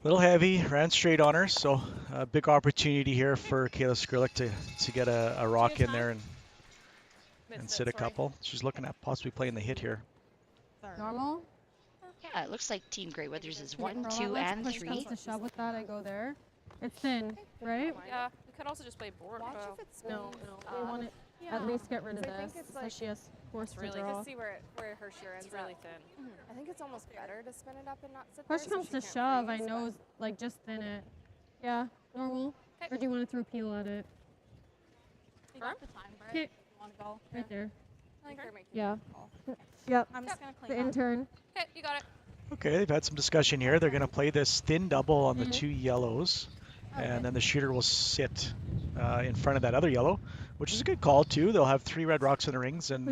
Speaker 22: Little heavy, ran straight on her, so a big opportunity here for Kayla Skrlik to get a rock in there and sit a couple. She's looking at possibly playing the hit here.
Speaker 14: Normal?
Speaker 12: Yeah, it looks like Team Grey Weathers is 1,
Speaker 14: Let's
Speaker 12: 2, and
Speaker 14: push
Speaker 12: 3.
Speaker 14: comes to shove with that, I go there. It's thin, right?
Speaker 9: Yeah, we could also just play board.
Speaker 14: Watch if it's no. We want to at least get rid of this. So she has force to
Speaker 9: really
Speaker 14: draw.
Speaker 9: see where her shear ends. It's really thin.
Speaker 7: I think it's almost better to spin it up and not sit
Speaker 14: Push
Speaker 7: there.
Speaker 14: comes to shove, I know, like just thin it. Yeah, normal. Or do you want to throw peel at it?
Speaker 7: You got the time, Brett.
Speaker 14: Okay.
Speaker 7: You want to go?
Speaker 14: Right there.
Speaker 7: I think they're making
Speaker 14: Yeah.
Speaker 7: a call.
Speaker 14: Yep.
Speaker 7: I'm just going to
Speaker 14: The
Speaker 7: clean up.
Speaker 14: intern.
Speaker 9: Okay, you got it.
Speaker 22: Okay, they've had some discussion here. They're going to play this thin double on the 2 yellows, and then the shooter will sit in front of that other yellow, which is a good call too. They'll have 3 red rocks in the rings, and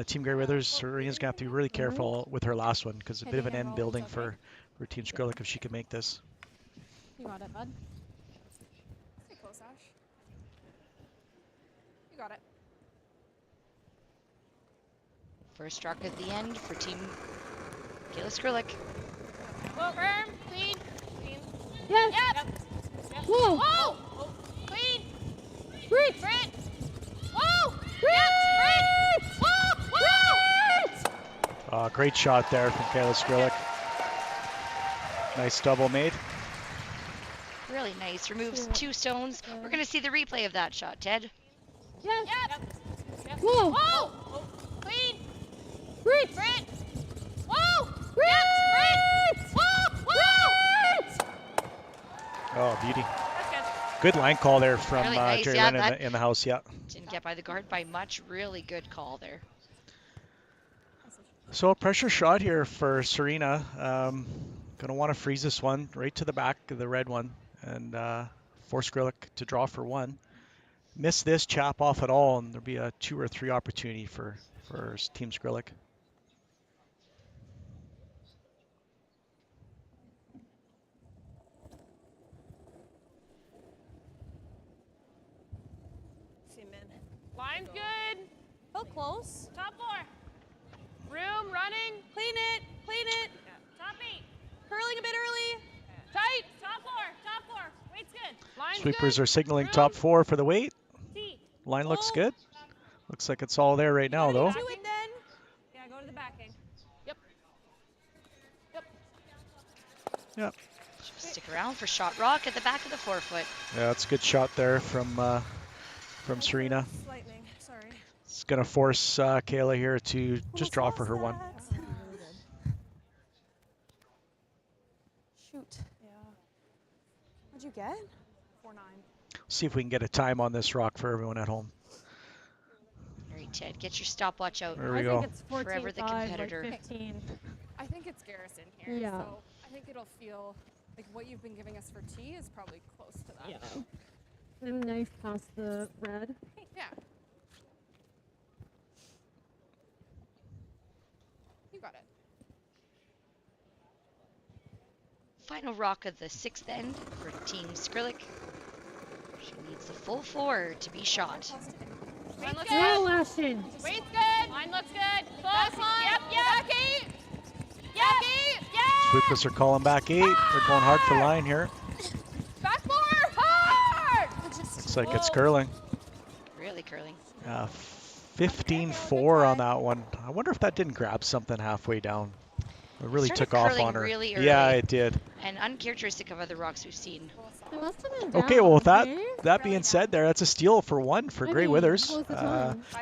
Speaker 22: Team Grey Weathers, Serena's going to have to be really careful with her last one because a bit of an end building for Team Skrlik if she can make this.
Speaker 14: You got it, bud.
Speaker 7: Stay close, Ash. You got it.
Speaker 12: First rock at the end for Team Kayla Skrlik.
Speaker 9: Whoa, firm, clean.
Speaker 14: Yes.
Speaker 9: Yep.
Speaker 14: Whoa.
Speaker 9: Whoa. Oh, clean.
Speaker 14: Great.
Speaker 9: Brent. Whoa.
Speaker 14: Great.
Speaker 9: Yep, Brent. Whoa.
Speaker 22: Great shot there from Kayla Skrlik. Nice double made.
Speaker 12: Really nice. Removes 2 stones. We're going to see the replay of that shot, Ted.
Speaker 14: Yes.
Speaker 9: Yep.
Speaker 14: Whoa.
Speaker 9: Whoa. Oh, clean.
Speaker 14: Great.
Speaker 9: Brent. Whoa.
Speaker 14: Great.
Speaker 9: Yep, Brent. Whoa. Whoa.
Speaker 22: Oh, beauty.
Speaker 9: That's good.
Speaker 22: Good line call there from
Speaker 12: Really nice.
Speaker 22: Jerry
Speaker 12: Yeah,
Speaker 22: Lynn in the house. Yeah.
Speaker 12: Didn't get by the guard by much. Really good call there.
Speaker 22: So a pressure shot here for Serena. Going to want to freeze this one right to the back of the red one and force Skrlik to draw for 1. Miss this, chap off at all, and there'll be a 2 or 3 opportunity for Team Skrlik.
Speaker 9: Line's good.
Speaker 15: Oh, close.
Speaker 9: Top 4. Room, running.
Speaker 15: Clean it. Clean it.
Speaker 9: Top 8.
Speaker 15: Curling a bit early.
Speaker 9: Tight. Top 4. Top 4. Weight's good. Line's
Speaker 22: Sweepers
Speaker 9: good.
Speaker 22: are signaling
Speaker 9: Room.
Speaker 22: top 4 for the weight.
Speaker 9: T.
Speaker 22: Line looks good. Looks like it's all there right now, though.
Speaker 15: Do it then. Yeah, go to the backing.
Speaker 9: Yep.
Speaker 22: Yep.
Speaker 12: Stick around for shot rock at the back of the 4-foot.
Speaker 22: Yeah, that's a good shot there from Serena.
Speaker 15: Lightning. Sorry.
Speaker 22: It's going to force Kayla here to just draw for her 1.
Speaker 14: Shoot. Yeah. What'd you get?
Speaker 15: 4-9.
Speaker 22: See if we can get a time on this rock for everyone at home.
Speaker 12: All right, Ted, get your stopwatch out.
Speaker 22: There we go.
Speaker 14: I think it's 14,
Speaker 12: Forever the
Speaker 14: 5,
Speaker 12: competitor.
Speaker 14: Like 15.
Speaker 7: I think it's Garrison here.
Speaker 14: Yeah.
Speaker 7: So I think it'll feel like what you've been giving us for tea is probably close to that.
Speaker 14: Yeah. And knife past the red.
Speaker 7: Yeah. You got it.
Speaker 12: Final rock of the 6th end for Team Skrlik. She needs the full 4 to be shot.
Speaker 9: Line looks
Speaker 14: Well,
Speaker 9: good.
Speaker 14: Ashton.
Speaker 9: Weight's good. Line looks good. Close line. Yep. Back 8.
Speaker 22: Sweepless are calling back 8. They're going hard for line here.
Speaker 9: Back more hard!
Speaker 22: Looks like it's curling.
Speaker 12: Really curling.
Speaker 22: 15-4 on that one. I wonder if that didn't grab something halfway down. It really took off on her.
Speaker 12: Really early.
Speaker 22: Yeah, it did.
Speaker 12: And uncharacteristic of other rocks we've seen.
Speaker 22: Okay, well, with that being said, that's a steal for one for Grey Withers.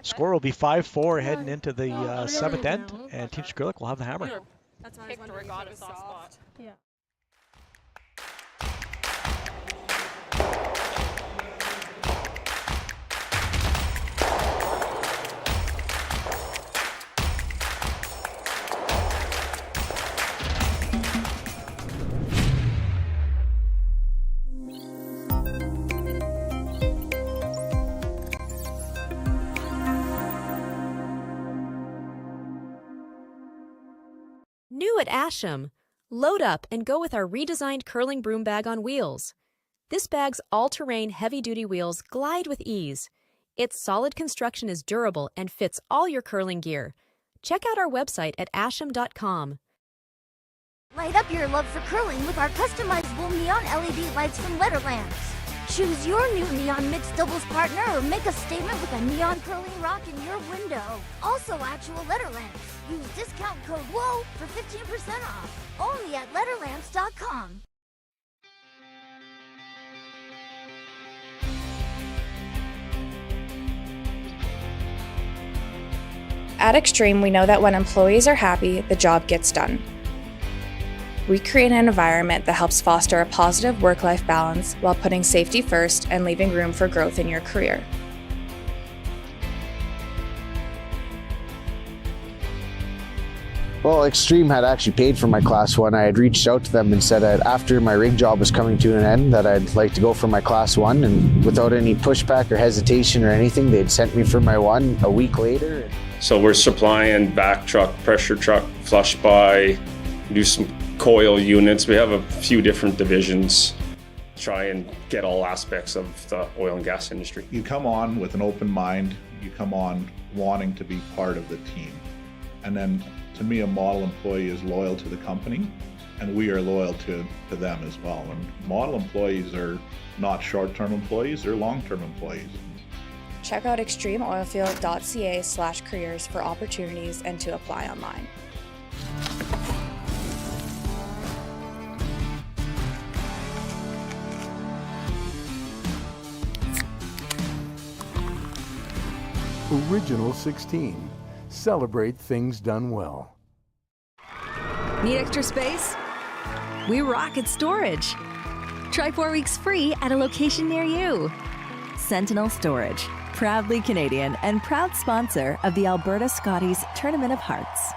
Speaker 22: Score will be 5-4 heading into the 7th end, and Team Skrlik will have the hammer.
Speaker 7: That's why I was wondering if it was soft. Yeah.
Speaker 5: New at Asham, load up and go with our redesigned curling broom bag on wheels. This bag's all-terrain heavy-duty wheels glide with ease. Its solid construction is durable and fits all your curling gear. Check out our website at asham.com.
Speaker 4: Light up your love for curling with our customizable neon LED lights from Letterlands. Choose your new neon mixed doubles partner or make a statement with a neon curling rock in your window. Also actual Letterlands. Use discount code WHOA for 15% off. Only at Letterlands.com.
Speaker 10: At Xtreme, we know that when employees are happy, the job gets done. We create an environment that helps foster a positive work-life balance while putting safety first and leaving room for growth in your career.
Speaker 19: Well, Xtreme had actually paid for my Class 1. I had reached out to them and said that after my rig job was coming to an end that I'd like to go for my Class 1, and without any pushback or hesitation or anything, they'd sent me for my 1 a week later.
Speaker 8: So we're supplying back truck, pressure truck, flush by, do some coil units. We have a few different divisions. Try and get all aspects of the oil and gas industry.
Speaker 11: You come on with an open mind. You come on wanting to be part of the team. And then to me, a model employee is loyal to the company, and we are loyal to them as well. And model employees are not short-term employees, they're long-term employees.
Speaker 10: Check out extremeoilfield.ca/careers for opportunities and to apply online.
Speaker 6: Original 16. Celebrate things done well.
Speaker 3: Need extra space? We rocket storage. Try 4 weeks free at a location near you. Sentinel Storage, proudly Canadian and proud sponsor of the Alberta Scotties Tournament of Hearts.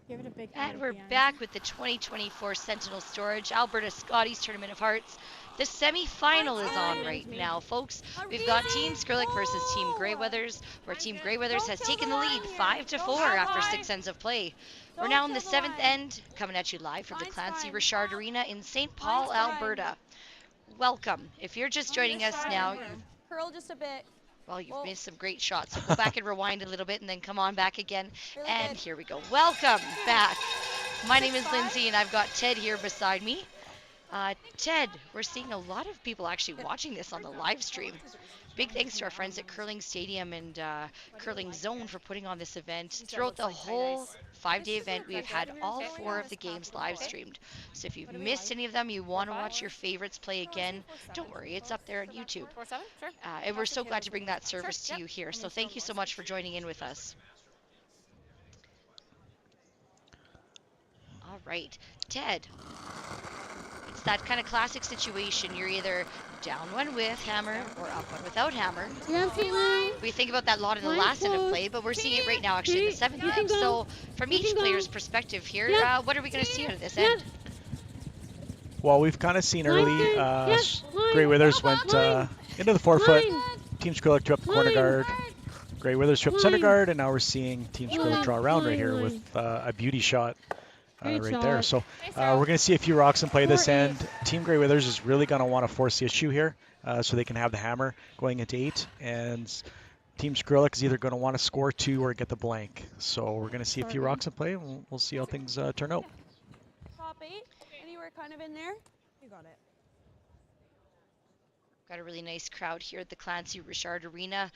Speaker 7: Give it a big
Speaker 12: And we're back with the 2024 Sentinel Storage Alberta Scotties Tournament of Hearts. The semi-final is on right now, folks. We've got Team Skrlik versus Team Grey Withers, where Team Grey Withers has taken the lead 5-4 after 6 ends of play. We're now in the 7th end, coming at you live from the Clancy Richard Arena in St. Paul, Alberta. Welcome. If you're just joining us now,
Speaker 14: Curl just a bit.
Speaker 12: well, you've missed some great shots. So go back and rewind a little bit and then come on back again. And here we go. Welcome back. My name is Lindsay, and I've got Ted here beside me. Ted, we're seeing a lot of people actually watching this on the live stream. Big thanks to our friends at Curling Stadium and Curling Zone for putting on this event. Throughout the whole 5-day event, we've had all 4 of the games live streamed. So if you've missed any of them, you want to watch your favorites play again, don't worry, it's up there on YouTube. And we're so glad to bring that service to you here. So thank you so much for joining in with us. All right, Ted. It's that kind of classic situation. You're either down one with hammer or up one without hammer. We think about that a lot in the last end of play, but we're seeing it right now actually in the 7th end. So from each player's perspective here, what are we going to see out of this end?
Speaker 22: Well, we've kind of seen early, Grey Withers went into the forefoot. Team Skrlik drew up the corner guard. Grey Withers drew up center guard, and now we're seeing Team Skrlik draw around right here with a beauty shot. Right there. So we're going to see a few rocks in play this end. Team Grey Withers is really going to want to force the issue here so they can have the hammer going into 8. And Team Skrlik is either going to want to score 2 or get the blank. So we're going to see a few rocks in play, and we'll see how things turn out.
Speaker 14: Top 8, anywhere kind of in there. You got it.
Speaker 12: Got a really nice crowd here at the Clancy Richard Arena.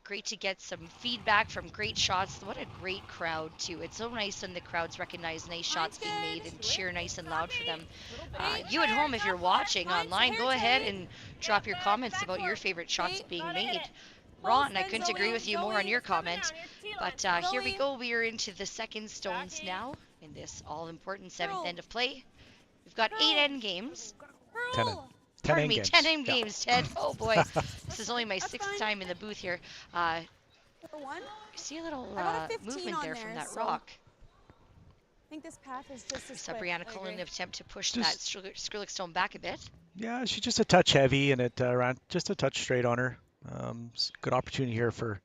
Speaker 12: Great to get some feedback from great shots. What a great crowd, too. It's so nice when the crowds recognize nice shots being made and cheer nice and loud for them. You at home, if you're watching online, go ahead and drop your comments about your favorite shots being made. Ron, I couldn't agree with you more on your comment. But here we go. We are into the second stones now in this all-important 7th end of play. We've got 8 end games.
Speaker 22: 10 end.
Speaker 12: 10
Speaker 22: games.
Speaker 12: 10 end games, Ted. Oh boy, this is only my 6th time in the booth here. I see a little movement there from that rock.
Speaker 14: I think this path is just as
Speaker 12: Saw Brianna Cullen attempt to push that Skrlik stone back a bit.
Speaker 22: Yeah, she's just a touch heavy, and it ran just a touch straight on her. Good opportunity here for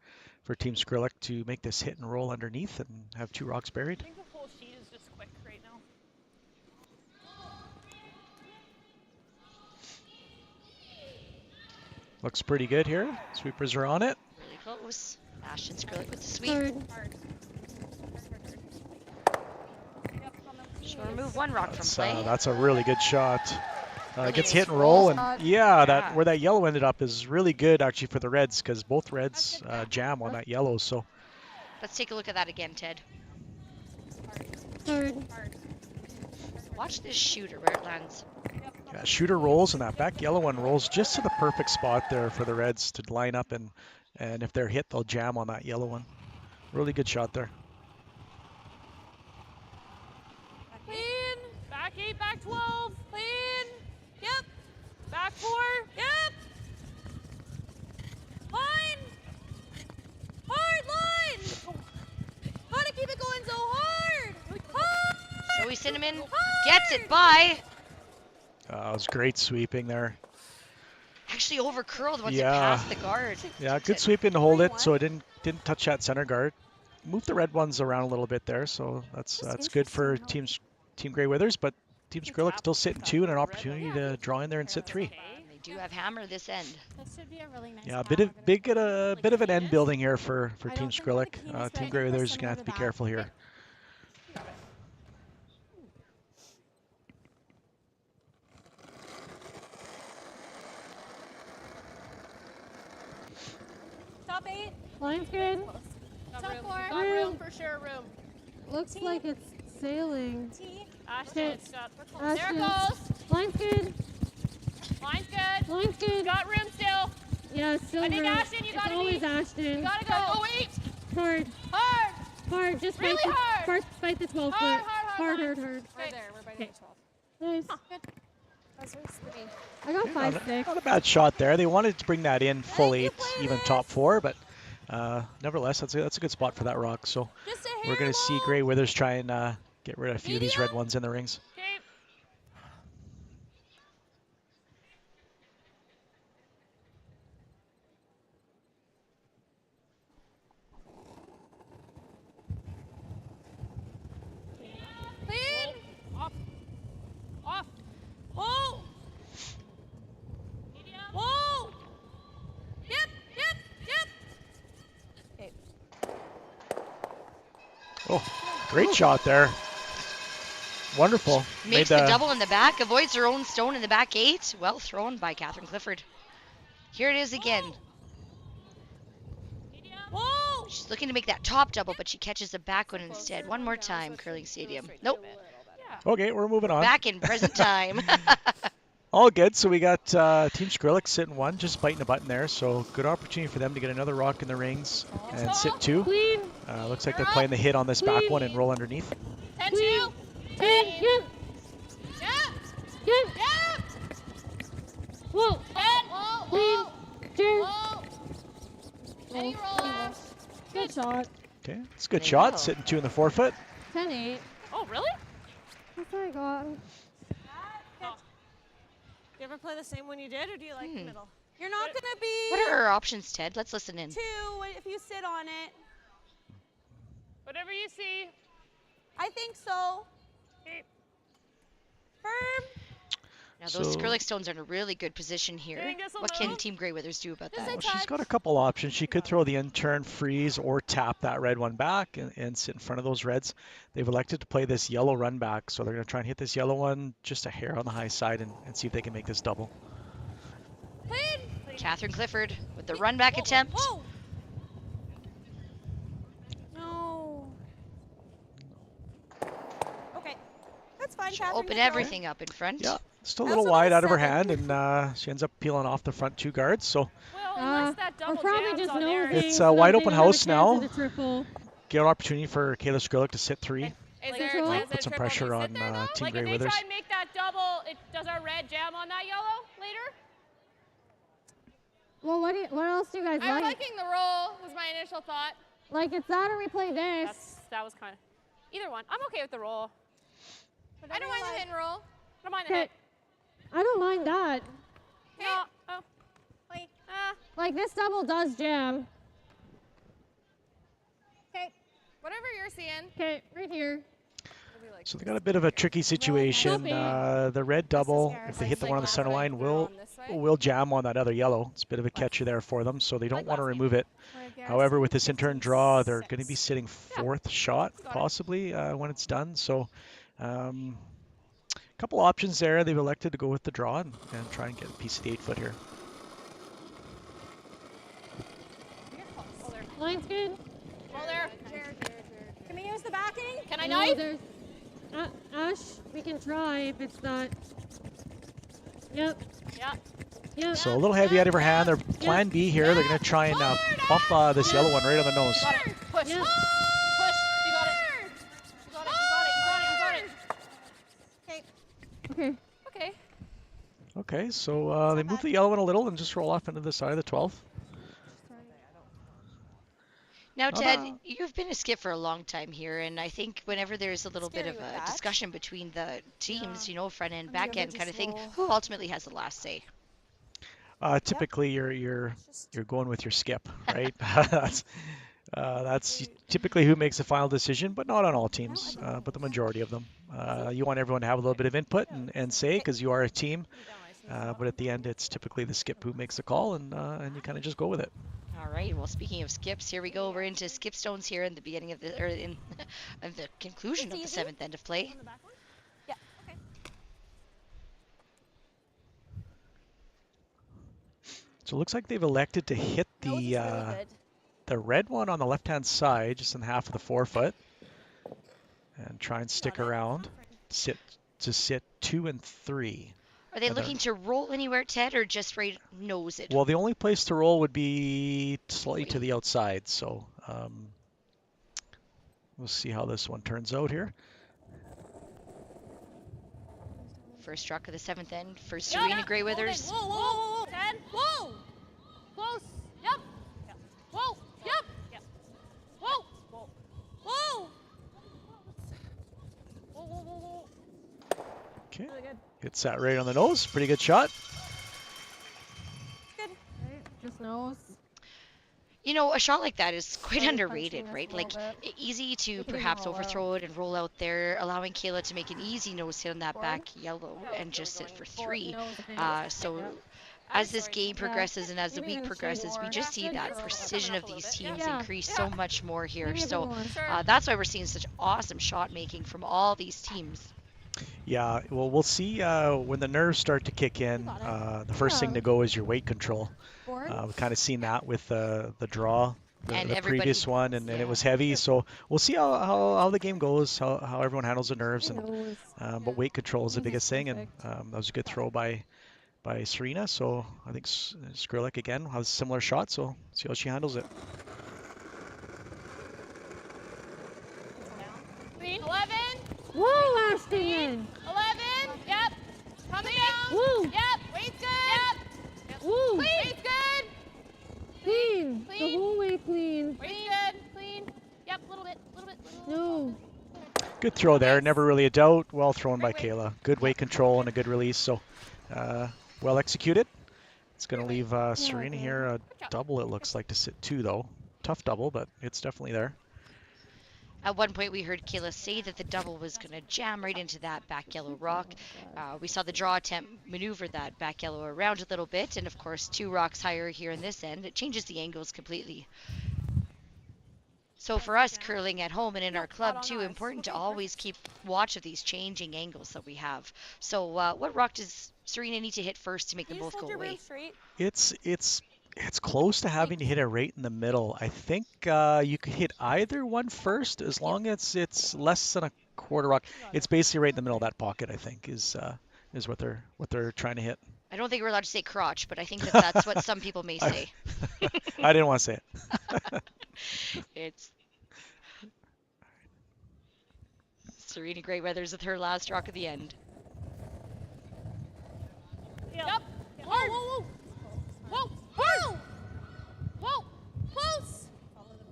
Speaker 22: Team Skrlik to make this hit and roll underneath and have 2 rocks buried.
Speaker 9: I think the whole sheet is just quick right now.
Speaker 22: Looks pretty good here. Sweepers are on it.
Speaker 12: Really close. Ashton Skrlik with the sweep. She'll remove 1 rock from play.
Speaker 22: That's a really good shot.
Speaker 12: Really
Speaker 22: gets
Speaker 12: nice
Speaker 22: hit and roll,
Speaker 12: roll.
Speaker 22: and yeah, where that yellow ended up is really good actually for the Reds, because both Reds jam on that yellow. So
Speaker 12: let's take a look at that again, Ted. Watch this shooter where it lands.
Speaker 22: Yeah, shooter rolls, and that back yellow one rolls just to the perfect spot there for the Reds to line up, and if they're hit, they'll jam on that yellow one. Really good shot there.
Speaker 9: Clean. Back 8, back 12. Clean. Yep. Back 4. Yep. Line. Hard line. Gotta keep it going so hard. Hard.
Speaker 12: Zoe Cinnamon gets it by.
Speaker 22: It was great sweeping there.
Speaker 12: Actually over curled once it passed the guard.
Speaker 22: Yeah, good sweeping to hold it, so it didn't touch that center guard. Moved the red ones around a little bit there, so that's good for Team Grey Withers, but Team Skrlik still sitting 2 and an opportunity to draw in there and sit 3.
Speaker 12: They do have hammer this end.
Speaker 14: This should be a really nice.
Speaker 22: Yeah, a bit of an end building here for Team Skrlik. Team Grey Withers is gonna have to be careful here.
Speaker 14: Top 8.
Speaker 2: Line's good.
Speaker 14: Top 4.
Speaker 9: Got room for sure, room.
Speaker 2: Looks like it's sailing.
Speaker 9: Ashton, stop. There
Speaker 2: Ashton.
Speaker 9: it goes.
Speaker 2: Line's good.
Speaker 9: Line's good.
Speaker 2: Line's good.
Speaker 9: Got room still.
Speaker 2: Yeah, still
Speaker 9: I think
Speaker 2: room.
Speaker 9: Ashton, you
Speaker 2: It's
Speaker 9: gotta
Speaker 2: always
Speaker 9: be.
Speaker 2: Ashton.
Speaker 9: You gotta go. Oh, wait.
Speaker 2: Hard.
Speaker 9: Hard.
Speaker 2: Hard. Just
Speaker 9: Really
Speaker 2: fight
Speaker 9: hard.
Speaker 2: fight the 12
Speaker 9: Hard,
Speaker 2: foot.
Speaker 9: hard.
Speaker 14: We're there. We're by the 12.
Speaker 2: Nice.
Speaker 14: Good. That's really pretty.
Speaker 2: I got 5-6.
Speaker 22: Not a bad shot there. They wanted to bring that in full 8, even top 4, but nevertheless, that's a good spot for that rock. So we're going to see Grey Withers try and get rid of a few of these red ones in the rings.
Speaker 9: Clean. Off. Off. Whoa. Whoa. Yep.
Speaker 14: Okay.
Speaker 22: Oh, great shot there. Wonderful.
Speaker 12: Makes the double in the back, avoids her own stone in the back 8. Well thrown by Catherine Clifford. Here it is again.
Speaker 9: Whoa.
Speaker 12: She's looking to make that top double, but she catches the back one instead. One more time, Curling Stadium. Nope.
Speaker 22: Okay, we're moving on.
Speaker 12: Back in present time.
Speaker 22: All good. So we got Team Skrlik sitting 1, just biting a button there. So good opportunity for them to get another rock in the rings and sit 2. Looks like they're playing the hit on this back one and roll underneath.
Speaker 9: 10-2.
Speaker 2: 10. Yep.
Speaker 9: Yep.
Speaker 2: Whoa.
Speaker 9: 10.
Speaker 2: Clean. Turn.
Speaker 9: Any rollers.
Speaker 2: Good shot.
Speaker 22: Okay, it's a good shot. Sitting 2 in the 4-foot.
Speaker 2: 10-8.
Speaker 9: Oh, really?
Speaker 2: That's what I got.
Speaker 15: Do you ever play the same one you did, or do you like the middle?
Speaker 14: You're not gonna be.
Speaker 12: What are our options, Ted? Let's listen in.
Speaker 14: 2 if you sit on it.
Speaker 9: Whatever you see.
Speaker 14: I think so. Firm.
Speaker 12: Now those Skrlik stones are in a really good position here. What can Team Grey Withers do about that?
Speaker 22: Well, she's got a couple options. She could throw the in-turn freeze or tap that red one back and sit in front of those reds. They've elected to play this yellow run back, so they're going to try and hit this yellow one just a hair on the high side and see if they can make this double.
Speaker 12: Catherine Clifford with the run back attempt.
Speaker 14: No. Okay. That's fine,
Speaker 12: She'll
Speaker 14: Catherine.
Speaker 12: open everything up in front.
Speaker 22: Yeah, still a little wide out of her hand, and she ends up peeling off the front two guards. So
Speaker 9: Unless that double
Speaker 2: probably just nosing.
Speaker 22: it's a wide open house now.
Speaker 2: Triple.
Speaker 22: Get an opportunity for Kayla Skrlik to sit three.
Speaker 9: Is there a chance
Speaker 22: Put some pressure on Team Grey
Speaker 9: if they
Speaker 22: Withers.
Speaker 9: try and make that double, does our red jam on that yellow later?
Speaker 2: Well, what else do you guys
Speaker 9: I'm
Speaker 2: like?
Speaker 9: liking the roll, was my initial thought.
Speaker 2: Like, it's that or we play this.
Speaker 9: That was kind of, either one. I'm okay with the roll. I don't mind the hit and roll. I don't mind the
Speaker 2: Okay.
Speaker 9: hit.
Speaker 2: I don't mind that.
Speaker 9: No. Oh.
Speaker 14: Wait.
Speaker 2: Like, this double does jam.
Speaker 9: Okay. Whatever you're seeing.
Speaker 2: Okay, right here.
Speaker 22: So they got a bit of a tricky situation. The red double, if they hit the one on the center line, will jam on that other yellow. It's a bit of a catcher there for them, so they don't want to remove it. However, with this in-turn draw, they're going to be sitting fourth shot, possibly, when it's done. So a couple options there. They've elected to go with the draw and try and get a piece of the 8-foot here.
Speaker 2: Line's good.
Speaker 9: Well, there.
Speaker 14: Can we use the backing?
Speaker 9: Can I knife?
Speaker 2: Ash, we can try if it's that. Yep.
Speaker 9: Yeah.
Speaker 2: Yep.
Speaker 22: So a little heavy out of her hand. Their plan B here. They're going to try and bump this yellow one right on the nose.
Speaker 9: Push.
Speaker 2: Yep.
Speaker 9: Push. You got it. You got it.
Speaker 14: Okay.
Speaker 2: Okay.
Speaker 9: Okay.
Speaker 22: Okay, so they move the yellow one a little and just roll off into the side of the 12.
Speaker 12: Now, Ted, you've been a skip for a long time here, and I think whenever there's a little bit of a discussion between the teams, you know, front end, back end kind of thing, who ultimately has the last say?
Speaker 22: Typically, you're going with your skip, right? That's typically who makes the final decision, but not on all teams, but the majority of them. You want everyone to have a little bit of input and say, because you are a team, but at the end, it's typically the skip who makes the call, and you kind of just go with it.
Speaker 12: All right. Well, speaking of skips, here we go. We're into skip stones here in the beginning of the, or in the conclusion of the 7th end of play.
Speaker 14: Yeah. Okay.
Speaker 22: So it looks like they've elected to hit the red one on the left-hand side, just in half of the 4-foot, and try and stick around. Sit 2 and 3.
Speaker 12: Are they looking to roll anywhere, Ted, or just right nose it?
Speaker 22: Well, the only place to roll would be slightly to the outside, so we'll see how this one turns out here.
Speaker 12: First struck of the 7th end for Serena Grey Withers.
Speaker 9: Whoa, whoa, whoa, whoa, Ted. Whoa. Close. Yep. Whoa. Yep. Whoa. Whoa. Whoa. Whoa, whoa, whoa, whoa.
Speaker 22: Okay. Gets that right on the nose. Pretty good shot.
Speaker 2: Good. Just nose.
Speaker 12: You know, a shot like that is quite underrated, right? Like, easy to perhaps overthrow it and roll out there, allowing Kayla to make an easy nose hit on that back yellow and just sit for 3. So as this game progresses and as the week progresses, we just see that precision of these teams increase so much more here. So that's why we're seeing such awesome shot making from all these teams.
Speaker 22: Yeah, well, we'll see when the nerves start to kick in. The first thing to go is your weight control. We've kind of seen that with the draw, the previous one, and it was heavy. So we'll see how the game goes, how everyone handles the nerves. And but weight control is the biggest thing, and that was a good throw by Serena. So I think Skrlik again has a similar shot. So see how she handles it.
Speaker 9: 11.
Speaker 2: Whoa, Ashton!
Speaker 9: 11. Yep. Coming down.
Speaker 2: Woo.
Speaker 9: Yep. Weight's good. Yep.
Speaker 2: Woo.
Speaker 9: Weight's good.
Speaker 2: Clean. The whole way clean.
Speaker 9: Weight's good. Clean. Yep. A little bit.
Speaker 2: No.
Speaker 22: Good throw there. Never really a doubt. Well thrown by Kayla. Good weight control and a good release. So well executed. It's going to leave Serena here a double, it looks like, to sit 2, though. Tough double, but it's definitely there.
Speaker 12: At one point, we heard Kayla say that the double was going to jam right into that back yellow rock. We saw the draw attempt maneuver that back yellow around a little bit, and of course, 2 rocks higher here in this end. It changes the angles completely. So for us curling at home and in our club too, important to always keep watch of these changing angles that we have. So what rock does Serena need to hit first to make them both go away?
Speaker 22: It's close to having to hit it right in the middle. I think you could hit either one first as long as it's less than a quarter rock. It's basically right in the middle of that pocket, I think, is what they're trying to hit.
Speaker 12: I don't think we're allowed to say crotch, but I think that's what some people may say.
Speaker 22: I didn't want to say it.
Speaker 12: It's Serena Greyweathers with her last rock of the end.
Speaker 9: Yep. Hard. Whoa. Whoa. Hard. Whoa. Close.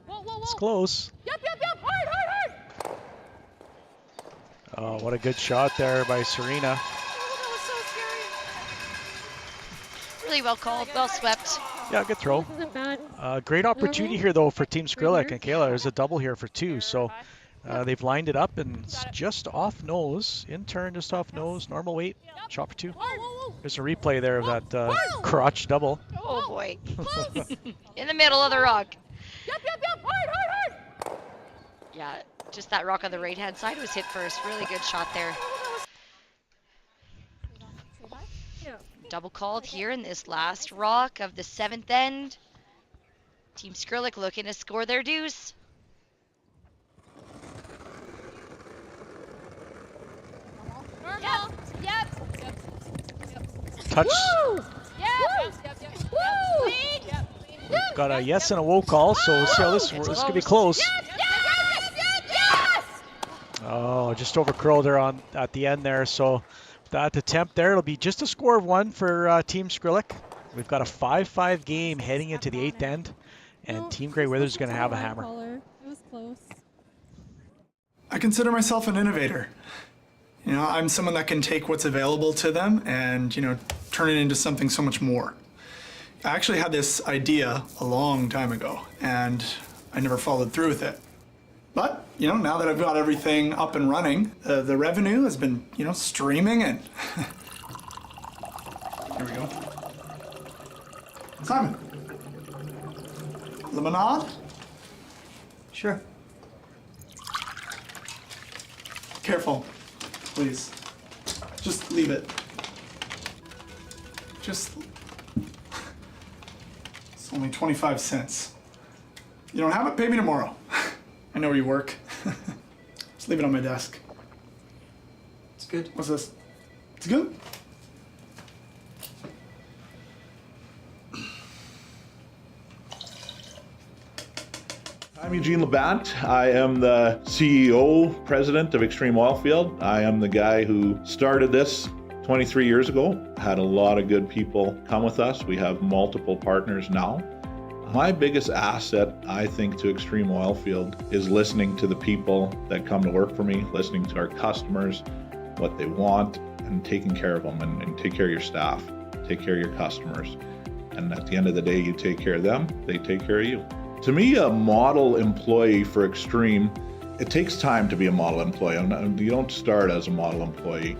Speaker 9: Whoa.
Speaker 22: It's close.
Speaker 9: Yep. Hard.
Speaker 22: Oh, what a good shot there by Serena.
Speaker 9: That was so scary.
Speaker 12: Really well called, well swept.
Speaker 22: Yeah, good throw. Great opportunity here, though, for Team Skrlik and Kayla. There's a double here for 2, so they've lined it up and it's just off nose. In turn, just off nose. Normal weight. Shot for 2. There's a replay there of that crotch double.
Speaker 12: Oh, boy. In the middle of the rock.
Speaker 9: Yep. Hard.
Speaker 12: Yeah, just that rock on the right-hand side was hit first. Really good shot there. Double called here in this last rock of the 7th end. Team Skrlik looking to score their deuce.
Speaker 9: Yep.
Speaker 22: Touch.
Speaker 9: Woo! Yep. Woo!
Speaker 22: We've got a yes and a whoa call, so we'll see how this could be close.
Speaker 9: Yes!
Speaker 22: Oh, just over curled there at the end there. So that attempt there, it'll be just a score of 1 for Team Skrlik. We've got a 5-5 game heading into the 8th end, and Team Greyweathers is going to have a hammer.
Speaker 2: It was close.
Speaker 13: I consider myself an innovator. You know, I'm someone that can take what's available to them and, turn it into something so much more. I actually had this idea a long time ago, and I never followed through with it. But, now that I've got everything up and running, the revenue has been, streaming in. Here we go. Simon. Lemonade? Sure. Careful, please. Just leave it. It's only 25 cents. You don't have it? Pay me tomorrow. I know where you work. Just leave it on my desk. It's good. What's this? It's good?
Speaker 11: I'm Eugene Labant. I am the CEO, president of Xtreme Oilfield. I am the guy who started this 23 years ago. Had a lot of good people come with us. We have multiple partners now. My biggest asset, I think, to Xtreme Oilfield is listening to the people that come to work for me, listening to our customers, what they want, and taking care of them, and take care of your staff, take care of your customers. And at the end of the day, you take care of them, they take care of you. To me, a model employee for Xtreme, it takes time to be a model employee. You don't start as a model employee.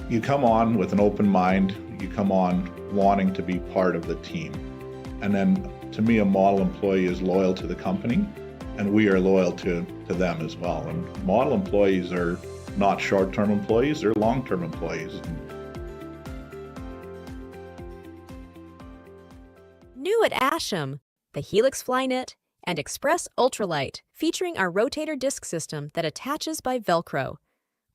Speaker 11: You come on with an open mind, you come on wanting to be part of the team. And then to me, a model employee is loyal to the company, and we are loyal to them as well. And model employees are not short-term employees, they're long-term employees.
Speaker 5: New at Asham, the Helix Flynet and Express Ultralight, featuring our rotator disc system that attaches by Velcro.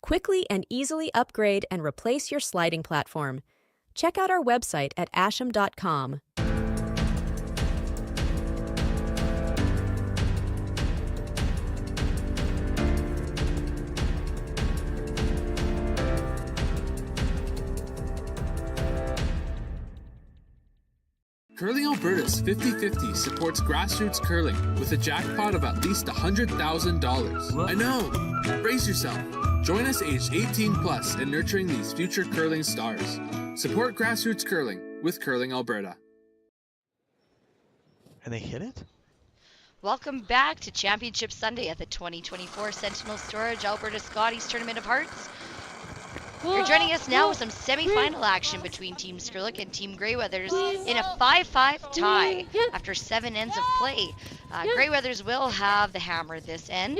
Speaker 5: Quickly and easily upgrade and replace your sliding platform. Check out our website at asham.com.
Speaker 16: Curling Alberta's 50/50 supports grassroots curling with a jackpot of at least $100,000. I know! Brace yourself. Join us aged 18 plus in nurturing these future curling stars. Support grassroots curling with Curling Alberta.
Speaker 22: And they hit it?
Speaker 12: Welcome back to Championship Sunday at the 2024 Sentinel Storage Alberta Scotties Tournament of Hearts. You're joining us now with some semi-final action between Team Skrlik and Team Greyweathers in a 5-5 tie after 7 ends of play. Greyweathers will have the hammer this end.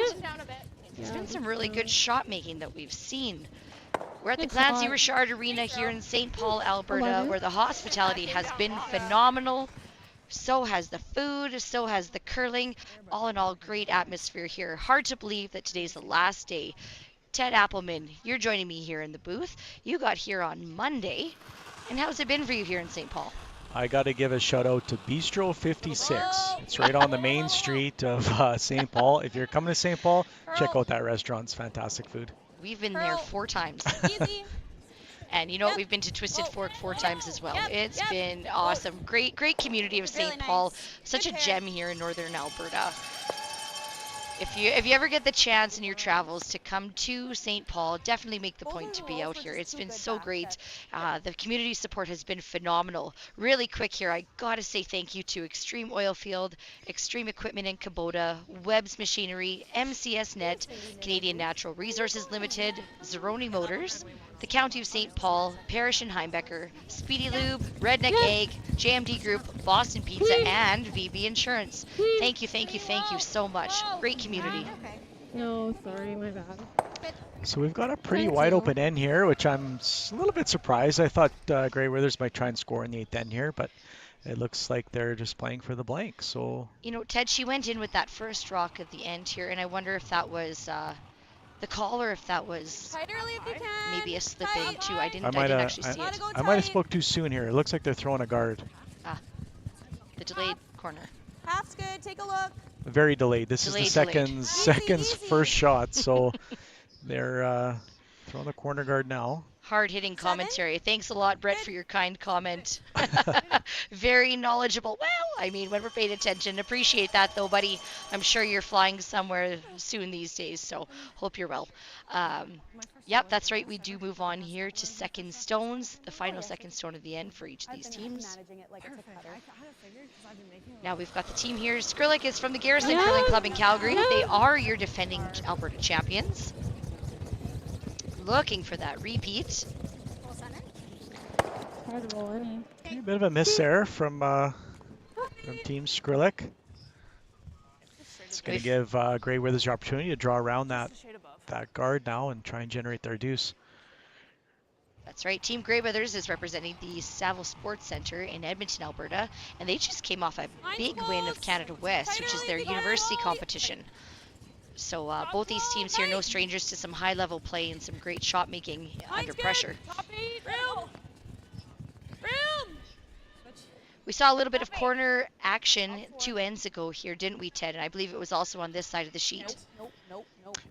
Speaker 12: There's been some really good shot making that we've seen. We're at the Clancy Richard Arena here in St. Paul, Alberta, where the hospitality has been phenomenal. So has the food, so has the curling. All in all, great atmosphere here. Hard to believe that today's the last day. Ted Appelman, you're joining me here in the booth. You got here on Monday. And how's it been for you here in St. Paul?
Speaker 22: I got to give a shout out to Bistro 56. It's right on the main street of St. Paul. If you're coming to St. Paul, check out that restaurant. It's fantastic food.
Speaker 12: We've been there 4 times. And you know what? We've been to Twisted Fork 4 times as well. It's been awesome. Great community of St. Paul. Such a gem here in northern Alberta. If you ever get the chance in your travels to come to St. Paul, definitely make the point to be out here. It's been so great. The community support has been phenomenal. Really quick here, I gotta say thank you to Xtreme Oilfield, Xtreme Equipment in Kubota, Webb's Machinery, MCS Net, Canadian Natural Resources Limited, Zeroni Motors, the County of St. Paul, Parrish and Heimbecker, Speedy Lube, Redneck Egg, JMD Group, Boston Pizza, and VB Insurance. Thank you so much. Great community.
Speaker 2: No, sorry, my bad.
Speaker 22: So we've got a pretty wide open end here, which I'm a little bit surprised. I thought Greyweathers might try and score in the 8th end here, but it looks like they're just playing for the blank. So
Speaker 12: you know, Ted, she went in with that first rock at the end here, and I wonder if that was the call or if that was maybe a slip in too. I didn't actually see it.
Speaker 22: I might have spoke too soon here. It looks like they're throwing a guard.
Speaker 12: The delayed corner.
Speaker 14: Half's good. Take a look.
Speaker 22: Very delayed. This is the second's first shot, so they're throwing the corner guard now.
Speaker 12: Hard-hitting commentary. Thanks a lot, Brett, for your kind comment. Very knowledgeable. Well, I mean, when we're paying attention. Appreciate that, though, buddy. I'm sure you're flying somewhere soon these days, so hope you're well. Yep, that's right. We do move on here to second stones, the final second stone of the end for each of these teams. Now we've got the team here. Skrlik is from the Garrison Curling Club in Calgary. They are your defending Alberta champions. Looking for that repeat.
Speaker 22: A bit of a miss there from Team Skrlik. It's going to give Greyweathers the opportunity to draw around that guard now and try and generate their deuce.
Speaker 12: That's right. Team Greyweathers is representing the Saville Sports Centre in Edmonton, Alberta, and they just came off a big win of Canada West, which is their university competition. So both these teams here, no strangers to some high-level play and some great shot making under pressure. We saw a little bit of corner action 2 ends ago here, didn't we, Ted? And I believe it was also on this side of the sheet.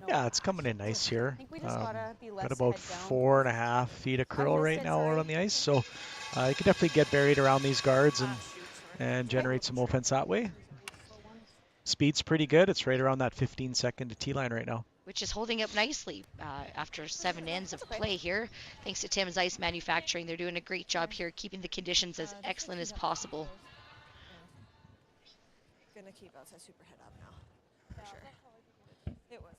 Speaker 22: Yeah, it's coming in nice here. Got about 4.5 feet of curl right now out on the ice, so you can definitely get buried around these guards and generate some offense that way. Speed's pretty good. It's right around that 15-second to T-line right now.
Speaker 12: Which is holding up nicely after 7 ends of play here. Thanks to Tim's Ice Manufacturing. They're doing a great job here, keeping the conditions as excellent as possible.
Speaker 14: Gonna keep outside super head up now, for sure. It was.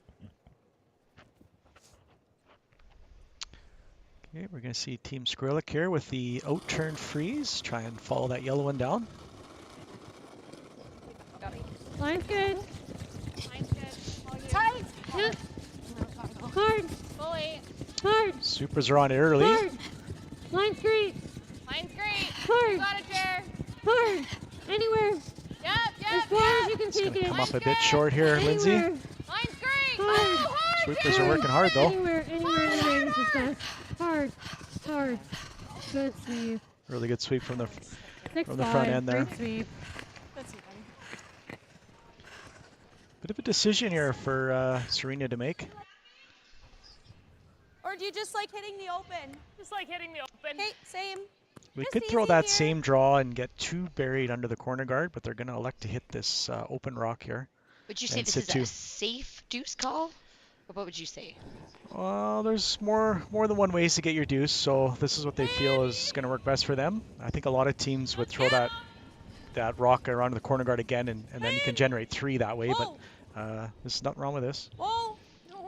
Speaker 22: Okay, we're going to see Team Skrlik here with the out-turn freeze. Try and follow that yellow one down.
Speaker 2: Line's good.
Speaker 9: Line's good.
Speaker 14: Tight.
Speaker 2: Yeah. Hard.
Speaker 9: Fully.
Speaker 2: Hard.
Speaker 22: Supers are on it early.
Speaker 2: Hard. Line's great.
Speaker 9: Line's great.
Speaker 2: Hard.
Speaker 9: You got it, Jer.
Speaker 2: Hard. Anywhere.
Speaker 9: Yep.
Speaker 2: As far as you can
Speaker 22: It's
Speaker 2: take
Speaker 22: going to
Speaker 2: it.
Speaker 22: come up a bit short here, Lindsay.
Speaker 2: Anywhere.
Speaker 9: Line's great.
Speaker 2: Hard.
Speaker 9: Oh, hard.
Speaker 22: Supers are working hard, though.
Speaker 2: Anywhere. This is best. Hard. Good sweep.
Speaker 22: Really good sweep from the
Speaker 2: 6-5.
Speaker 22: front end there.
Speaker 2: Great sweep.
Speaker 22: Bit of a decision here for Serena to make.
Speaker 14: Or do you just like hitting the open?
Speaker 9: Just like hitting the open.
Speaker 14: Okay, same.
Speaker 22: We
Speaker 14: Just
Speaker 22: could throw
Speaker 14: easy
Speaker 22: that
Speaker 14: here.
Speaker 22: same draw and get 2 buried under the corner guard, but they're going to elect to hit this open rock here.
Speaker 12: Would you say this is a safe deuce call? Or what would you say?
Speaker 22: Well, there's more than one ways to get your deuce, so this is what they feel is going to work best for them. I think a lot of teams would throw that that rock around the corner guard again, and then you can generate 3 that way. But there's nothing wrong with this.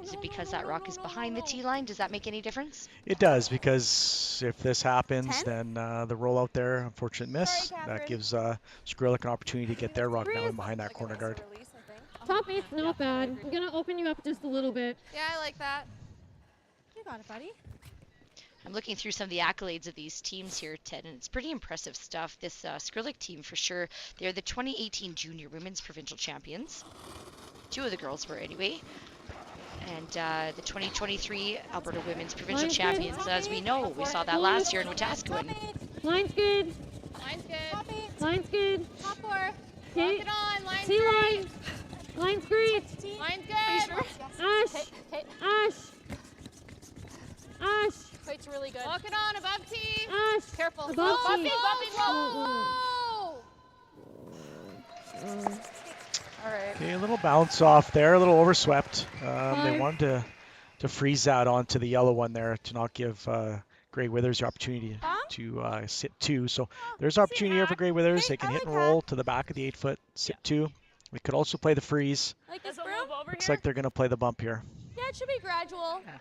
Speaker 12: Is it because that rock is behind the tee line? Does that make any difference?
Speaker 22: It does, because if this happens, then the roll out there, unfortunate miss. That gives Skrlik an opportunity to get their rock now in behind that corner guard.
Speaker 2: Top 8's not bad. I'm going to open you up just a little bit.
Speaker 7: Yeah, I like that. You got it, buddy.
Speaker 12: I'm looking through some of the accolades of these teams here, Ted, and it's pretty impressive stuff. This Skrlik team, for sure, they're the 2018 Junior Women's Provincial Champions. 2 of the girls were, anyway. And the 2023 Alberta Women's Provincial Champions, as we know. We saw that last year in Wetaskiwin.
Speaker 2: Line's good.
Speaker 7: Line's good.
Speaker 2: Line's good.
Speaker 7: Top 4. Lock
Speaker 2: Okay.
Speaker 7: it on. Line's
Speaker 2: T-line. Line's great.
Speaker 7: Line's good.
Speaker 2: Ash. Ash. Ash.
Speaker 7: It's really good. Lock it on. Above tee.
Speaker 2: Ash.
Speaker 7: Careful.
Speaker 2: Above
Speaker 7: Bumping,
Speaker 2: tee.
Speaker 7: bumping, whoa. All right.
Speaker 22: Okay, a little bounce off there, a little overswept. They wanted to freeze that onto the yellow one there to not give Grey Withers the opportunity to sit 2. So there's opportunity here for Grey Withers. They can hit and roll to the back of the 8-foot, sit 2. We could also play the freeze.
Speaker 7: Like this broom?
Speaker 22: Looks like they're going to play the bump here.
Speaker 7: Yeah, it should be gradual.
Speaker 12: Yeah.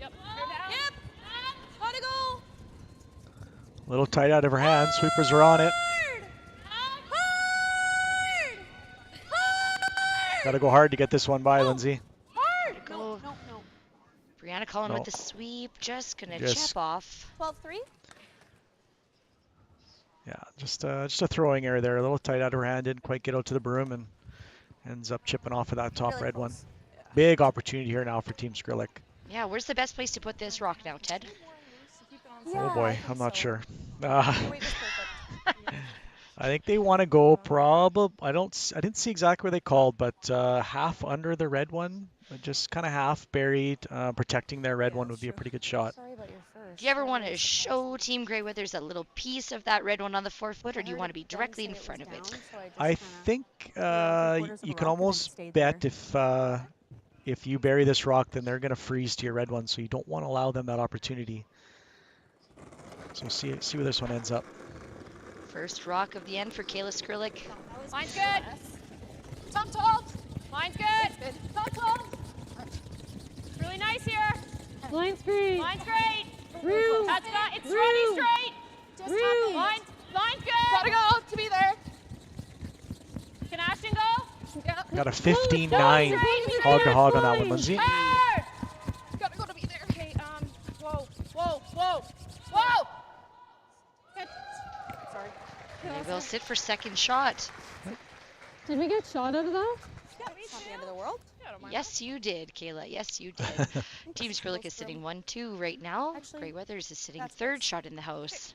Speaker 7: Yep. Gotta go.
Speaker 22: A little tight out of her hands. Sweepers are on it. Got to go hard to get this one by, Lindsay.
Speaker 12: Go. No. Brianna Cullen with the sweep. Just gonna
Speaker 22: Just-
Speaker 12: chip off.
Speaker 7: 12-3.
Speaker 22: Yeah, just a throwing error there. A little tight out of her hand. Didn't quite get out to the broom and ends up chipping off of that top
Speaker 7: Really
Speaker 22: red
Speaker 7: close.
Speaker 22: one. Big opportunity here now for Team Skrlik.
Speaker 12: Yeah, where's the best place to put this rock now, Ted?
Speaker 22: Oh boy, I'm not sure.
Speaker 7: Weight is perfect.
Speaker 22: I think they want to go probably. I didn't see exactly where they called, but half under the red one, just kind of half buried, protecting their red one would be a pretty good shot.
Speaker 7: Sorry about your first.
Speaker 12: Do you ever want to show Team Grey Withers a little piece of that red one on the 4-foot, or do you want to be directly in front of it?
Speaker 22: I think you can almost bet if you bury this rock, then they're going to freeze to your red one, so you don't want to allow them that opportunity. So see where this one ends up.
Speaker 12: First rock of the end for Kayla Skrlik.
Speaker 7: Line's good. Top 12. Line's good. Top 12. Really nice here.
Speaker 2: Line's great.
Speaker 7: Line's great.
Speaker 2: Through.
Speaker 7: That's got, it's
Speaker 2: Through.
Speaker 7: running straight. Just
Speaker 2: Through.
Speaker 7: Line's good. Gotta go to be there. Can Ashton go? Yeah.
Speaker 22: Got a 15-9 hog to hog on that one, Lindsay.
Speaker 7: Hard. Gotta go to be there. Okay, whoa. Good. Sorry.
Speaker 12: They will sit for second shot.
Speaker 2: Did we get shot out of that?
Speaker 7: Yeah, it's not the end of the world.
Speaker 12: Yes, you did, Kayla. Yes, you did. Team Skrlik is sitting 1-2 right now. Grey Withers is sitting third shot in the house.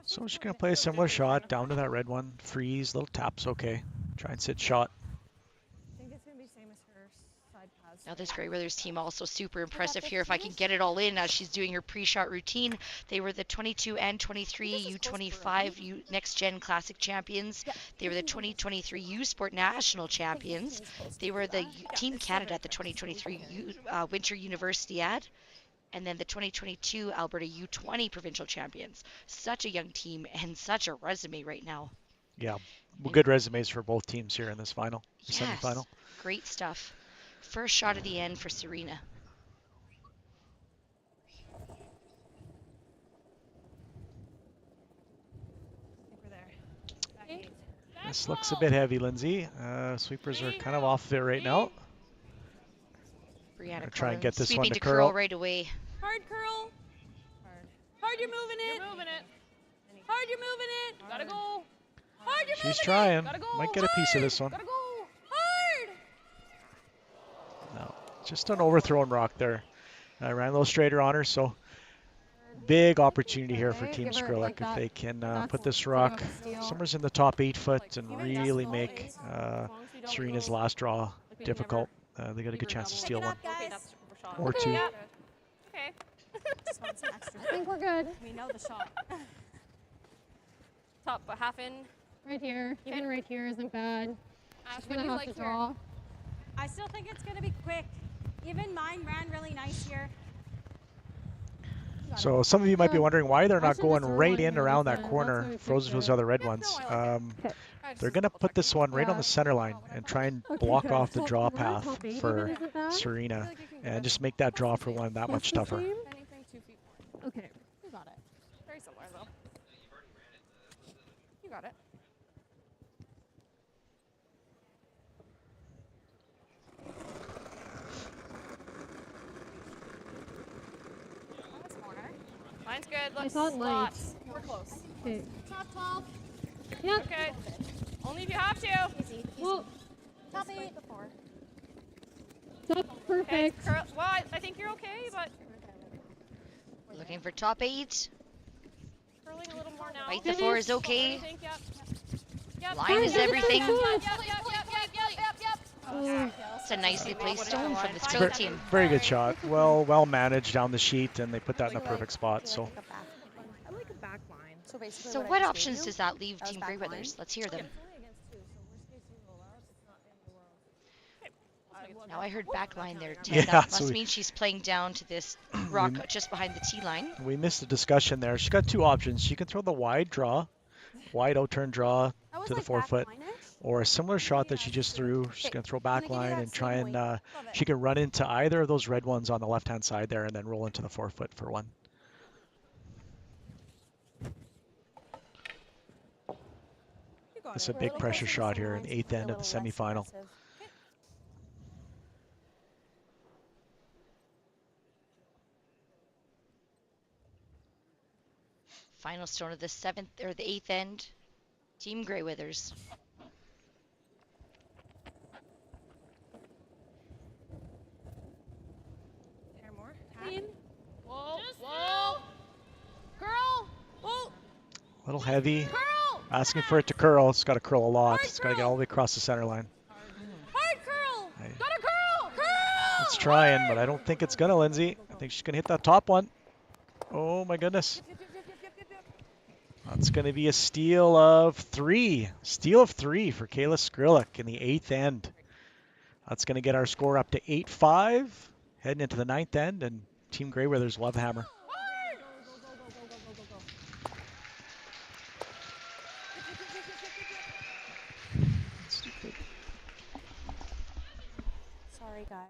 Speaker 22: So we're just going to play a similar shot down to that red one. Freeze, little taps, okay. Try and sit shot.
Speaker 15: I think it's going to be same as her side pass.
Speaker 12: Now this Grey Withers team also super impressive here. If I can get it all in as she's doing her pre-shot routine. They were the 22 and 23 U25 Next Gen Classic champions. They were the 2023 U Sport National champions. They were the Team Canada at the 2023 Winter Universiade. And then the 2022 Alberta U20 provincial champions. Such a young team and such a resume right now.
Speaker 22: Yeah, well, good resumes for both teams here in this final,
Speaker 12: Yes,
Speaker 22: semifinal.
Speaker 12: great stuff. First shot of the end for Serena.
Speaker 22: This looks a bit heavy, Lindsay. Sweepers are kind of off there right now.
Speaker 12: Brianna
Speaker 22: Try and get this one
Speaker 12: sweeping
Speaker 22: to
Speaker 12: curl
Speaker 22: curl.
Speaker 12: right away.
Speaker 7: Hard curl. Hard, you're moving it. You're moving it. Hard, you're moving it. Gotta go. Hard, you're moving
Speaker 22: She's trying.
Speaker 7: it. Gotta go.
Speaker 22: Might get a piece of this one.
Speaker 7: Gotta go. Hard.
Speaker 22: No, just an overthrown rock there. Ran a little straighter on her, so big opportunity here for Team Skrlik if they can put this rock somewhere's in the top 8 foot and really make Serena's last draw difficult. They got a good chance to steal one or two.
Speaker 7: Okay.
Speaker 2: I think we're good.
Speaker 7: We know the shot.
Speaker 9: Top, but half in.
Speaker 2: Right here. Even right here isn't bad.
Speaker 9: Ash,
Speaker 2: Just
Speaker 9: what
Speaker 2: gonna
Speaker 9: do you
Speaker 2: have
Speaker 9: like
Speaker 2: to
Speaker 9: here?
Speaker 2: draw.
Speaker 14: I still think it's going to be quick. Even mine ran really nice here.
Speaker 22: So some of you might be wondering why they're not going right in around that
Speaker 2: that's
Speaker 22: corner,
Speaker 2: what we
Speaker 22: frozen to those other red ones. They're going to put this one right on the center line and try and block off the draw path for Serena and just make that draw for one that much tougher.
Speaker 9: Anything 2 feet more.
Speaker 2: Okay.
Speaker 9: You got it. Very similar though. You got it. Mine's good. Looks
Speaker 2: thought lights.
Speaker 9: lots. We're close.
Speaker 2: Okay.
Speaker 9: Top 12.
Speaker 2: Yep.
Speaker 9: Okay. Only if you have to.
Speaker 14: Easy.
Speaker 2: Well,
Speaker 14: Top 8. Before.
Speaker 2: that's perfect.
Speaker 9: Okay. Well, I think you're okay, but
Speaker 12: Looking for top 8.
Speaker 9: curling a little more now.
Speaker 12: Right the 4 is okay.
Speaker 9: Yep. Yep.
Speaker 12: Line is everything.
Speaker 9: Yep.
Speaker 12: It's a nicely placed stone from the
Speaker 22: It's
Speaker 12: Skrlik team.
Speaker 22: very good shot. Well managed down the sheet, and they put that in the perfect spot. So
Speaker 14: I like a back line. So basically
Speaker 12: So what options does that leave Team Grey Withers? Let's hear them. Now I heard back line there, Ted.
Speaker 22: Yeah,
Speaker 12: That
Speaker 22: so
Speaker 12: must mean she's playing down to this rock just behind the tee line.
Speaker 22: we missed the discussion there. She's got two options. She can throw the wide draw, wide out turn draw to the 4-foot, or a similar shot that she just threw. She's going to throw back line and try and she can run into either of those red ones on the left-hand side there and then roll into the 4-foot for one. It's a big pressure shot here in the 8th end of the semifinal.
Speaker 12: Final stone of the 7th or the 8th end. Team Grey Withers.
Speaker 9: Whoa. Whoa. Curl. Whoa.
Speaker 22: A little heavy. Asking for it to curl. It's got to curl a lot. It's got to get all the way across the center line.
Speaker 9: Hard curl. Gotta curl. Curl.
Speaker 22: It's trying, but I don't think it's going to, Lindsay. I think she's going to hit that top one. Oh, my goodness. That's going to be a steal of 3. Steal of 3 for Kayla Skrlik in the 8th end. That's going to get our score up to 8-5, heading into the 9th end, and Team Grey Withers will have the hammer.
Speaker 14: Sorry, guys.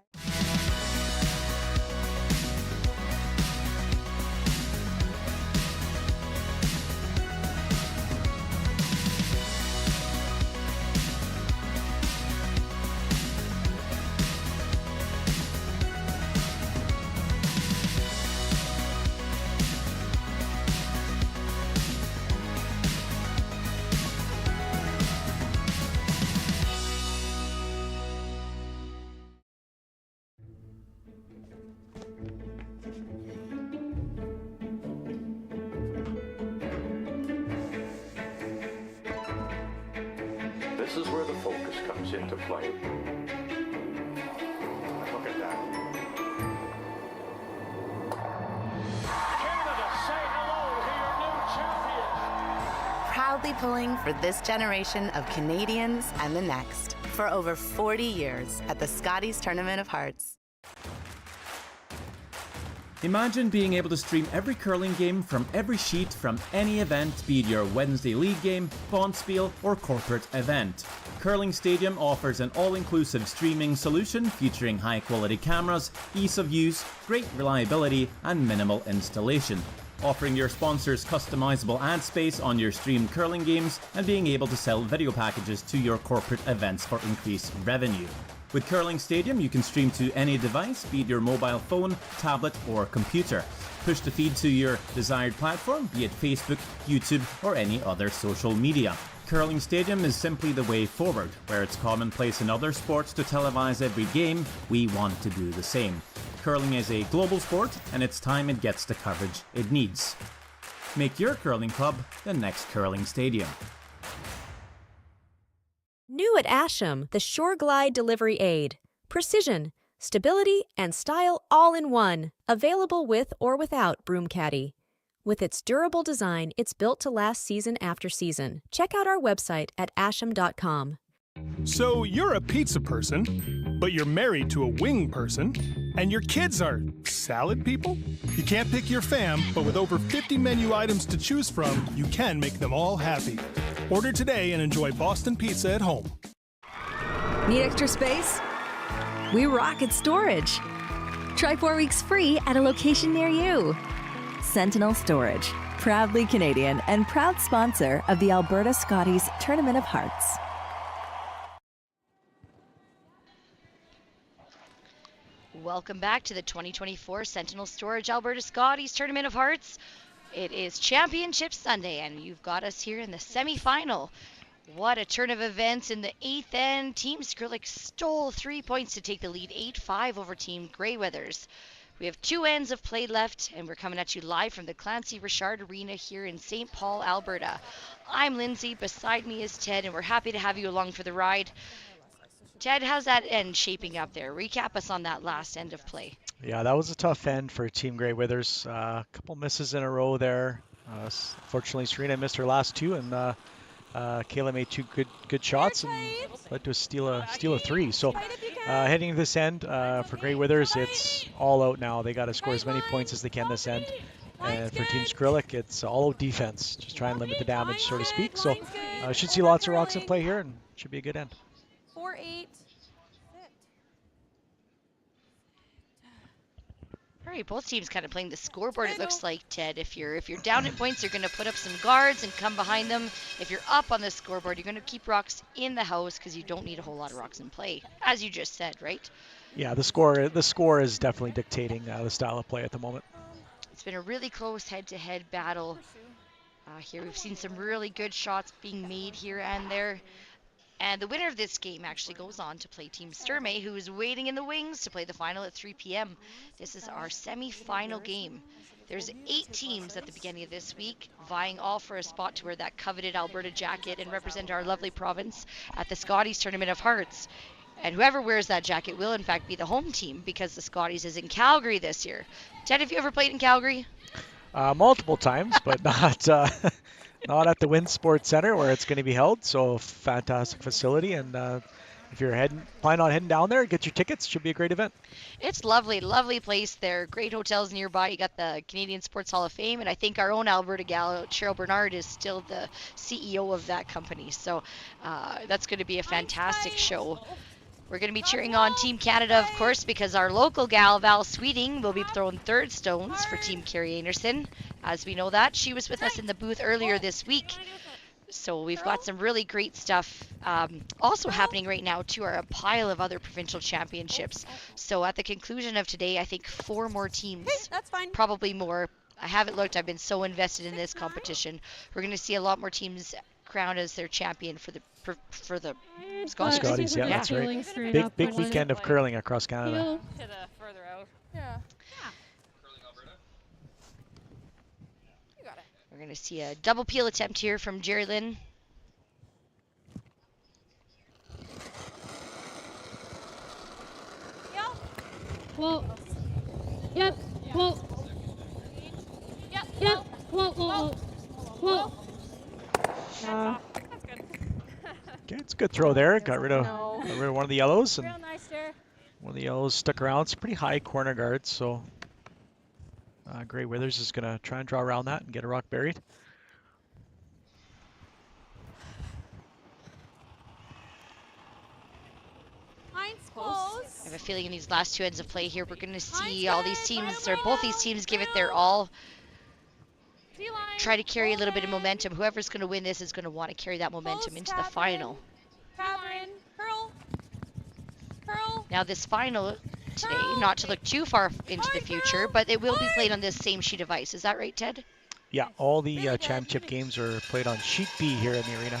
Speaker 23: This is where the focus comes into play. Look at that.
Speaker 1: Canada, say hello to your new champions.
Speaker 21: Proudly pulling for this generation of Canadians and the next for over 40 years at the Scotties Tournament of Hearts.
Speaker 17: Imagine being able to stream every curling game from every sheet from any event, be it your Wednesday league game, bonspiel, or corporate event. Curling Stadium offers an all-inclusive streaming solution featuring high-quality cameras, ease of use, great reliability, and minimal installation. Offering your sponsors customizable ad space on your streamed curling games and being able to sell video packages to your corporate events for increased revenue. With Curling Stadium, you can stream to any device, be it your mobile phone, tablet, or computer. Push the feed to your desired platform, be it Facebook, YouTube, or any other social media. Curling Stadium is simply the way forward. Where it's commonplace in other sports to televise every game, we want to do the same. Curling is a global sport, and it's time it gets the coverage it needs. Make your curling club the next Curling Stadium.
Speaker 5: New at Asham, the Shore Glide Delivery Aid. Precision, stability, and style all in one. Available with or without Broom Caddy. With its durable design, it's built to last season after season. Check out our website at asham.com.
Speaker 4: So you're a pizza person, but you're married to a wing person, and your kids are salad people? You can't pick your fam, but with over 50 menu items to choose from, you can make them all happy. Order today and enjoy Boston Pizza at home.
Speaker 3: Need extra space? We rock at storage. Try 4 weeks free at a location near you. Sentinel Storage, proudly Canadian and proud sponsor of the Alberta Scotties Tournament of Hearts.
Speaker 12: Welcome back to the 2024 Sentinel Storage Alberta Scotties Tournament of Hearts. It is Championship Sunday, and you've got us here in the semifinal. What a turn of events in the 8th end. Team Skrlik stole 3 points to take the lead 8-5 over Team Greyweathers. We have 2 ends of play left, and we're coming at you live from the Clancy Richard Arena here in St. Paul, Alberta. I'm Lindsay, beside me is Ted, and we're happy to have you along for the ride. Ted, how's that end shaping up there? Recap us on that last end of play.
Speaker 22: Yeah, that was a tough end for Team Greyweathers. A couple misses in a row there. Fortunately, Serena missed her last 2, and Kayla made 2 good shots and led to a steal of 3. So heading to this end for Greyweathers, it's all out now. They got to score as many points as they can this end. And for Team Skrlik, it's all out defense. Just try and limit the damage, so to speak. So should see lots of rocks in play here, and should be a good end.
Speaker 14: 4-8.
Speaker 12: All right, both teams kind of playing the scoreboard, it looks like, Ted. If you're down at points, you're going to put up some guards and come behind them. If you're up on the scoreboard, you're going to keep rocks in the house because you don't need a whole lot of rocks in play, as you just said, right?
Speaker 22: Yeah, the score is definitely dictating the style of play at the moment.
Speaker 12: It's been a really close head-to-head battle. Here we've seen some really good shots being made here and there. And the winner of this game actually goes on to play Team Xtreme, who is waiting in the wings to play the final at 3 p.m. This is our semi-final game. There's 8 teams at the beginning of this week, vying all for a spot to wear that coveted Alberta jacket and represent our lovely province at the Scotties Tournament of Hearts. And whoever wears that jacket will, in fact, be the home team because the Scotties is in Calgary this year. Ted, have you ever played in Calgary?
Speaker 22: Multiple times, but not at the Wind Sports Center where it's going to be held. So fantastic facility, and if you're planning on heading down there, get your tickets. Should be a great event.
Speaker 12: It's lovely, lovely place there. Great hotels nearby. You got the Canadian Sports Hall of Fame, and I think our own Alberta gal, Cheryl Bernard, is still the CEO of that company. So that's going to be a fantastic show. We're going to be cheering on Team Canada, of course, because our local gal, Val Sweeting, will be throwing third stones for Team Carrie Anderson. As we know that, she was with us in the booth earlier this week. So we've got some really great stuff also happening right now, too, are a pile of other provincial championships. So at the conclusion of today, I think 4 more teams, probably more. I haven't looked. I've been so invested in this competition. We're going to see a lot more teams crowned as their champion for the
Speaker 22: Scotties. Yeah, that's right. Big weekend of curling across Canada.
Speaker 9: To the further out. Yeah.
Speaker 12: You got it. We're going to see a double peel attempt here from Jerry Lynn.
Speaker 2: Whoa. Yep. Whoa. Yep. Whoa. Whoa. Whoa.
Speaker 9: That's good.
Speaker 22: Okay, it's a good throw there. Got rid of one of the yellows, and
Speaker 9: Real nice there.
Speaker 22: one of the yellows stuck around. It's pretty high corner guard, so Greyweathers is going to try and draw around that and get a rock buried.
Speaker 12: I have a feeling in these last 2 ends of play here, we're going to see all these teams, or both these teams, give it their all. Try to carry a little bit of momentum. Whoever's going to win this is going to want to carry that momentum into the final. Now this final today, not to look too far into the future, but it will be played on this same sheet of ice. Is that right, Ted?
Speaker 22: Yeah, all the championship games are played on sheet B here in the arena.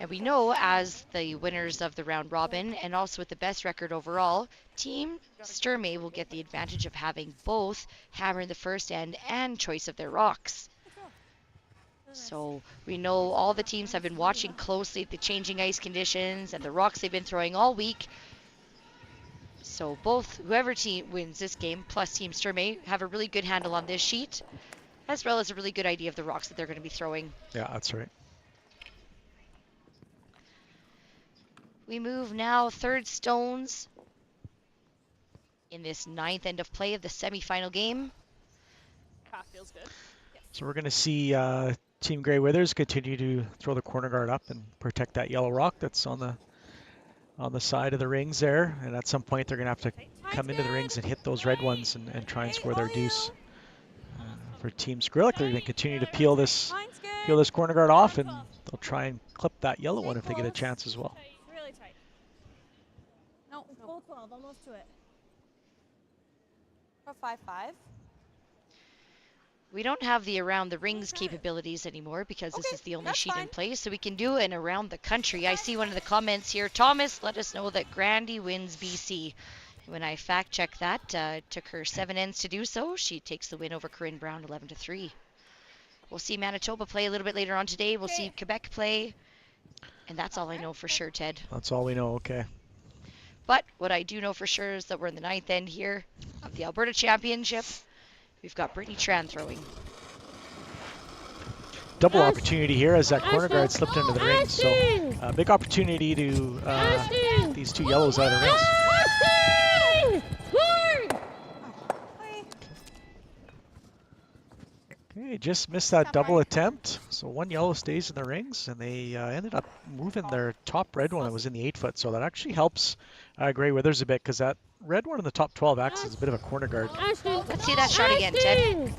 Speaker 12: And we know, as the winners of the round robin and also with the best record overall, Team Xtreme will get the advantage of having both hammer in the first end and choice of their rocks. So we know all the teams have been watching closely the changing ice conditions and the rocks they've been throwing all week. So both, whoever team wins this game, plus Team Sturmey, have a really good handle on this sheet, as well as a really good idea of the rocks that they're going to be throwing.
Speaker 22: Yeah, that's right.
Speaker 12: We move now third stones in this 9th end of play of the semifinal game.
Speaker 7: Path feels good.
Speaker 22: So we're going to see Team Grey Withers continue to throw the corner guard up and protect that yellow rock that's on the side of the rings there. And at some point they're going to have to come into the rings and hit those red ones and try and score their deuce. For Team Skrlik, they're going to continue to peel this corner guard off, and they'll try and clip that yellow one if they get a chance as well.
Speaker 15: Really tight. No, full 12, almost to it.
Speaker 14: Or 5-5.
Speaker 12: We don't have the around the rings capabilities anymore because this is the only sheet in play, so we can do an around the country. I see one of the comments here. Thomas let us know that Grandy wins BC. When I fact check that, it took her 7 ends to do so. She takes the win over Corinne Brown 11-3. We'll see Manitoba play a little bit later on today. We'll see Quebec play. And that's all I know for sure, Ted.
Speaker 22: That's all we know, okay.
Speaker 12: But what I do know for sure is that we're in the 9th end here of the Alberta Championship. We've got Brittany Tran throwing.
Speaker 22: Double opportunity here as that corner guard slipped into the rings. So big opportunity to get these two yellows out of the rings. Okay, just missed that double attempt. So one yellow stays in the rings, and they ended up moving their top red one that was in the 8-foot. So that actually helps Grey Withers a bit, because that red one in the top 12 acts as a bit of a corner guard.
Speaker 12: Let's see that shot again, Ted.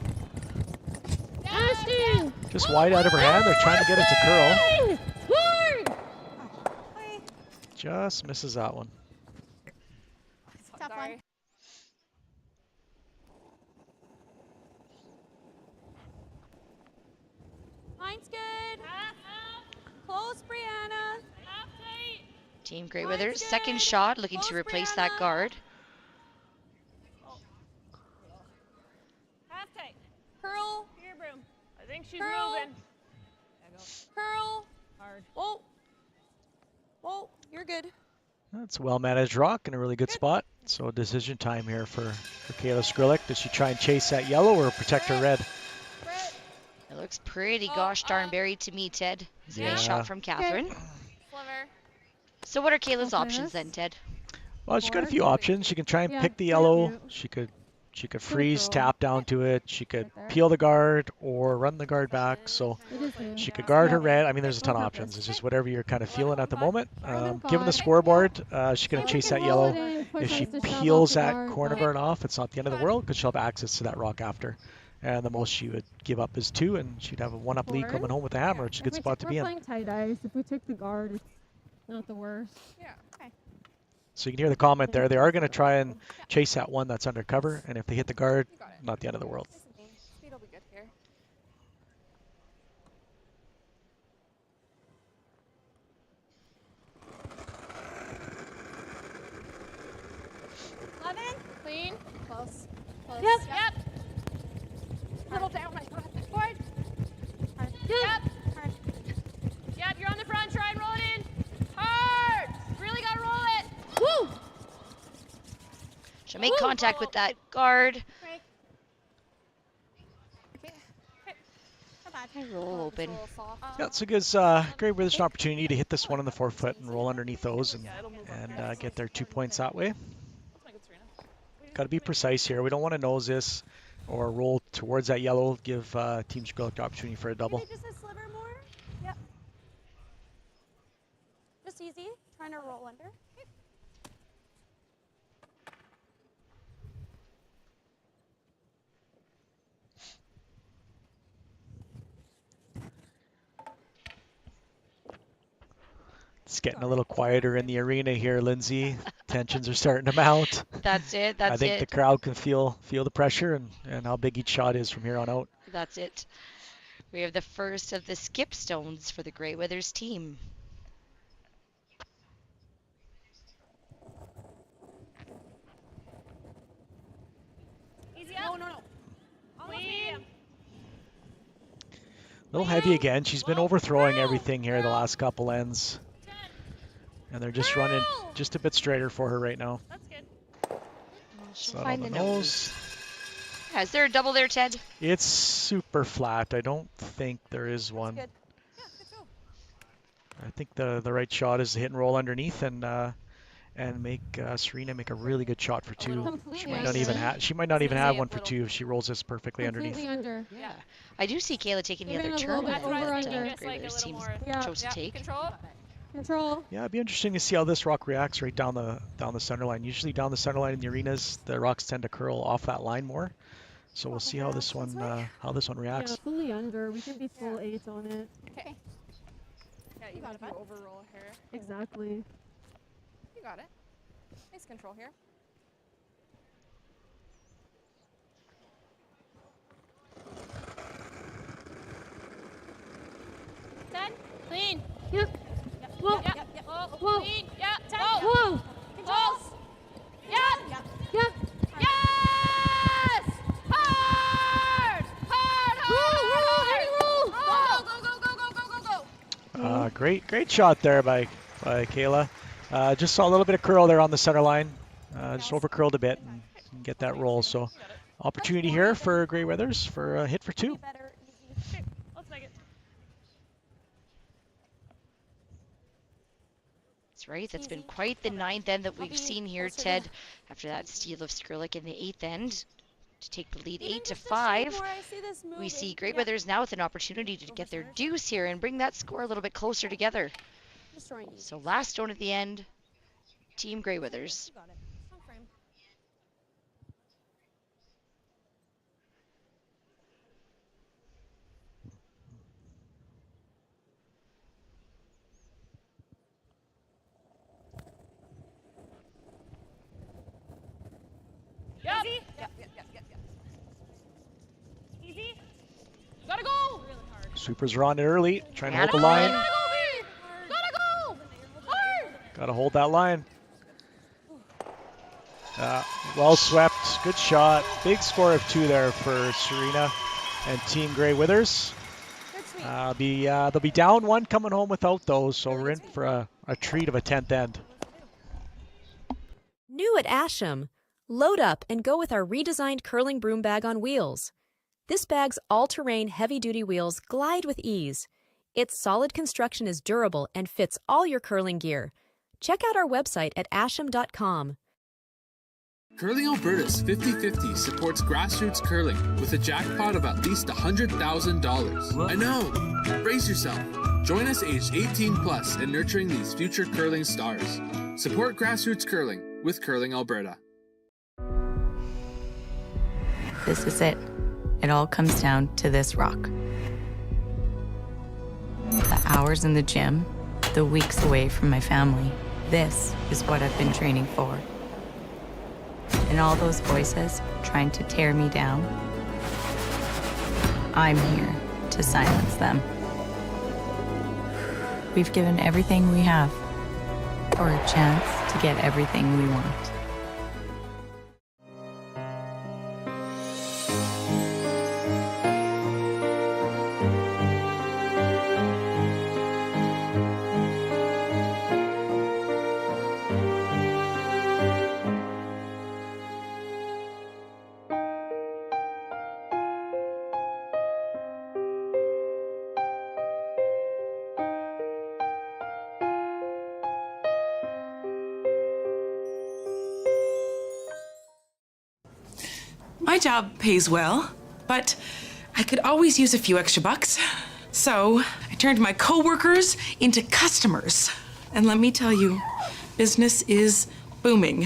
Speaker 22: Just wide out of her hand. They're trying to get it to curl. Just misses that one.
Speaker 14: Tough one. Mine's good. Close, Brianna.
Speaker 12: Team Grey Withers, second shot, looking to replace that guard.
Speaker 7: Half tight.
Speaker 14: Curl.
Speaker 7: Here, Broom. I think she's
Speaker 14: Curl.
Speaker 7: moving.
Speaker 14: Curl.
Speaker 7: Hard.
Speaker 14: Whoa. Whoa, you're good.
Speaker 22: That's a well-managed rock in a really good spot. So decision time here for Kayla Skrlik. Does she try and chase that yellow or protect her red?
Speaker 12: It looks pretty gosh darn buried to me, Ted. It's a nice shot from Catherine.
Speaker 14: Sliver.
Speaker 12: So what are Kayla's options then, Ted?
Speaker 22: Well, she's got a few options. She can try and pick the yellow. She could freeze, tap down to it. She could peel the guard or run the guard back. So she could guard her red. I mean, there's a ton of options. It's just whatever you're kind of feeling at the moment. Given the scoreboard, she's going to chase that yellow. If she peels that corner guard off, it's not the end of the world, because she'll have access to that rock after. And the most she would give up is 2, and she'd have a 1-up lead coming home with the hammer, which is a good spot to be in.
Speaker 2: We're playing tight ice. If we take the guard, it's not the worst.
Speaker 14: Yeah, okay.
Speaker 22: So you can hear the comment there. They are going to try and chase that one that's under cover, and if they hit the guard, not the end of the world.
Speaker 14: Speed will be good here.
Speaker 7: Clean.
Speaker 14: Close. Close.
Speaker 7: Yep.
Speaker 14: Little down, my God. Forward. Hard.
Speaker 7: Yep.
Speaker 14: Hard.
Speaker 7: Yep, you're on the front. Try and roll it in. Hard. Really got to roll it.
Speaker 14: Woo!
Speaker 12: She'll make contact with that guard.
Speaker 14: Break. Okay.
Speaker 12: Roll open.
Speaker 22: Yeah, so it gives Grey Withers an opportunity to hit this one in the 4-foot and roll underneath those and get their 2 points that way. Got to be precise here. We don't want to nose this or roll towards that yellow. Give Team Skrlik the opportunity for a double.
Speaker 14: Maybe just a sliver more. Yep. Just easy. Trying to roll under.
Speaker 22: It's getting a little quieter in the arena here, Lindsay. Tensions are starting to mount.
Speaker 12: That's it.
Speaker 22: I think the crowd can feel the pressure and how big each shot is from here on out.
Speaker 12: That's it. We have the first of the skip stones for the Grey Withers team.
Speaker 7: Easy up.
Speaker 14: No.
Speaker 7: Almost medium.
Speaker 22: A little heavy again. She's been overthrowing everything here the last couple ends. And they're just running just a bit straighter for her right now.
Speaker 7: That's good.
Speaker 12: She'll
Speaker 22: Not
Speaker 12: find
Speaker 22: on
Speaker 12: the
Speaker 22: the
Speaker 12: nose.
Speaker 22: nose.
Speaker 12: Yeah, is there a double there, Ted?
Speaker 22: It's super flat. I don't think there is one.
Speaker 7: Good. Yeah, good throw.
Speaker 22: I think the right shot is to hit and roll underneath and make Serena make a really good shot for two. She might not even have one for two if she rolls this perfectly underneath.
Speaker 2: Under.
Speaker 12: Yeah. I do see Kayla taking the
Speaker 2: Even
Speaker 12: other
Speaker 2: a
Speaker 12: turn
Speaker 2: little bit over
Speaker 12: that
Speaker 2: under.
Speaker 12: Grey Withers team
Speaker 2: Yeah.
Speaker 12: chose to take.
Speaker 7: Control.
Speaker 2: Control.
Speaker 22: Yeah, it'd be interesting to see how this rock reacts right down the center line. Usually down the center line in the arenas, the rocks tend to curl off that line more. So we'll see how this one reacts.
Speaker 2: Yeah, fully under. We can be full 8 on it.
Speaker 7: Okay. Yeah, you got it. Overroll here.
Speaker 2: Exactly.
Speaker 7: You got it. Nice control here. Ted, clean.
Speaker 2: Yep. Whoa.
Speaker 7: Yep. Whoa.
Speaker 2: Whoa.
Speaker 7: Clean. Yeah. Ted.
Speaker 2: Whoa.
Speaker 7: Controls. Yep.
Speaker 2: Yep.
Speaker 7: Yes! Hard! Go!
Speaker 22: Great shot there by Kayla. Just saw a little bit of curl there on the center line. Just over curled a bit and get that roll. So opportunity here for Grey Withers for a hit for two.
Speaker 7: Let's make it.
Speaker 12: That's right. That's been quite the ninth end that we've seen here, Ted, after that steal of Skrlik in the 8th end to take the lead 8-5. We see Grey Withers now with an opportunity to get their deuce here and bring that score a little bit closer together. So last stone at the end, Team Grey Withers.
Speaker 7: Yep. Easy. Gotta go. Really hard.
Speaker 22: Supers are on it early, trying to hold the
Speaker 7: Gotta
Speaker 22: line.
Speaker 7: go. Gotta go. Hard.
Speaker 22: Got to hold that line. Well swept, good shot. Big score of 2 there for Serena and Team Grey Withers. They'll be down 1 coming home without those, so we're in for a treat of a 10th end.
Speaker 5: New at Asham, load up and go with our redesigned curling broom bag on wheels. This bag's all-terrain heavy-duty wheels glide with ease. Its solid construction is durable and fits all your curling gear. Check out our website at asham.com.
Speaker 16: Curling Alberta's 50-50 supports grassroots curling with a jackpot of at least $100,000. I know! Brace yourself. Join us aged 18 plus in nurturing these future curling stars. Support grassroots curling with Curling Alberta.
Speaker 21: This is it. It all comes down to this rock. The hours in the gym, the weeks away from my family. This is what I've been training for. And all those voices trying to tear me down, I'm here to silence them. We've given everything we have for a chance to get everything we want.
Speaker 18: My job pays well, but I could always use a few extra bucks. So I turned my coworkers into customers. And let me tell you, business is booming.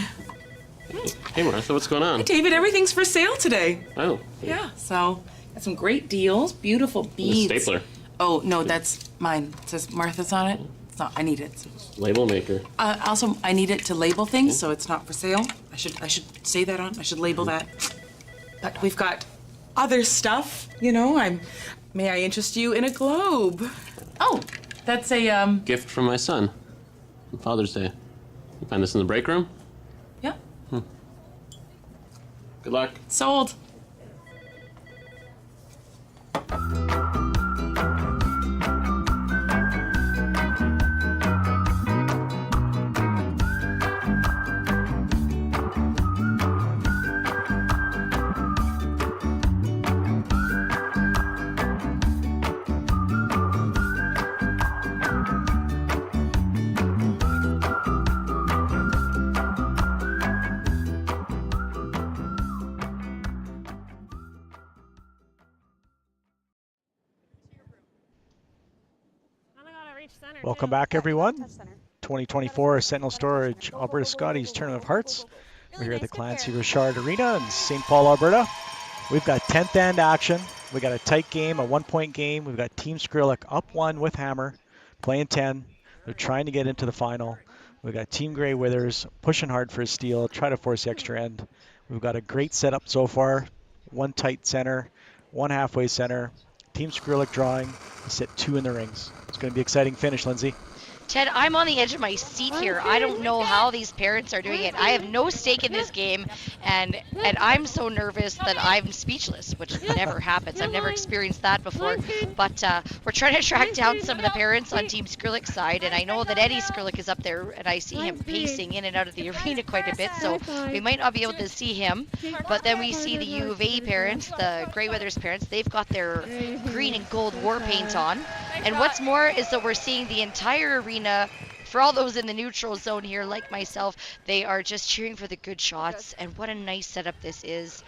Speaker 19: Hey Martha, what's going on?
Speaker 18: Hey David, everything's for sale today.
Speaker 19: Oh.
Speaker 18: Yeah, so got some great deals, beautiful beads.
Speaker 19: The stapler.
Speaker 18: Oh, no, that's mine. It says Martha's on it. It's not, I need it.
Speaker 19: Label maker.
Speaker 18: Also, I need it to label things, so it's not for sale. I should say that on, I should label that. But we've got other stuff, you know. May I interest you in a globe? Oh, that's a,
Speaker 19: Gift from my son. On Father's Day. You find this in the break room?
Speaker 18: Yeah.
Speaker 19: Good luck.
Speaker 18: Sold.
Speaker 22: Welcome back, everyone. 2024 Sentinel Storage Alberta Scotties Tournament of Hearts. We're here at the Clancy Richard Arena in St. Paul, Alberta. We've got 10th end action. We got a tight game, a 1-point game. We've got Team Skrlik up 1 with hammer, playing 10. They're trying to get into the final. We've got Team Grey Withers pushing hard for a steal, try to force the extra end. We've got a great setup so far. 1 tight center, 1 halfway center. Team Skrlik drawing. Sit 2 in the rings. It's going to be an exciting finish, Lindsay.
Speaker 12: Ted, I'm on the edge of my seat here. I don't know how these parents are doing it. I have no stake in this game, and I'm so nervous that I'm speechless, which never happens. I've never experienced that before. But we're trying to track down some of the parents on Team Skrlik's side, and I know that Eddie Skrlik is up there, and I see him pacing in and out of the arena quite a bit, so we might not be able to see him. But then we see the U of A parents, the Grey Withers parents. They've got their green and gold war paint on. And what's more is that we're seeing the entire arena. For all those in the neutral zone here, like myself, they are just cheering for the good shots. And what a nice setup this is.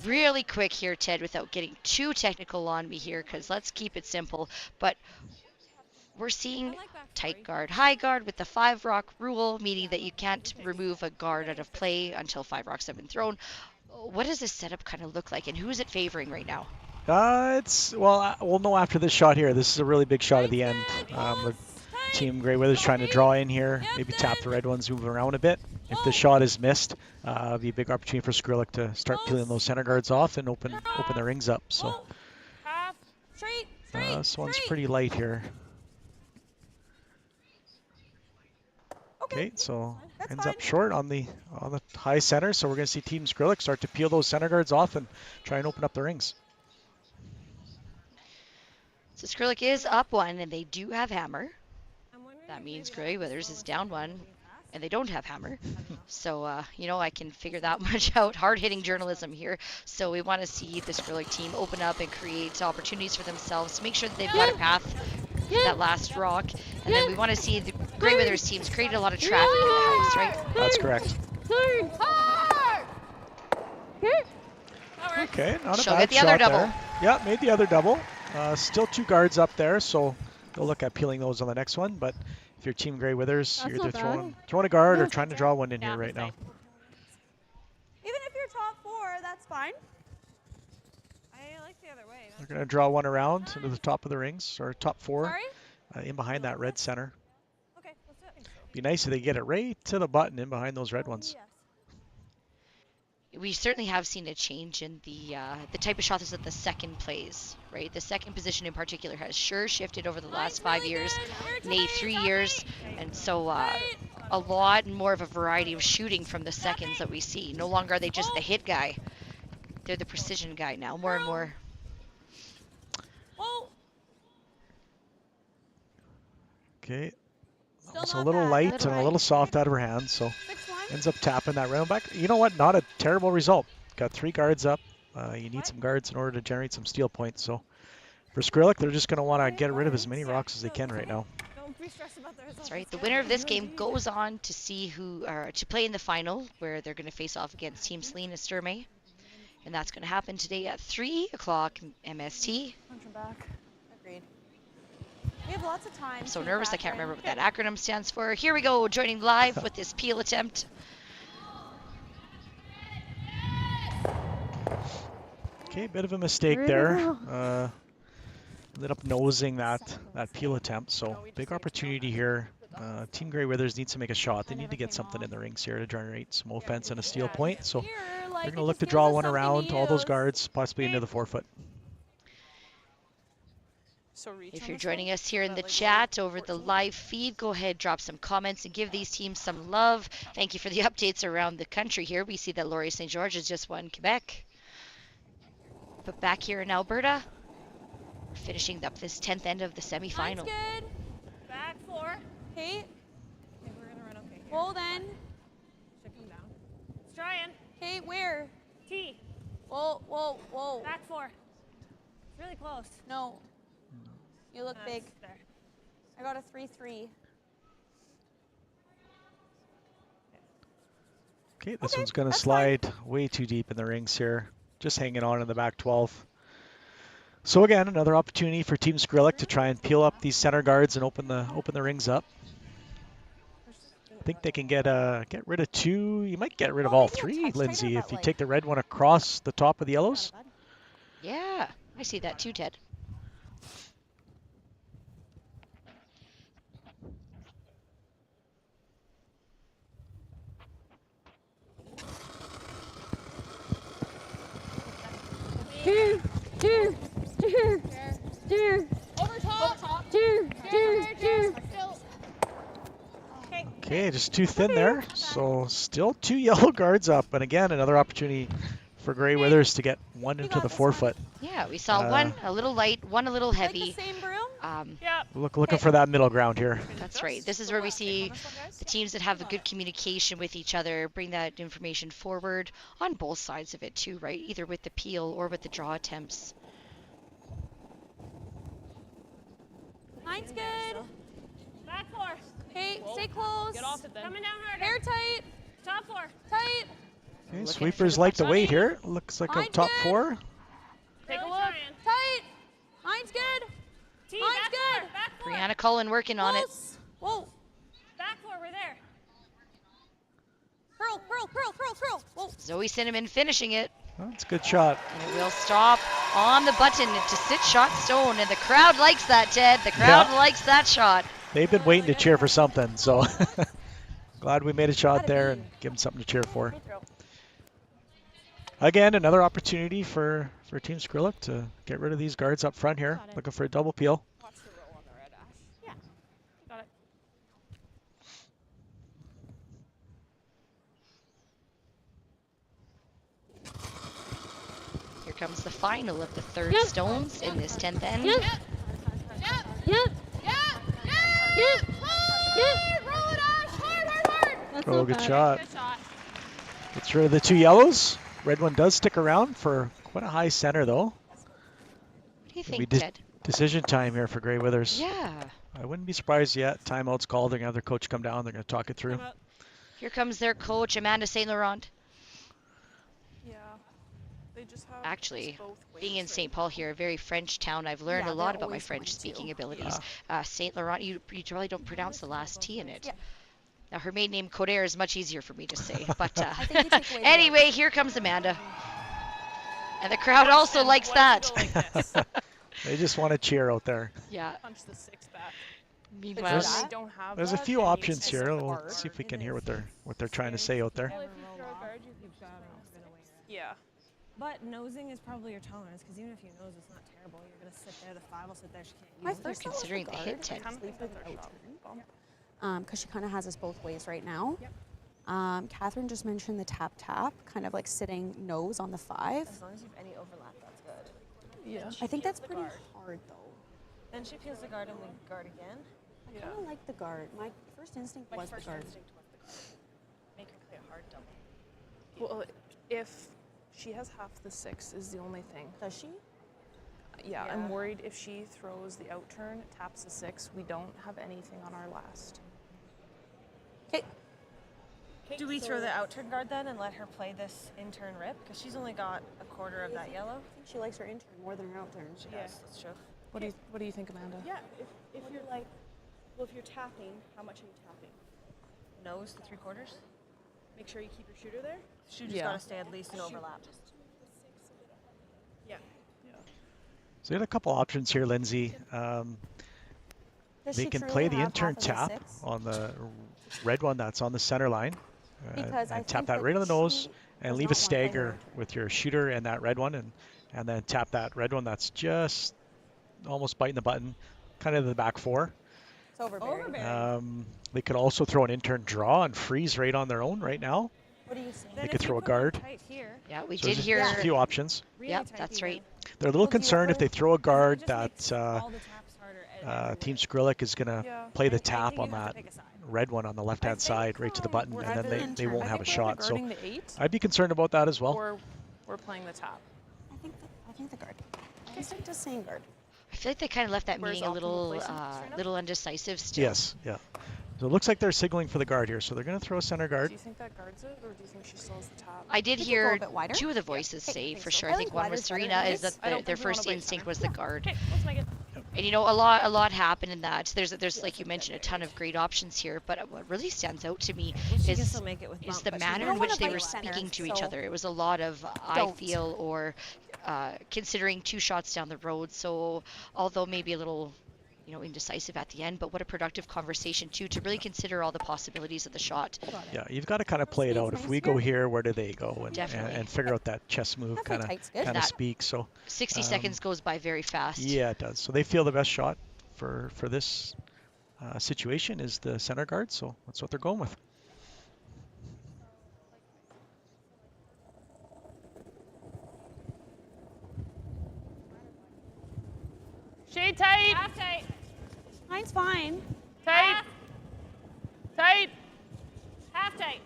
Speaker 12: Really quick here, Ted, without getting too technical on me here, because let's keep it simple. But we're seeing tight guard, high guard with the 5 rock rule, meaning that you can't remove a guard out of play until 5 rocks have been thrown. What does this setup kind of look like, and who's it favoring right now?
Speaker 22: We'll know after this shot here. This is a really big shot at the end. The Team Grey Withers trying to draw in here, maybe tap the red ones, move around a bit. If the shot is missed, it'll be a big opportunity for Skrlik to start peeling those center guards off and open the rings up. So this one's pretty light here. Okay, so ends up short on the high center. So we're going to see Team Skrlik start to peel those center guards off and try and open up the rings.
Speaker 12: So Skrlik is up 1, and they do have hammer. That means Grey Withers is down 1, and they don't have hammer. So, I can figure that much out. Hard-hitting journalism here. So we want to see the Skrlik team open up and create opportunities for themselves to make sure that they've got a path to that last rock. And then we want to see the Grey Withers teams create a lot of traffic in the house, right?
Speaker 22: That's correct. Okay, not a
Speaker 12: She'll
Speaker 22: bad
Speaker 12: get the other
Speaker 22: shot
Speaker 12: double.
Speaker 22: there. Yeah, made the other double. Still 2 guards up there, so they'll look at peeling those on the next one. But if you're Team Grey Withers, you're either throwing a guard or trying to draw one in here right now.
Speaker 14: Even if you're top 4, that's fine.
Speaker 15: I like the other way.
Speaker 22: They're going to draw one around into the top of the rings, or top 4, in behind that red center.
Speaker 14: Okay, let's do it.
Speaker 22: Be nice if they get it right to the button in behind those red ones.
Speaker 12: We certainly have seen a change in the type of shots that the second plays, right? The second position in particular has sure shifted over the last 5 years, maybe 3 years, and so a lot more of a variety of shooting from the seconds that we see. No longer are they just the hit guy; they're the precision guy now, more and more.
Speaker 22: Okay, that was a little light and a little soft out of her hand, so ends up tapping that round back. You know what? Not a terrible result. Got 3 guards up. You need some guards in order to generate some steal points. So for Skrlik, they're just going to want to get rid of as many rocks as they can right now.
Speaker 12: That's right. The winner of this game goes on to see to play in the final, where they're going to face off against Team Selena Sturmey, and that's going to happen today at 3 o'clock MST.
Speaker 14: Agreed. We have lots of time.
Speaker 12: I'm so nervous I can't remember what that acronym stands for. Here we go, joining live with this peel attempt.
Speaker 22: Okay, bit of a mistake there. Ended up nosing that peel attempt, so big opportunity here. Team Grey Withers needs to make a shot. They need to get something in the rings here to generate some offense and a steal point. So they're going to look to draw one around all those guards, possibly into the 4-foot.
Speaker 12: If you're joining us here in the chat over the live feed, go ahead, drop some comments and give these teams some love. Thank you for the updates around the country here. We see that Laurier St. George has just won Quebec. But back here in Alberta, finishing up this 10th end of the semifinal.
Speaker 14: Good. Back 4. Kate.
Speaker 15: Okay, we're gonna run okay here.
Speaker 14: Hold in.
Speaker 15: Should come down. It's trying.
Speaker 14: Kate, where?
Speaker 15: T.
Speaker 14: Whoa, whoa, whoa.
Speaker 15: Back 4. It's really close.
Speaker 14: No. You look big.
Speaker 15: There.
Speaker 14: I got a 3-3.
Speaker 22: Okay, this one's going to slide way too deep in the rings here. Just hanging on in the back 12. So again, another opportunity for Team Skrlik to try and peel up these center guards and open the rings up. I think they can get rid of 2. You might get rid of all 3, Lindsay, if you take the red one across the top of the yellows.
Speaker 12: Yeah, I see that too, Ted.
Speaker 2: Over top.
Speaker 22: Okay, just too thin there. So still 2 yellow guards up. And again, another opportunity for Grey Withers to get 1 into the forefoot.
Speaker 12: Yeah, we saw one a little light, one a little heavy.
Speaker 22: Looking for that middle ground here.
Speaker 12: That's right. This is where we see the teams that have a good communication with each other bring that information forward on both sides of it too, right? Either with the peel or with the draw attempts.
Speaker 14: Mine's good.
Speaker 9: Back floor.
Speaker 14: Hey, stay close.
Speaker 9: Get off it then.
Speaker 14: Coming down harder. Hair tight.
Speaker 9: Top floor.
Speaker 14: Tight.
Speaker 22: Okay, sweepers like the weight here. Looks like a top 4.
Speaker 9: Take a look.
Speaker 14: Tight. Mine's good. Mine's good.
Speaker 9: Back floor.
Speaker 12: Brianna Cullen working on it.
Speaker 14: Whoa.
Speaker 9: Back floor, we're there.
Speaker 14: Curl. Whoa.
Speaker 12: Zoe Cinnamon finishing it.
Speaker 22: That's a good shot.
Speaker 12: And it will stop on the button to sit shot stone. And the crowd likes that, Ted. The crowd likes that shot.
Speaker 22: They've been waiting to cheer for something, so glad we made a shot there and give them something to cheer for. Again, another opportunity for Team Skrlik to get rid of these guards up front here. Looking for a double peel.
Speaker 9: Watch the roll on the red, Ash. Yeah. Got it.
Speaker 12: Here comes the final of the third stones in this 10th end.
Speaker 2: Yep.
Speaker 9: Roll it, Ash. Hard.
Speaker 22: Oh, good shot. Gets rid of the 2 yellows. Red one does stick around for quite a high center, though.
Speaker 12: What do you think, Ted?
Speaker 22: Decision time here for Grey Withers.
Speaker 12: Yeah.
Speaker 22: I wouldn't be surprised yet. Timeout's called. They're going to have their coach come down. They're going to talk it through.
Speaker 12: Here comes their coach, Amanda St. Laurent.
Speaker 7: Yeah. They just have
Speaker 12: Actually, being in St. Paul here, a very French town, I've learned a lot about my French speaking abilities. St. Laurent, you really don't pronounce the last T in it.
Speaker 14: Yeah.
Speaker 12: Now, her maiden name, Coder, is much easier for me to say. But anyway, here comes Amanda. And the crowd also likes that.
Speaker 22: They just want to cheer out there.
Speaker 12: Yeah.
Speaker 7: Punch the 6 back.
Speaker 12: Meanwhile,
Speaker 22: there's a few options here. We'll see if we can hear what they're trying to say out there.
Speaker 7: Yeah.
Speaker 15: But nosing is probably your tolerance, because even if you nose, it's not terrible. You're going to sit there, the 5 will sit there, she can't use it.
Speaker 12: they're considering the hit tech.
Speaker 14: Because she kind of has us both ways right now. Catherine just mentioned the tap, kind of like sitting nose on the 5.
Speaker 15: As long as you have any overlap, that's good.
Speaker 7: Yeah.
Speaker 14: I think that's pretty hard though.
Speaker 15: Then she peels the guard and we guard again.
Speaker 14: I kind of like the guard. My first instinct was the guard.
Speaker 15: Make her play a hard double.
Speaker 7: Well, if she has half the 6 is the only thing.
Speaker 14: Does she?
Speaker 7: Yeah, I'm worried if she throws the out turn, taps the 6, we don't have anything on our last.
Speaker 14: Okay.
Speaker 15: Do we throw the out turn guard then and let her play this in turn rip? Because she's only got a quarter of that yellow.
Speaker 14: I think she likes her in turn more than her out turn.
Speaker 15: She does, that's true.
Speaker 7: What do you think, Amanda?
Speaker 8: Yeah, if you're like, well, if you're tapping, how much are you tapping?
Speaker 15: Nose to 3/4.
Speaker 8: Make sure you keep your shooter there.
Speaker 15: Shooter's got to stay at least an overlap.
Speaker 8: Yeah.
Speaker 22: So you had a couple options here, Lindsay. They can play the in-turn tap on the red one that's on the center line and tap that right on the nose and leave a stagger with your shooter and that red one and then tap that red one that's just almost biting the button, kind of the back 4.
Speaker 14: It's overbearing.
Speaker 22: They could also throw an in-turn draw and freeze right on their own right now.
Speaker 14: What do you say?
Speaker 22: They could throw a guard.
Speaker 12: Yeah, we
Speaker 22: So
Speaker 12: did hear
Speaker 22: there's a few options.
Speaker 12: Yep, that's right.
Speaker 22: They're a little concerned if they throw a guard that Team Skrlik is going to play the tap on that red one on the left-hand side right to the button, and then they won't have a shot. So I'd be concerned about that as well.
Speaker 7: Or we're playing the tap.
Speaker 14: I think the guard. I think just saying guard.
Speaker 12: I feel like they kind of left that meeting a little undecisive still.
Speaker 22: Yes, yeah. So it looks like they're signaling for the guard here. So they're going to throw a center guard.
Speaker 15: Do you think that guards it, or do you think she still has the top?
Speaker 12: I did hear two of the voices say for sure. I think one was Serena, is that their first instinct was the guard.
Speaker 15: Okay, let's make it.
Speaker 12: And you know, a lot happened in that. There's like you mentioned, a ton of great options here. But what really stands out to me is the manner in which they were speaking to each other. It was a lot of I feel, or considering 2 shots down the road. So although maybe a little, you know, indecisive at the end, but what a productive conversation too, to really consider all the possibilities of the shot.
Speaker 22: Yeah, you've got to kind of play it out. If we go here, where do they go? And figure out that chess move, kind of speak. So
Speaker 12: 60 seconds goes by very fast.
Speaker 22: Yeah, it does. So they feel the best shot for this situation is the center guard. So that's what they're going with.
Speaker 9: Shade tight.
Speaker 14: Half tight. Mine's fine.
Speaker 9: Tight. Tight.
Speaker 14: Half tight.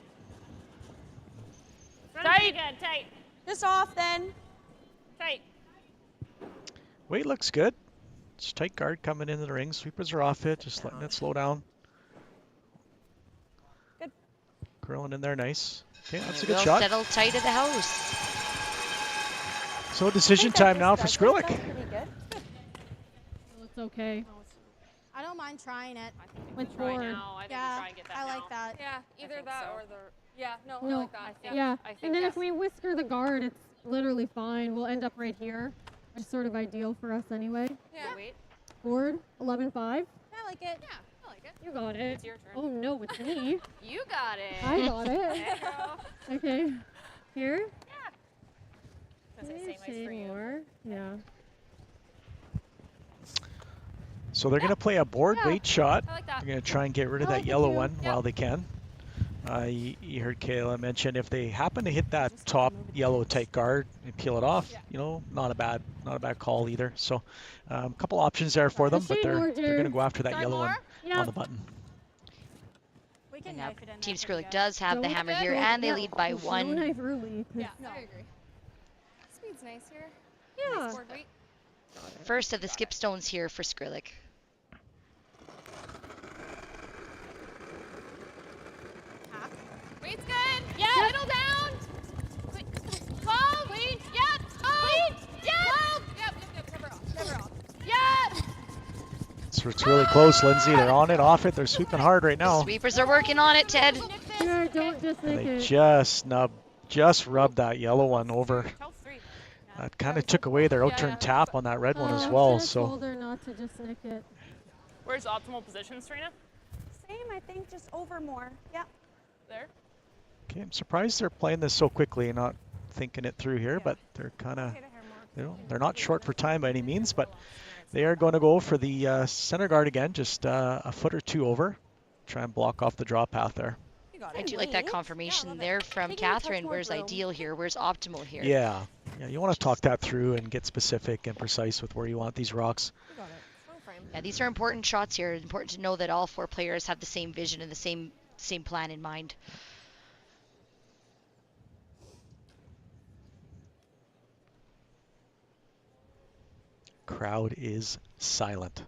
Speaker 9: Tight.
Speaker 14: Good. Tight. Just off then. Tight.
Speaker 22: Weight looks good. It's tight guard coming into the ring. Sweepers are off it, just letting it slow down.
Speaker 14: Good.
Speaker 22: Curling in there, nice. Okay, that's a
Speaker 12: We'll
Speaker 22: good shot.
Speaker 12: settle tight at the house.
Speaker 22: So decision time now for Skrlik.
Speaker 2: It's okay.
Speaker 14: I don't mind trying it.
Speaker 2: With 4.
Speaker 14: Yeah, I like that.
Speaker 9: Yeah, either that or the. Yeah, no, I
Speaker 2: No.
Speaker 9: like that.
Speaker 2: Yeah.
Speaker 9: I think
Speaker 2: And then
Speaker 9: yes.
Speaker 2: if we whisker the guard, it's literally fine. We'll end up right here. It's sort of ideal for us anyway.
Speaker 9: Yeah. Wait.
Speaker 2: Board 11-5.
Speaker 14: I like it.
Speaker 9: Yeah, I like it.
Speaker 2: You got it.
Speaker 9: It's your turn.
Speaker 2: Oh no, it's me.
Speaker 9: You got it.
Speaker 2: I got it.
Speaker 9: There you go.
Speaker 2: Okay. Here.
Speaker 14: Does it say
Speaker 2: Shade
Speaker 14: for you?
Speaker 2: more. Yeah.
Speaker 22: So they're going to play a board weight shot.
Speaker 9: I like that.
Speaker 22: They're going to try and get rid of that yellow one while they can. You heard Kayla mention if they happen to hit that top yellow tight guard and peel it off, you know, not a bad call either. So a couple options there for them, but they're going to go after that yellow one on the button.
Speaker 14: We can
Speaker 12: Now,
Speaker 14: knife it in
Speaker 12: Team
Speaker 14: there pretty
Speaker 12: Skrlik
Speaker 14: good.
Speaker 12: does have the hammer here, and they lead by 1.
Speaker 2: No knife early.
Speaker 14: Yeah,
Speaker 9: No, I agree. Speed's nice here.
Speaker 2: Yeah.
Speaker 9: Nice board weight.
Speaker 12: First of the skip stones here for Skrlik.
Speaker 9: Weight's good. Yeah. Middle down. Wait. 12. Wait. Yep. 12. Yep. 12. Yep. Never off. Yep.
Speaker 22: So it's really close, Lindsay. They're on it, off it. They're sweeping hard right now.
Speaker 12: Sweepers are working on it, Ted.
Speaker 2: Yeah, don't just
Speaker 22: And
Speaker 2: make
Speaker 22: they
Speaker 2: it.
Speaker 22: just rubbed that yellow one over. That kind of took away their outturned tap on that red one as well. So
Speaker 2: Told her not to just nick it.
Speaker 9: Where's optimal position, Serena?
Speaker 14: Same, I think, just over more. Yep.
Speaker 9: There.
Speaker 22: okay, I'm surprised they're playing this so quickly and not thinking it through here, but they're kind of, they're not short for time by any means, but they are going to go for the center guard again, just a foot or 2 over. Try and block off the draw path there.
Speaker 12: I do like that confirmation there from Catherine. Where's ideal here? Where's optimal here?
Speaker 22: Yeah, you want to talk that through and get specific and precise with where you want these rocks.
Speaker 12: Yeah, these are important shots here. Important to know that all 4 players have the same vision and the same plan in mind.
Speaker 22: Crowd is silent.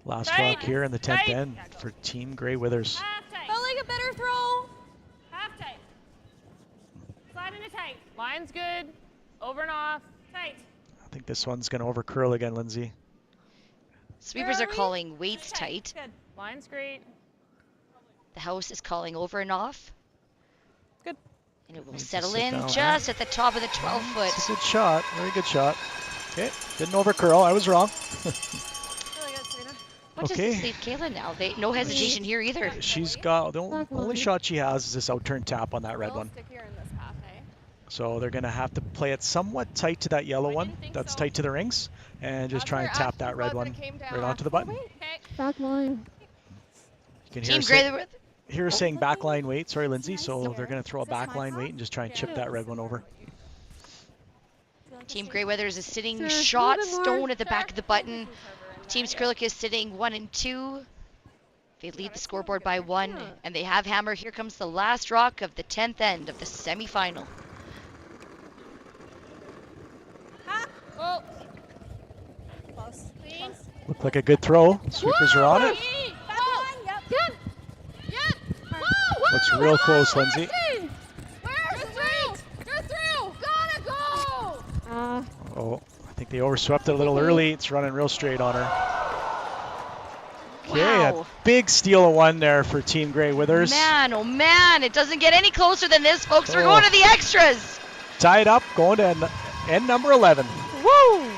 Speaker 22: Last rock here in the 10th end for Team Grey Withers.
Speaker 14: Felt like a better throw. Half tight. Slide into tight.
Speaker 9: Line's good. Over and off.
Speaker 14: Tight.
Speaker 22: I think this one's going to over curl again, Lindsay.
Speaker 12: Sweepers are calling weights tight.
Speaker 14: Good.
Speaker 9: Line's great.
Speaker 12: The house is calling over and off.
Speaker 14: Good.
Speaker 12: And it will
Speaker 22: Needs to
Speaker 12: settle
Speaker 22: sit
Speaker 12: in
Speaker 22: down,
Speaker 12: just at the top of the 12 foot.
Speaker 22: It's a good shot. Very good shot. Okay, didn't over curl. I was wrong.
Speaker 14: Really good, Serena.
Speaker 12: What does this leave Kayla now? No hesitation here either.
Speaker 22: She's got the only shot she has is this outturned tap on that red one.
Speaker 9: Stickier in this path, eh?
Speaker 22: So they're going to have to play it somewhat tight to that yellow one that's tight to the rings and just try and tap that red one right onto the button.
Speaker 2: Back line.
Speaker 22: You can
Speaker 12: Team Grey
Speaker 22: hear her saying backline weight. Sorry, Lindsay. So they're going to throw a backline weight and just try and chip that red one over.
Speaker 12: Team Grey Withers is sitting
Speaker 2: Sure,
Speaker 12: shot
Speaker 2: a little bit more.
Speaker 12: stone at the back of the button. Team Skrlik is sitting 1 and 2. They lead the scoreboard by 1, and they have hammer. Here comes the last rock of the 10th end of the semifinal.
Speaker 9: Oh.
Speaker 22: Looked like a good throw. Sweepers are on it. Looks real close, Lindsay. Oh, I think they overswept it a little early. It's running real straight on her. Okay,
Speaker 12: Wow.
Speaker 22: a big steal of one there for Team Grey Withers.
Speaker 12: Man, oh man, it doesn't get any closer than this, folks. We're going to the extras.
Speaker 22: Tied up, going to end number 11.
Speaker 12: Woo!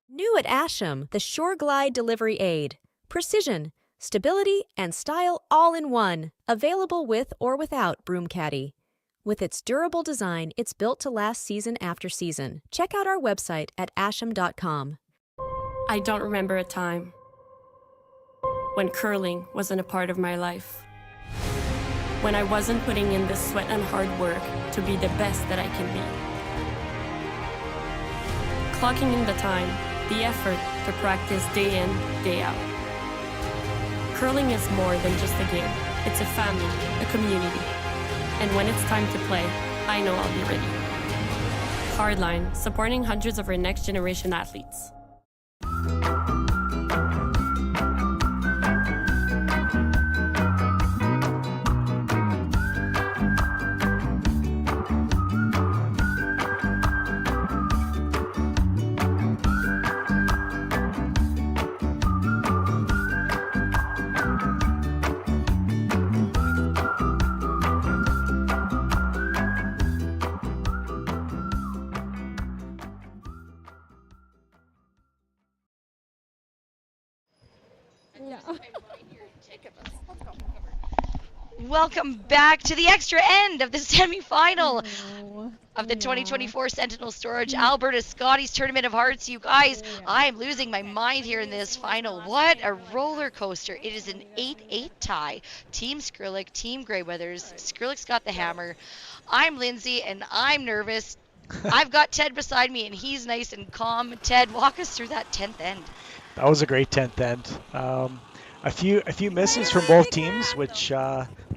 Speaker 5: New at Asham, the Shore Glide Delivery Aid. Precision, stability, and style all in one. Available with or without broom caddy. With its durable design, it's built to last season after season. Check out our website at asham.com.
Speaker 6: I don't remember a time when curling wasn't a part of my life. When I wasn't putting in the sweat and hard work to be the best that I can be. Clocking in the time, the effort to practice day in, day out. Curling is more than just a game. It's a family, a community. And when it's time to play, I know I'll be ready. Hardline, supporting hundreds of our next generation athletes.
Speaker 12: Welcome back to the extra end of the semifinal of the 2024 Sentinel Storage Alberta Scotties Tournament of Hearts. You guys, I am losing my mind here in this final. What a roller coaster. It is an 8-8 tie. Team Skrlik, Team Grey Withers. Skrlik's got the hammer. I'm Lindsay, and I'm nervous. I've got Ted beside me, and he's nice and calm. Ted, walk us through that 10th end.
Speaker 22: That was a great 10th end. A few misses from both teams, which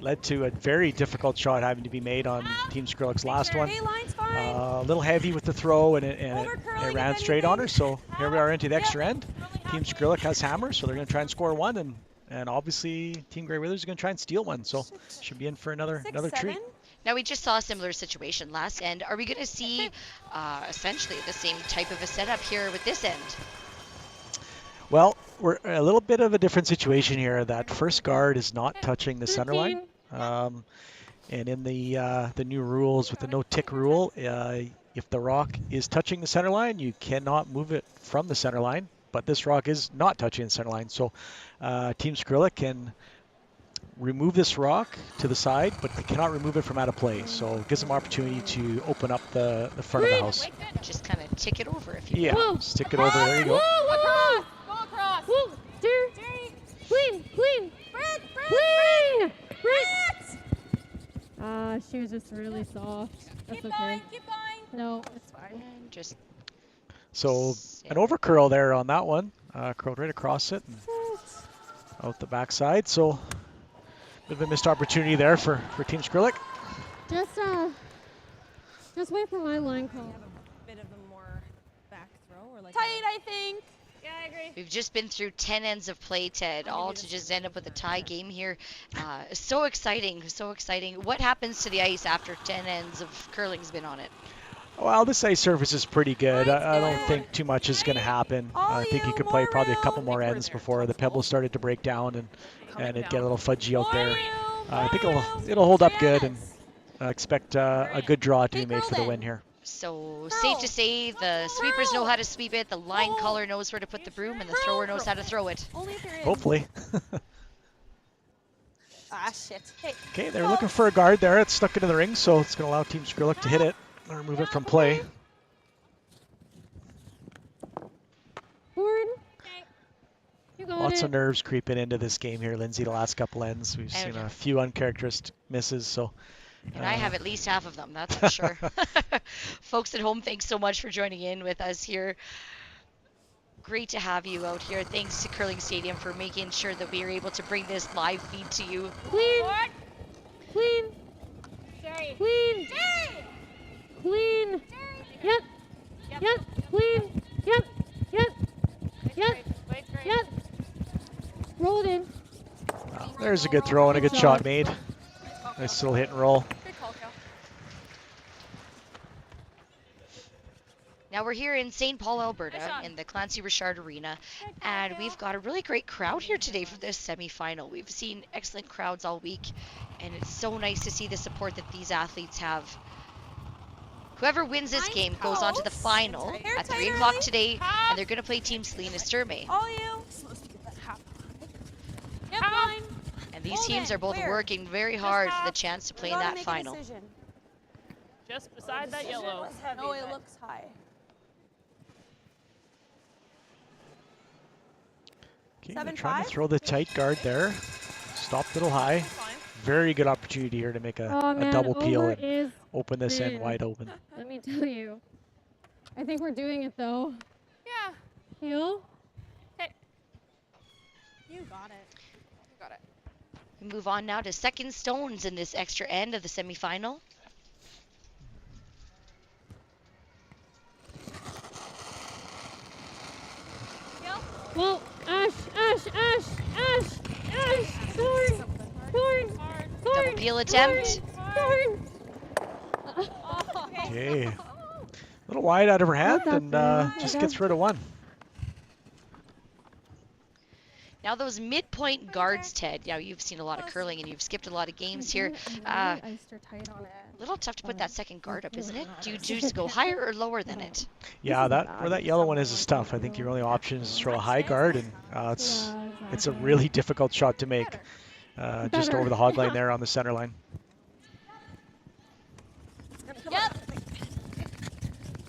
Speaker 22: led to a very difficult shot having to be made on Team Skrlik's last one. A little heavy with the throw, and it ran straight on her. So here we are into the extra end. Team Skrlik has hammer, so they're going to try and score one, and obviously Team Grey Withers is going to try and steal one. So should be in for another treat.
Speaker 12: Now, we just saw a similar situation last end. Are we going to see essentially the same type of a setup here with this end?
Speaker 22: Well, we're a little bit of a different situation here. That first guard is not touching the center line. And in the new rules with the no tick rule, if the rock is touching the center line, you cannot move it from the center line. But this rock is not touching the center line. So Team Skrlik can remove this rock to the side, but they cannot remove it from out of play. So it gives them opportunity to open up the front of the house.
Speaker 12: Just kind of tick it over if you
Speaker 22: Yeah,
Speaker 12: want.
Speaker 22: stick it over. There you go.
Speaker 2: Woo! Clean! Clean! Clean! She was just really soft. That's okay.
Speaker 14: Keep going.
Speaker 2: No, it's fine.
Speaker 12: Just
Speaker 22: So an over curl there on that one. Curled right across it and out the backside. So bit of a missed opportunity there for Team Skrlik.
Speaker 2: Just wait for my line call.
Speaker 15: A bit of a more back throw or like
Speaker 14: Tight, I think. Yeah, I agree.
Speaker 12: We've just been through 10 ends of play, Ted, all to just end up with a tie game here. So exciting, so exciting. What happens to the ice after 10 ends of curling's been on it?
Speaker 22: Well, this ice surface is pretty good. I don't think too much is going to happen. I think you could play probably a couple more ends before the pebbles started to break down and it'd get a little fudgy out there. I think it'll hold up good, and expect a good draw to be made for the win here.
Speaker 12: So safe to say the sweepers know how to sweep it, the line caller knows where to put the broom, and the thrower knows how to throw it.
Speaker 22: Hopefully.
Speaker 14: Ah, shit. Hey.
Speaker 22: Okay, they're looking for a guard there. It's stuck into the ring, so it's going to allow Team Skrlik to hit it or remove it from play.
Speaker 2: Forward. You got
Speaker 22: Lots
Speaker 2: it.
Speaker 22: of nerves creeping into this game here, Lindsay. The last couple ends, we've seen a few uncharacteristic misses. So.
Speaker 12: And I have at least half of them, that's for sure. Folks at home, thanks so much for joining in with us here. Great to have you out here. Thanks to Curling Stadium for making sure that we are able to bring this live feed to you.
Speaker 2: Clean. Clean.
Speaker 14: Jerry.
Speaker 2: Clean.
Speaker 14: Jerry.
Speaker 2: Clean. Yep. Yep. Clean. Yep. Roll it in.
Speaker 22: There's a good throw and a good shot made. Nice little hit and roll.
Speaker 12: Now we're here in St. Paul, Alberta, in the Clancy Richard Arena, and we've got a really great crowd here today for this semifinal. We've seen excellent crowds all week, and it's so nice to see the support that these athletes have. Whoever wins this game goes on to the final at 3 o'clock today, and they're going to play Team Selena Sturmey.
Speaker 14: All you. Yep, fine.
Speaker 12: And these teams are both working very hard for the chance to play in that
Speaker 14: make a
Speaker 12: final.
Speaker 14: decision.
Speaker 9: Just beside that yellow.
Speaker 14: No, it looks high.
Speaker 22: Okay, they're trying to throw the tight guard there. Stopped a little high. Very good opportunity here to make a double peel and open this end wide open.
Speaker 2: Let me tell you. I think we're doing it though.
Speaker 9: Yeah.
Speaker 2: Heel.
Speaker 9: Hey.
Speaker 14: You got it.
Speaker 9: You got it.
Speaker 12: We move on now to second stones in this extra end of the semifinal.
Speaker 2: Well, Ash, Thorn.
Speaker 12: Double peel attempt.
Speaker 22: Okay. A little wide out of her hand and just gets rid of one.
Speaker 12: Now those midpoint guards, Ted. Now you've seen a lot of curling and you've skipped a lot of games here. A little tough to put that second guard up, isn't it? Do you choose to go higher or lower than it?
Speaker 22: Yeah, where that yellow one is tough. I think your only option is to throw a high guard, and it's a really difficult shot to make. Just over the hog line there on the center line.
Speaker 9: Yep.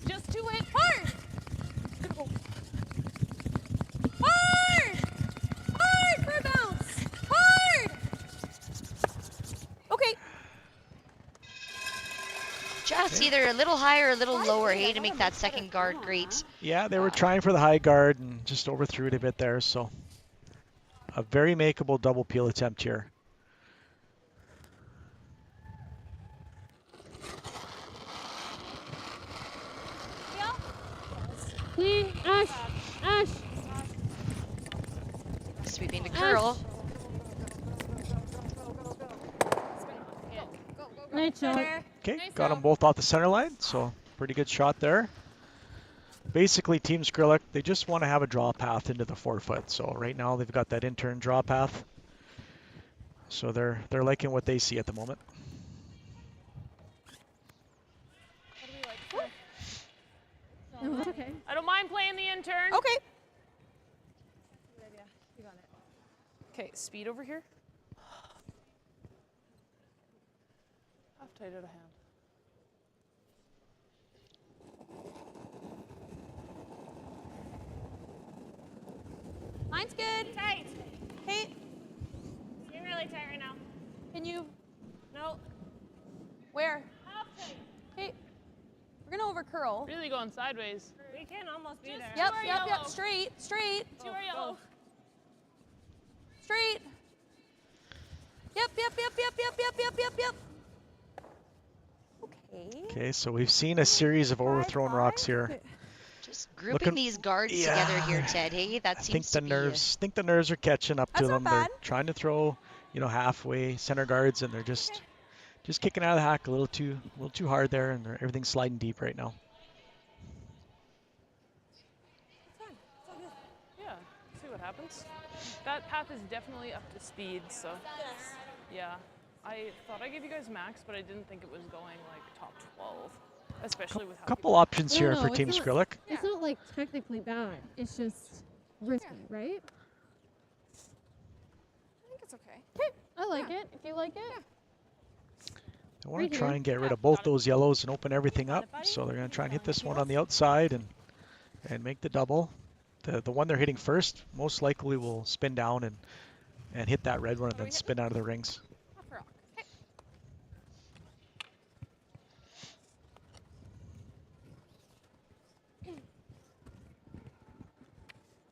Speaker 9: Just do it hard.
Speaker 14: Hard! Hard for a bounce! Hard! Okay.
Speaker 12: Just either a little higher or a little lower, hey, to make that second guard great.
Speaker 22: Yeah, they were trying for the high guard and just overthrew it a bit there, so a very makeable double peel attempt here.
Speaker 2: Clean, Ash.
Speaker 12: Sweeping the curl.
Speaker 2: Great shot.
Speaker 22: Okay, got them both off the center line, so pretty good shot there. Basically, Team Skrlik, they just want to have a draw path into the 4-foot. So right now they've got that intern draw path. So they're liking what they see at the moment.
Speaker 2: Okay.
Speaker 9: I don't mind playing the intern.
Speaker 14: Okay.
Speaker 9: Okay, speed over here. Half tight out of hand.
Speaker 14: Mine's good.
Speaker 9: Tight.
Speaker 14: Hey,
Speaker 9: It's getting really tight right now.
Speaker 14: can you?
Speaker 9: No.
Speaker 14: Where?
Speaker 9: Half tight.
Speaker 14: Hey, we're gonna over curl.
Speaker 9: Really going sideways. We can almost be there.
Speaker 14: Yep. Straight.
Speaker 9: Two are yellow.
Speaker 14: Straight. Yep. Okay.
Speaker 22: Okay, so we've seen a series of overthrown rocks here.
Speaker 12: Just grouping these guards together here, Ted. Hey, that seems to be
Speaker 22: think the nerves are catching up to them.
Speaker 14: not
Speaker 22: They're
Speaker 14: bad.
Speaker 22: trying to throw, halfway center guards, and they're just kicking out of the hack a little too hard there, and everything's sliding deep right now.
Speaker 9: Yeah, see what happens. That path is definitely up to speed, so.
Speaker 14: Yes.
Speaker 9: Yeah. I thought I gave you guys max, but I didn't think it was going like top 12, especially with how
Speaker 22: Couple options
Speaker 2: No,
Speaker 22: here
Speaker 2: no,
Speaker 22: for
Speaker 2: it's
Speaker 22: Team
Speaker 2: not-
Speaker 22: Skrlik.
Speaker 2: It's not like technically bad. It's just risky, right?
Speaker 14: I think it's okay.
Speaker 2: I like it. If you like it.
Speaker 22: They want
Speaker 2: Right
Speaker 22: to try
Speaker 2: here.
Speaker 22: and get rid of both those yellows and open everything up. So they're going to try and hit this one on the outside and make the double. The one they're hitting first most likely will spin down and hit that red one and then spin out of the rings.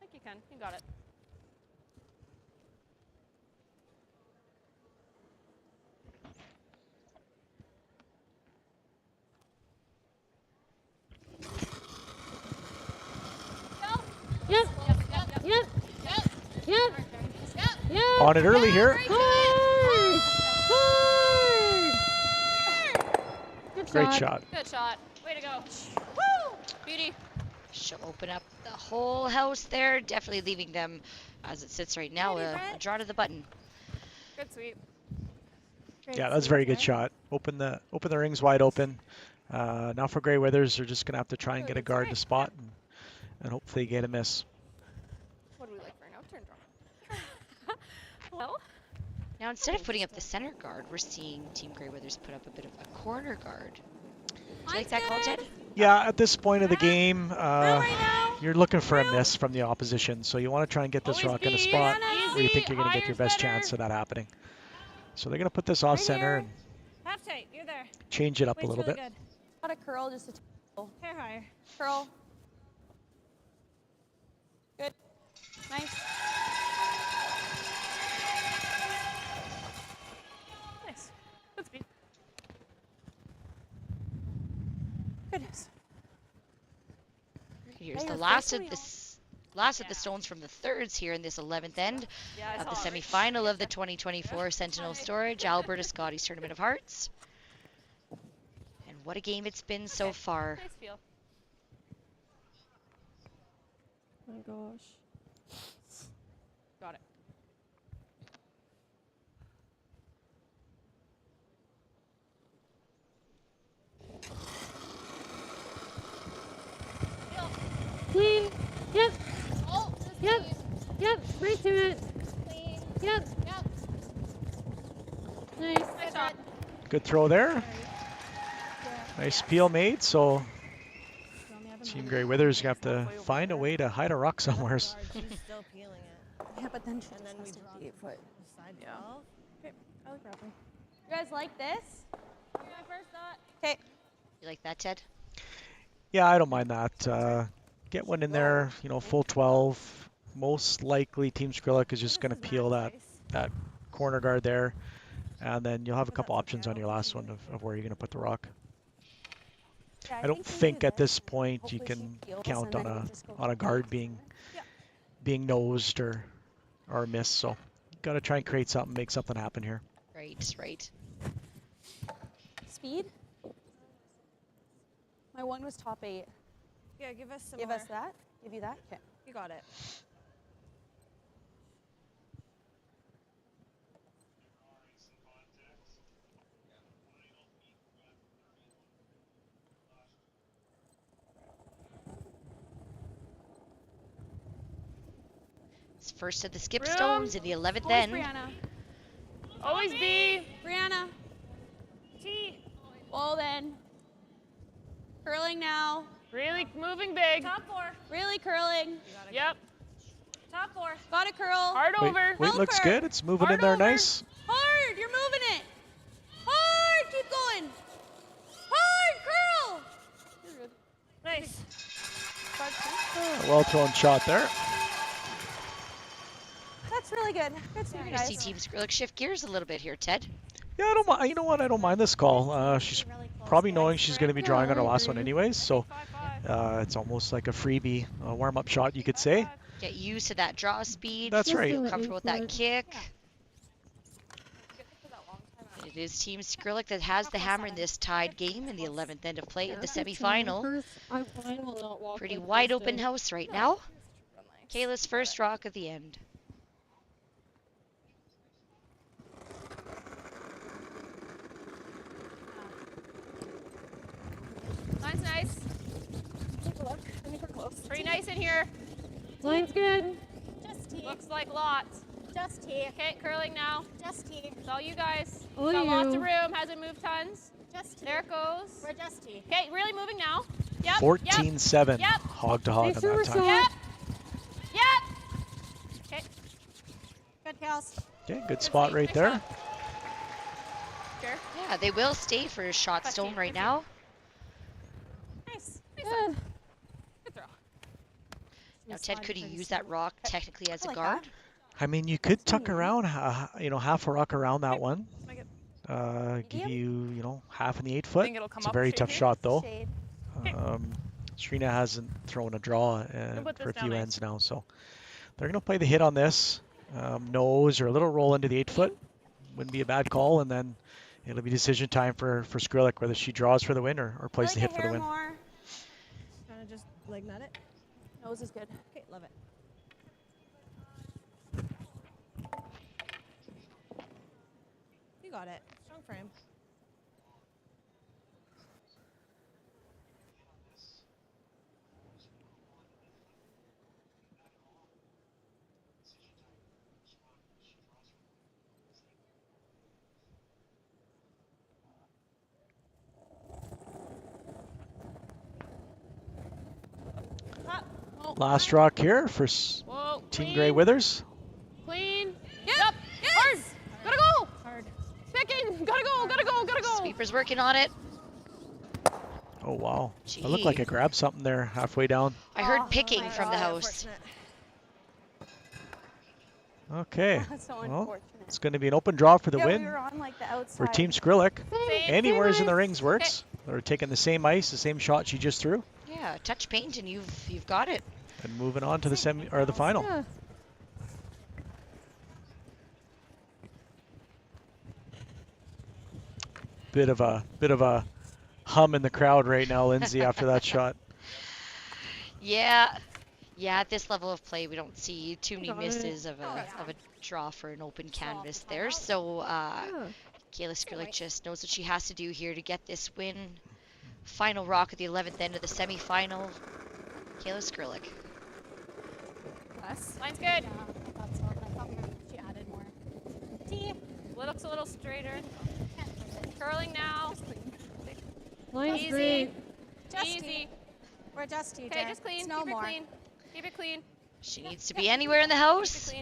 Speaker 9: I think you can. You got it.
Speaker 2: Yep.
Speaker 9: Yep.
Speaker 2: Yep.
Speaker 22: On it early here. Great shot.
Speaker 9: Good shot. Way to go. Woo! Beauty.
Speaker 12: She'll open up the whole house there, definitely leaving them, as it sits right now, a draw to the button.
Speaker 9: Good sweep.
Speaker 22: Yeah, that's a very good shot. Open the rings wide open. Now for Grey Withers, they're just going to have to try and get a guard to spot and hopefully get a miss.
Speaker 9: What do we like for an out-turn draw? Well,
Speaker 12: now instead of putting up the center guard, we're seeing Team Grey Withers put up a bit of a corner guard. Do you like that call, Ted?
Speaker 22: Yeah, at this point of the game, you're looking for a miss from the opposition, so you want to try and get this rock in a spot where you think you're going to get your best chance of that happening. So they're going to put this off center and
Speaker 7: Half tight. You're there.
Speaker 22: change it up a little bit.
Speaker 7: Good.
Speaker 14: Not a curl, just a
Speaker 7: Hair higher.
Speaker 14: curl. Good. Nice.
Speaker 9: nice. Good speed.
Speaker 14: Goodness.
Speaker 12: Here's the last of the stones from the thirds here in this 11th end of the semifinal of the 2024 Sentinel Storage Alberta Scotties Tournament of Hearts. And what a game it's been so far.
Speaker 9: Nice feel.
Speaker 2: Oh my gosh.
Speaker 9: Got it.
Speaker 2: Clean. Yep.
Speaker 9: Oh,
Speaker 2: Yep. Yep. Right to it.
Speaker 9: clean.
Speaker 2: Yep.
Speaker 9: Yep.
Speaker 2: Nice.
Speaker 9: Nice shot.
Speaker 22: Good throw there. Nice peel made, so Team Grey Withers have to find a way to hide a rock somewhere.
Speaker 15: She's still peeling it.
Speaker 14: Yeah, but then
Speaker 15: And then we drop the side valve.
Speaker 14: Okay, I like grappling. You guys like this?
Speaker 9: My first thought.
Speaker 14: Okay.
Speaker 12: You like that, Ted?
Speaker 22: Yeah, I don't mind that. Get one in there, you know, full 12. Most likely Team Skrlik is just going to peel that corner guard there. And then you'll have a couple options on your last one of where you're going to put the rock.
Speaker 14: Yeah,
Speaker 22: I don't think at this point you can count on a guard being nosed or a miss. So you got to try and create something, make something happen here.
Speaker 12: Right, right.
Speaker 14: Speed. My one was top 8.
Speaker 7: Yeah, give us some
Speaker 14: Give
Speaker 7: more.
Speaker 14: us that. Give you that. Okay.
Speaker 7: You got it.
Speaker 12: It's first of the skip stones in the 11th
Speaker 14: Always
Speaker 12: end.
Speaker 14: Brianna.
Speaker 9: Always B.
Speaker 14: Brianna.
Speaker 9: T.
Speaker 14: Well then. Curling now.
Speaker 9: Really moving big.
Speaker 7: Top 4.
Speaker 14: Really curling.
Speaker 9: Yep.
Speaker 7: Top 4.
Speaker 14: Got a curl.
Speaker 9: Hard over.
Speaker 22: Weight looks
Speaker 14: Helper.
Speaker 22: good. It's moving
Speaker 14: Hard
Speaker 22: in there
Speaker 14: over.
Speaker 22: nice.
Speaker 14: Hard. You're moving it. Hard. Keep going. Hard curl. You're good.
Speaker 7: Nice.
Speaker 22: Well thrown shot there.
Speaker 14: That's really good. Good speed,
Speaker 12: We're going to see Team Skrlik shift gears a little bit here, Ted.
Speaker 22: Yeah, I don't mind. You know what? I don't mind this call. She's probably knowing she's going to be drawing on her last one anyways, so it's almost like a freebie warm-up shot, you could say.
Speaker 12: Get used to that draw speed.
Speaker 22: That's right.
Speaker 12: Comfortable with that kick. It is Team Skrlik that has the hammer in this tied game in the 11th end of play in the semifinal. Pretty wide open house right now. Kayla's first rock of the end.
Speaker 9: Line's nice.
Speaker 14: Take a look. Let me get close.
Speaker 9: Pretty nice in here.
Speaker 2: Line's good.
Speaker 9: Just T. Looks like lots.
Speaker 14: Just T.
Speaker 9: Okay, curling now.
Speaker 14: Just T.
Speaker 9: It's all you guys.
Speaker 2: All
Speaker 9: Got lots
Speaker 2: you.
Speaker 9: of room. Hasn't moved tons.
Speaker 14: Just T.
Speaker 9: There it goes.
Speaker 14: We're just T.
Speaker 9: Okay, really moving now. Yep.
Speaker 22: 14-7.
Speaker 9: Yep.
Speaker 22: Hog to hog on that time.
Speaker 9: Yep. Yep. Okay.
Speaker 14: Good, Kels.
Speaker 22: Okay, good spot right there.
Speaker 9: Sure.
Speaker 12: Yeah, they will stay for a shot stone right now.
Speaker 9: Nice.
Speaker 2: Good.
Speaker 9: Good throw.
Speaker 12: Now, Ted, could he use that rock technically as a
Speaker 14: like
Speaker 12: guard?
Speaker 22: I mean, you could tuck around, half a rock around that one.
Speaker 9: Make it.
Speaker 22: Give you, half in the 8 foot.
Speaker 9: Think it'll come
Speaker 22: It's a
Speaker 9: up
Speaker 22: very
Speaker 9: shade
Speaker 22: tough
Speaker 9: here?
Speaker 22: shot, though.
Speaker 14: Shade.
Speaker 22: Serena hasn't thrown a draw
Speaker 9: put
Speaker 22: for a
Speaker 9: this
Speaker 22: few
Speaker 9: down
Speaker 22: ends now, so they're going to play the hit on this. nose or a little roll into the 8-foot. Wouldn't be a bad call, and then it'll be decision time for Skrlik, whether she draws for the win or plays the hit for the win.
Speaker 14: Kind of just leg nut it. Nose is good. Okay, love it. You got it. Strong frame.
Speaker 22: Last rock here for Team Grey Withers.
Speaker 9: Clean.
Speaker 7: Yep.
Speaker 9: Yes. Hard. Gotta go. Hard. Picking. Gotta go. Gotta go. Gotta go.
Speaker 12: Sweeper's working on it.
Speaker 22: Oh, wow. It looked like I grabbed something there halfway down.
Speaker 12: I heard picking from the house.
Speaker 22: Okay.
Speaker 14: So
Speaker 22: well, it's going to be an open draw for the
Speaker 14: we
Speaker 22: win
Speaker 14: were on, like, the
Speaker 22: for
Speaker 14: outside.
Speaker 22: Team Skrlik. Anywhere's in the
Speaker 14: ice.
Speaker 22: rings works. They're taking the same ice, the same shot she just threw,
Speaker 12: Yeah, touch paint and you've got it.
Speaker 22: and moving on to the the final.
Speaker 2: Yeah.
Speaker 22: Bit of a hum in the crowd right now, Lindsay, after that shot.
Speaker 12: Yeah. Yeah, at this level of play, we don't see too many misses of a draw for an open canvas there. So Kayla Skrlik just knows what she has to do here to get this win. Final rock at the 11th end of the semifinal. Kayla Skrlik.
Speaker 9: Line's good.
Speaker 14: She added more.
Speaker 9: Looks a little straighter. Curling now.
Speaker 2: Line's
Speaker 9: Easy.
Speaker 2: great.
Speaker 9: Easy.
Speaker 14: We're just TJ.
Speaker 9: Okay, just clean.
Speaker 14: No
Speaker 9: Keep
Speaker 14: more.
Speaker 9: it clean. Keep it clean.
Speaker 12: She needs to be anywhere in the house.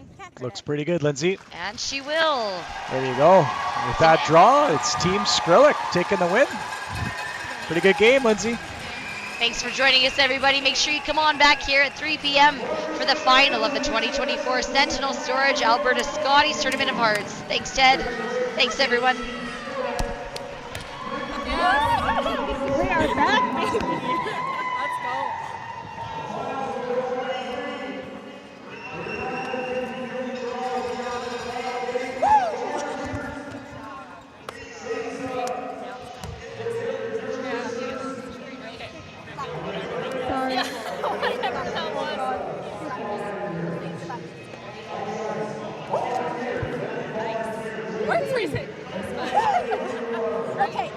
Speaker 22: Looks pretty good, Lindsay.
Speaker 12: And she will.
Speaker 22: There you go. With that draw, it's Team Skrlik taking the win. Pretty good game, Lindsay.
Speaker 12: Thanks for joining us, everybody. Make sure you come on back here at 3 p.m. for the final of the 2024 Sentinel Storage Alberta Scotties Tournament of Hearts. Thanks, Ted. Thanks, everyone.
Speaker 14: We are back, baby.
Speaker 9: Let's go.
Speaker 2: Sorry.
Speaker 9: Whatever that was. Nice. We're freezing.
Speaker 14: Okay,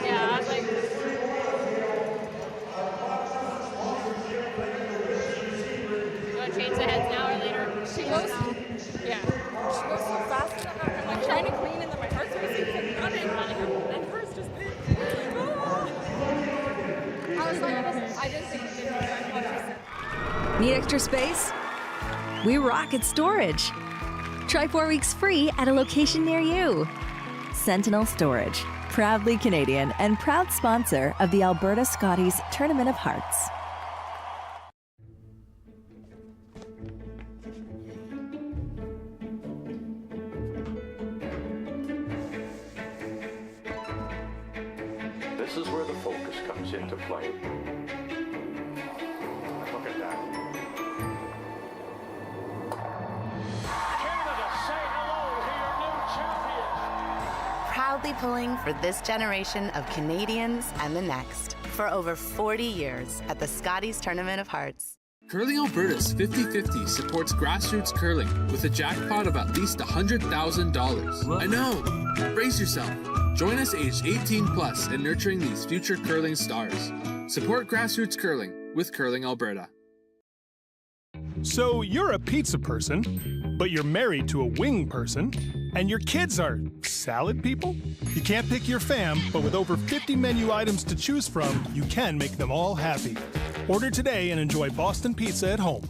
Speaker 9: Yeah, I was like. You want to change the heads now or later?
Speaker 7: She goes. Yeah. She goes so fast. I'm like trying to clean, and then my heart's racing. Like running, and hers just. I was like, I didn't think it did. I thought she said.
Speaker 3: Need extra space? We rock at storage. Try 4 weeks free at a location near you. Sentinel Storage, proudly Canadian and proud sponsor of the Alberta Scotties Tournament of Hearts.
Speaker 23: This is where the focus comes into play. Look at that.
Speaker 1: Canada, say hello to your new champion.
Speaker 10: Proudly pulling for this generation of Canadians and the next for over 40 years at the Scotties Tournament of Hearts.
Speaker 16: Curling Alberta's 50-50 supports grassroots curling with a jackpot of at least $100,000. I know! Brace yourself. Join us aged 18 plus in nurturing these future curling stars. Support grassroots curling with Curling Alberta.
Speaker 4: So you're a pizza person, but you're married to a wing person, and your kids are salad people? You can't pick your fam, but with over 50 menu items to choose from, you can make them all happy. Order today and enjoy Boston Pizza at home.